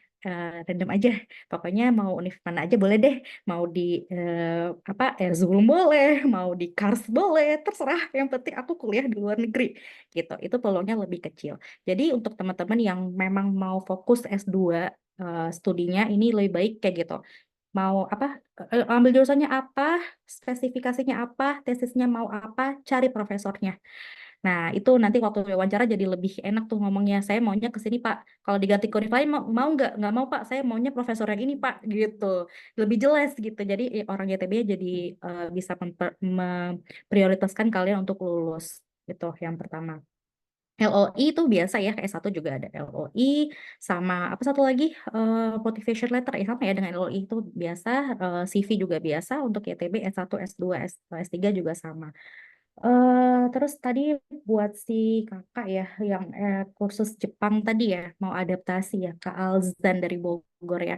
random aja. Pokoknya mau univ mana aja boleh deh, mau di Zulum boleh, mau di Kars boleh, terserah. Yang penting aku kuliah di luar negeri, gitu. Itu peluangnya lebih kecil. Jadi untuk teman-teman yang memang mau fokus S2 studinya ini lebih baik kayak gitu. Mau ambil jurusannya apa, spesifikasinya apa, tesisnya mau apa, cari profesornya. Nah, itu nanti waktu wawancara jadi lebih enak tuh ngomongnya. Saya maunya ke sini, Pak. Kalau diganti ke univ lain mau nggak? Nggak mau, Pak. Saya maunya profesor yang ini, Pak. Gitu. Lebih jelas gitu. Jadi orang YTB jadi bisa memprioritaskan kalian untuk lulus. Itu yang pertama. LOI itu biasa ya, S1 juga ada LOI, sama apa satu lagi, motivation letter, ya sama ya dengan LOI itu biasa, CV juga biasa untuk YTB, S1, S2, S3 juga sama. Terus tadi buat si kakak ya yang kursus Jepang tadi ya mau adaptasi ya Kak Alzan dari Bogor ya.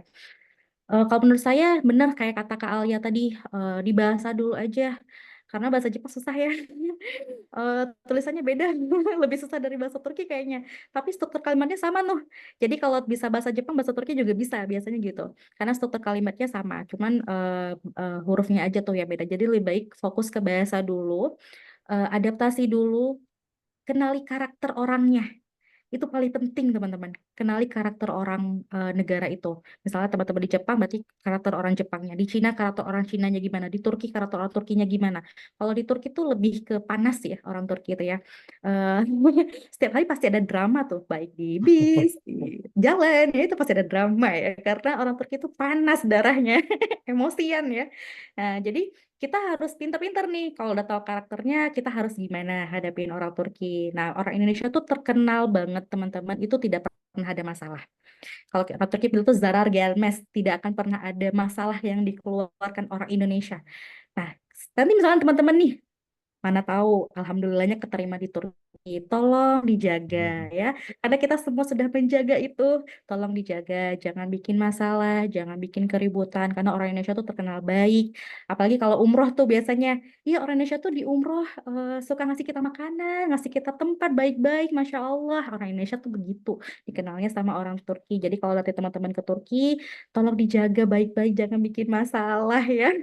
Kalau menurut saya benar kayak kata Kak Alia tadi, dibahasa dulu aja karena bahasa Jepang susah ya. Tulisannya beda, lebih susah dari bahasa Turki kayaknya. Tapi struktur kalimatnya sama tuh. Jadi kalau bisa bahasa Jepang, bahasa Turki juga bisa biasanya gitu. Karena struktur kalimatnya sama, cuman hurufnya aja tuh ya beda. Jadi lebih baik fokus ke bahasa dulu, adaptasi dulu, kenali karakter orangnya. Itu paling penting teman-teman. Kenali karakter orang negara itu. Misalnya teman-teman di Jepang berarti karakter orang Jepangnya. Di Cina karakter orang Cinanya gimana. Di Turki karakter orang Turkinya gimana. Kalau di Turki tuh lebih ke panas ya orang Turki itu ya. Eh, setiap hari pasti ada drama tuh. Baik di bis, di jalan ya itu pasti ada drama ya. Karena orang Turki itu panas darahnya. Emosian ya. Nah, jadi kita harus pinter-pinter nih. Kalau udah tahu karakternya, kita harus gimana hadapin orang Turki. Nah, orang Indonesia tuh terkenal banget teman-teman. Itu tidak pernah ada masalah. Kalau orang Turki bilang tuh zarar gelmez, tidak akan pernah ada masalah yang dikeluarkan orang Indonesia. Nah, nanti misalnya teman-teman nih mana tahu alhamdulillahnya keterima di Turki, tolong dijaga ya, karena kita semua sudah menjaga itu, tolong dijaga, jangan bikin masalah, jangan bikin keributan, karena orang Indonesia tuh terkenal baik, apalagi kalau umroh tuh biasanya, iya orang Indonesia tuh di umroh suka ngasih kita makanan, ngasih kita tempat baik-baik, Masya Allah, orang Indonesia tuh begitu dikenalnya sama orang Turki. Jadi kalau nanti teman-teman ke Turki, tolong dijaga baik-baik, jangan bikin masalah ya.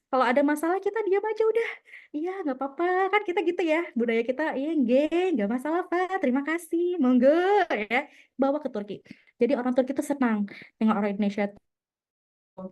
Kalau ada masalah kita diam aja udah. Iya, nggak apa-apa. Kan kita gitu ya. Budaya kita, iya, nggak masalah, Pak. Terima kasih. Monggo ya. Bawa ke Turki. Jadi orang Turki itu senang dengan orang Indonesia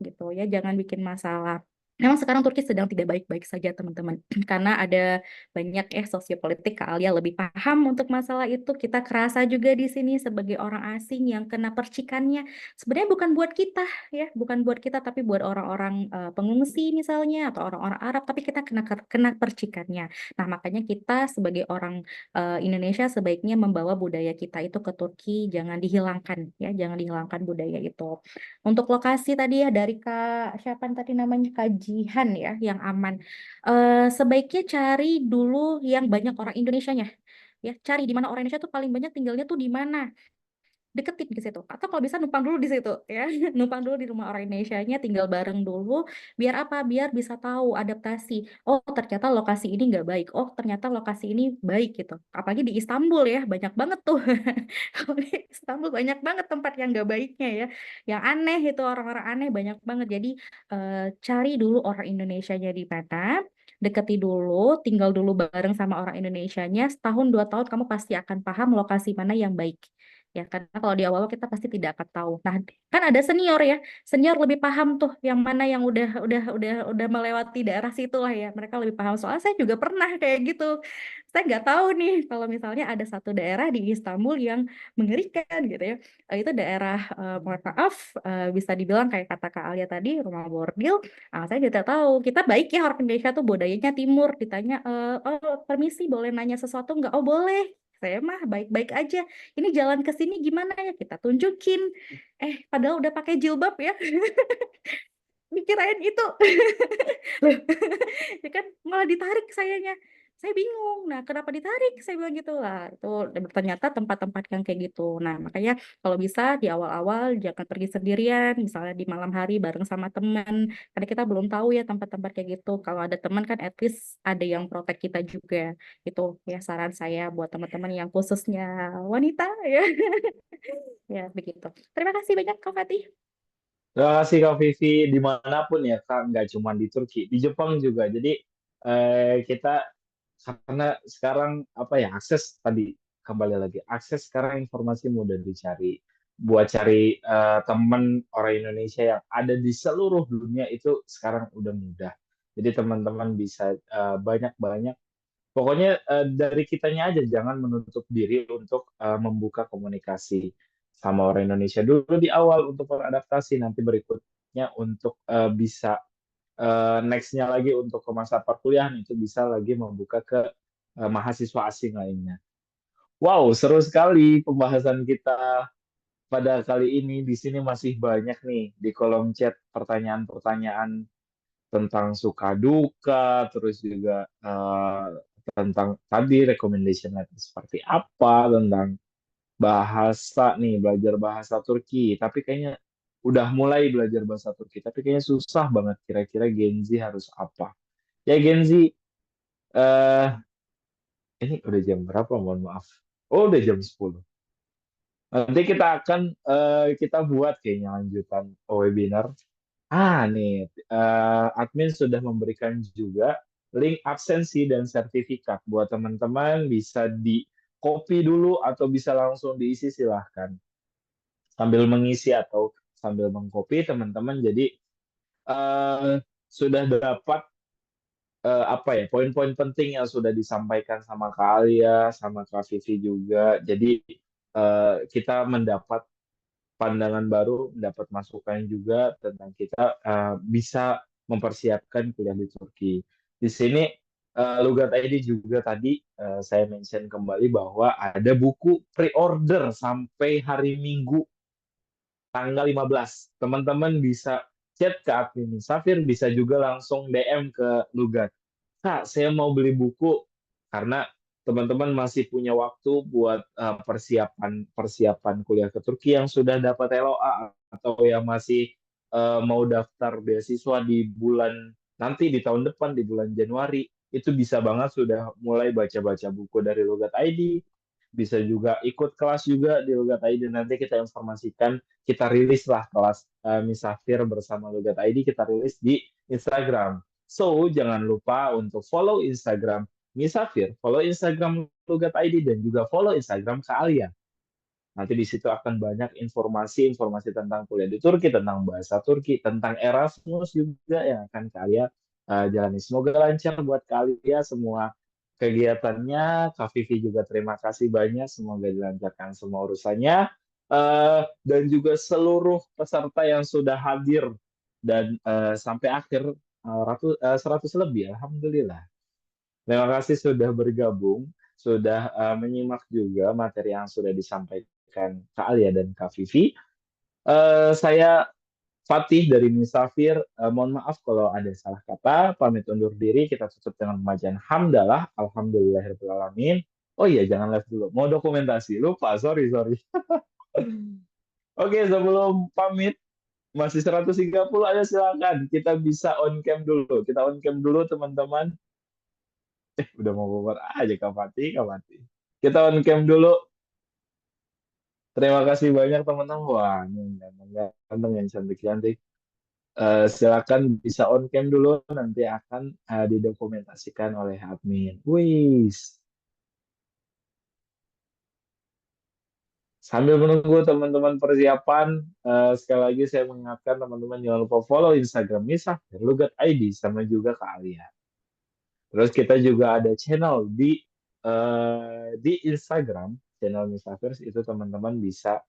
gitu ya. Jangan bikin masalah. Memang sekarang Turki sedang tidak baik-baik saja, teman-teman. Karena ada banyak sosiopolitik, Kak Alia lebih paham untuk masalah itu. Kita kerasa juga di sini sebagai orang asing yang kena percikannya. Sebenarnya bukan buat kita ya, bukan buat kita tapi buat orang-orang pengungsi misalnya atau orang-orang Arab, tapi kita kena percikannya. Nah, makanya kita sebagai orang Indonesia sebaiknya membawa budaya kita itu ke Turki, jangan dihilangkan ya, jangan dihilangkan budaya itu. Untuk lokasi tadi ya dari Kak siapa tadi namanya kajian ya yang aman. Sebaiknya cari dulu yang banyak orang Indonesianya. Ya, cari di mana orang Indonesia tuh paling banyak tinggalnya tuh di mana. Deketin ke situ. Atau kalau bisa numpang dulu di situ ya. Numpang dulu di rumah orang Indonesianya, tinggal bareng dulu. Biar apa? Biar bisa tahu adaptasi. Oh, ternyata lokasi ini nggak baik. Oh, ternyata lokasi ini baik gitu. Apalagi di Istanbul ya, banyak banget tuh. Kalau di Istanbul banyak banget tempat yang nggak baiknya ya. Yang aneh itu orang-orang aneh banyak banget. Jadi cari dulu orang Indonesianya di mana. Deketi dulu, tinggal dulu bareng sama orang Indonesianya. Setahun 2 tahun kamu pasti akan paham lokasi mana yang baik. Ya, karena kalau di awal kita pasti tidak akan tahu. Nah, kan ada senior ya. Senior lebih paham tuh yang mana yang udah melewati daerah situ lah ya. Mereka lebih paham. Soalnya saya juga pernah kayak gitu. Saya nggak tahu nih kalau misalnya ada satu daerah di Istanbul yang mengerikan gitu ya. Itu daerah mohon maaf bisa dibilang kayak kata Kak Alia tadi rumah bordil. Saya tidak tahu. Kita baik ya orang Indonesia tuh budayanya timur. Ditanya oh permisi boleh nanya sesuatu nggak? Oh boleh. Saya mah baik-baik aja. Ini jalan ke sini gimana ya? Kita tunjukin. Padahal udah pakai jilbab ya. Dikirain itu. Loh, ya kan malah ditarik sayanya. Saya bingung. Nah, kenapa ditarik? Saya bilang gitu lah. Itu ternyata tempat-tempat yang kayak gitu. Nah, makanya kalau bisa di awal-awal jangan pergi sendirian, misalnya di malam hari bareng sama teman. Karena kita belum tahu ya tempat-tempat kayak gitu. Kalau ada teman kan at least ada yang protek kita juga. Itu ya saran saya buat teman-teman yang khususnya wanita ya. Ya, begitu. Terima kasih banyak Kak Fatih. Terima kasih Kak Vivi, dimanapun ya Kak, nggak cuma di Turki, di Jepang juga. Jadi kita karena sekarang apa ya akses tadi kembali lagi akses sekarang informasi mudah dicari. Buat cari teman orang Indonesia yang ada di seluruh dunia itu sekarang udah mudah. Jadi teman-teman bisa banyak-banyak. Pokoknya dari kitanya aja jangan menutup diri untuk membuka komunikasi sama orang Indonesia dulu di awal untuk beradaptasi, nanti berikutnya untuk bisa next-nya lagi untuk ke masa perkuliahan itu bisa lagi membuka ke mahasiswa asing lainnya. Wow, seru sekali pembahasan kita pada kali ini. Di sini masih banyak nih di kolom chat pertanyaan-pertanyaan tentang suka duka, terus juga tentang tadi recommendation letter seperti apa, tentang bahasa nih, belajar bahasa Turki. Tapi kayaknya udah mulai belajar bahasa Turki, tapi kayaknya susah banget kira-kira Gen Z harus apa. Ya Gen Z, eh ini udah jam berapa? Mohon maaf. Oh, udah jam 10. Nanti kita akan kita buat kayaknya lanjutan webinar. Nih, admin sudah memberikan juga link absensi dan sertifikat buat teman-teman bisa di kopi dulu atau bisa langsung diisi silahkan. Sambil mengisi atau sambil mengkopi teman-teman. Jadi sudah dapat apa ya poin-poin penting yang sudah disampaikan sama Kak Alia, sama Kak Vivi juga. Jadi kita mendapat pandangan baru, mendapat masukan juga tentang kita bisa mempersiapkan kuliah di Turki. Di sini Lugat ID juga tadi saya mention kembali bahwa ada buku pre-order sampai hari Minggu tanggal 15. Teman-teman bisa chat ke admin Safir, bisa juga langsung DM ke Lugat. Kak, saya mau beli buku karena teman-teman masih punya waktu buat persiapan kuliah ke Turki yang sudah dapat LOA atau yang masih mau daftar beasiswa di bulan nanti di tahun depan di bulan Januari. Itu bisa banget sudah mulai baca-baca buku dari Lugat ID, bisa juga ikut kelas juga di Lugat ID. Nanti kita informasikan, kita rilis lah kelas Misafir bersama Lugat ID, kita rilis di Instagram. So, jangan lupa untuk follow Instagram Misafir, follow Instagram Lugat ID, dan juga follow Instagram Kak Alia. Nanti di situ akan banyak informasi-informasi tentang kuliah di Turki, tentang bahasa Turki, tentang Erasmus juga yang akan Kak Alia jalani. Semoga lancar buat Kak Alia semua kegiatannya. Kak Vivi juga terima kasih banyak, semoga dilancarkan semua urusannya. Dan juga seluruh peserta yang sudah hadir dan sampai akhir 100 lebih, Alhamdulillah. Terima kasih sudah bergabung, sudah menyimak juga materi yang sudah disampaikan Kak Alia dan Kak Vivi. Saya Fatih dari Misafir, mohon maaf kalau ada salah kata, pamit undur diri, kita tutup dengan pembacaan hamdalah, alhamdulillahirrahmanirrahim. Oh iya, jangan live dulu, mau dokumentasi, lupa, sorry. Oke, sebelum pamit, masih 130 aja silakan, kita bisa on cam dulu, teman-teman. Udah mau bubar aja Kak Fatih. Kita on cam dulu. Terima kasih banyak teman-teman. Wah, ini ganteng yang cantik-cantik. Silakan bisa on cam dulu, nanti akan didokumentasikan oleh admin. Wis. Sambil menunggu teman-teman persiapan, sekali lagi saya mengingatkan teman-teman jangan lupa follow Instagram Misafir, Lugat ID, sama juga Kak Alia. Terus kita juga ada channel di Instagram, channel Misafir, itu teman-teman bisa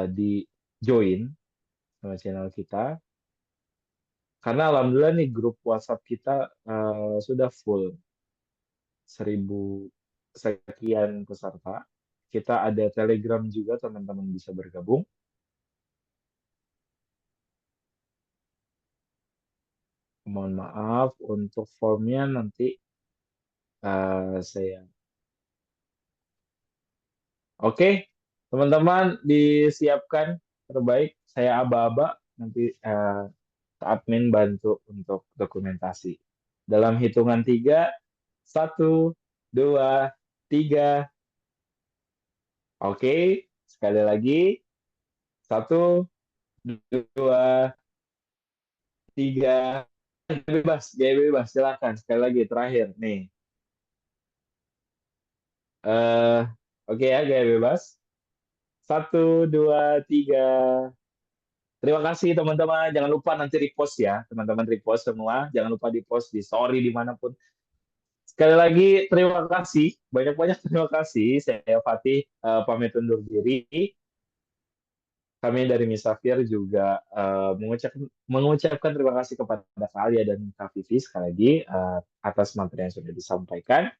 di join sama channel kita. Karena alhamdulillah nih grup WhatsApp kita sudah full 1000 sekian peserta. Kita ada Telegram juga, teman-teman bisa bergabung. Mohon maaf untuk formnya nanti saya. Oke, teman-teman disiapkan terbaik. Saya aba-aba nanti admin bantu untuk dokumentasi. Dalam hitungan 3, 1, 2, 3. Oke, sekali lagi. 1, 2, 3. Gaya bebas, silakan. Sekali lagi, terakhir. Nih. Oke ya, gaya bebas. 1, 2, 3. Terima kasih teman-teman. Jangan lupa nanti repost ya. Teman-teman repost semua. Jangan lupa di post di story dimanapun. Sekali lagi terima kasih. Banyak-banyak terima kasih. Saya Fatih pamit undur diri. Kami dari Misafir juga mengucapkan terima kasih kepada Kak Alia dan Kak Vivi sekali lagi atas materi yang sudah disampaikan.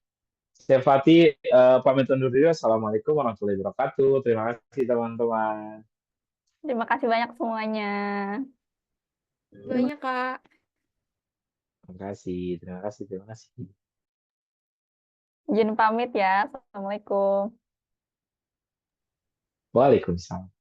Saya Fatih pamit undur diri. Assalamualaikum warahmatullahi wabarakatuh. Terima kasih teman-teman. Terima kasih banyak semuanya. Banyak, Kak. Terima kasih. Izin pamit ya. Assalamualaikum. Waalaikumsalam.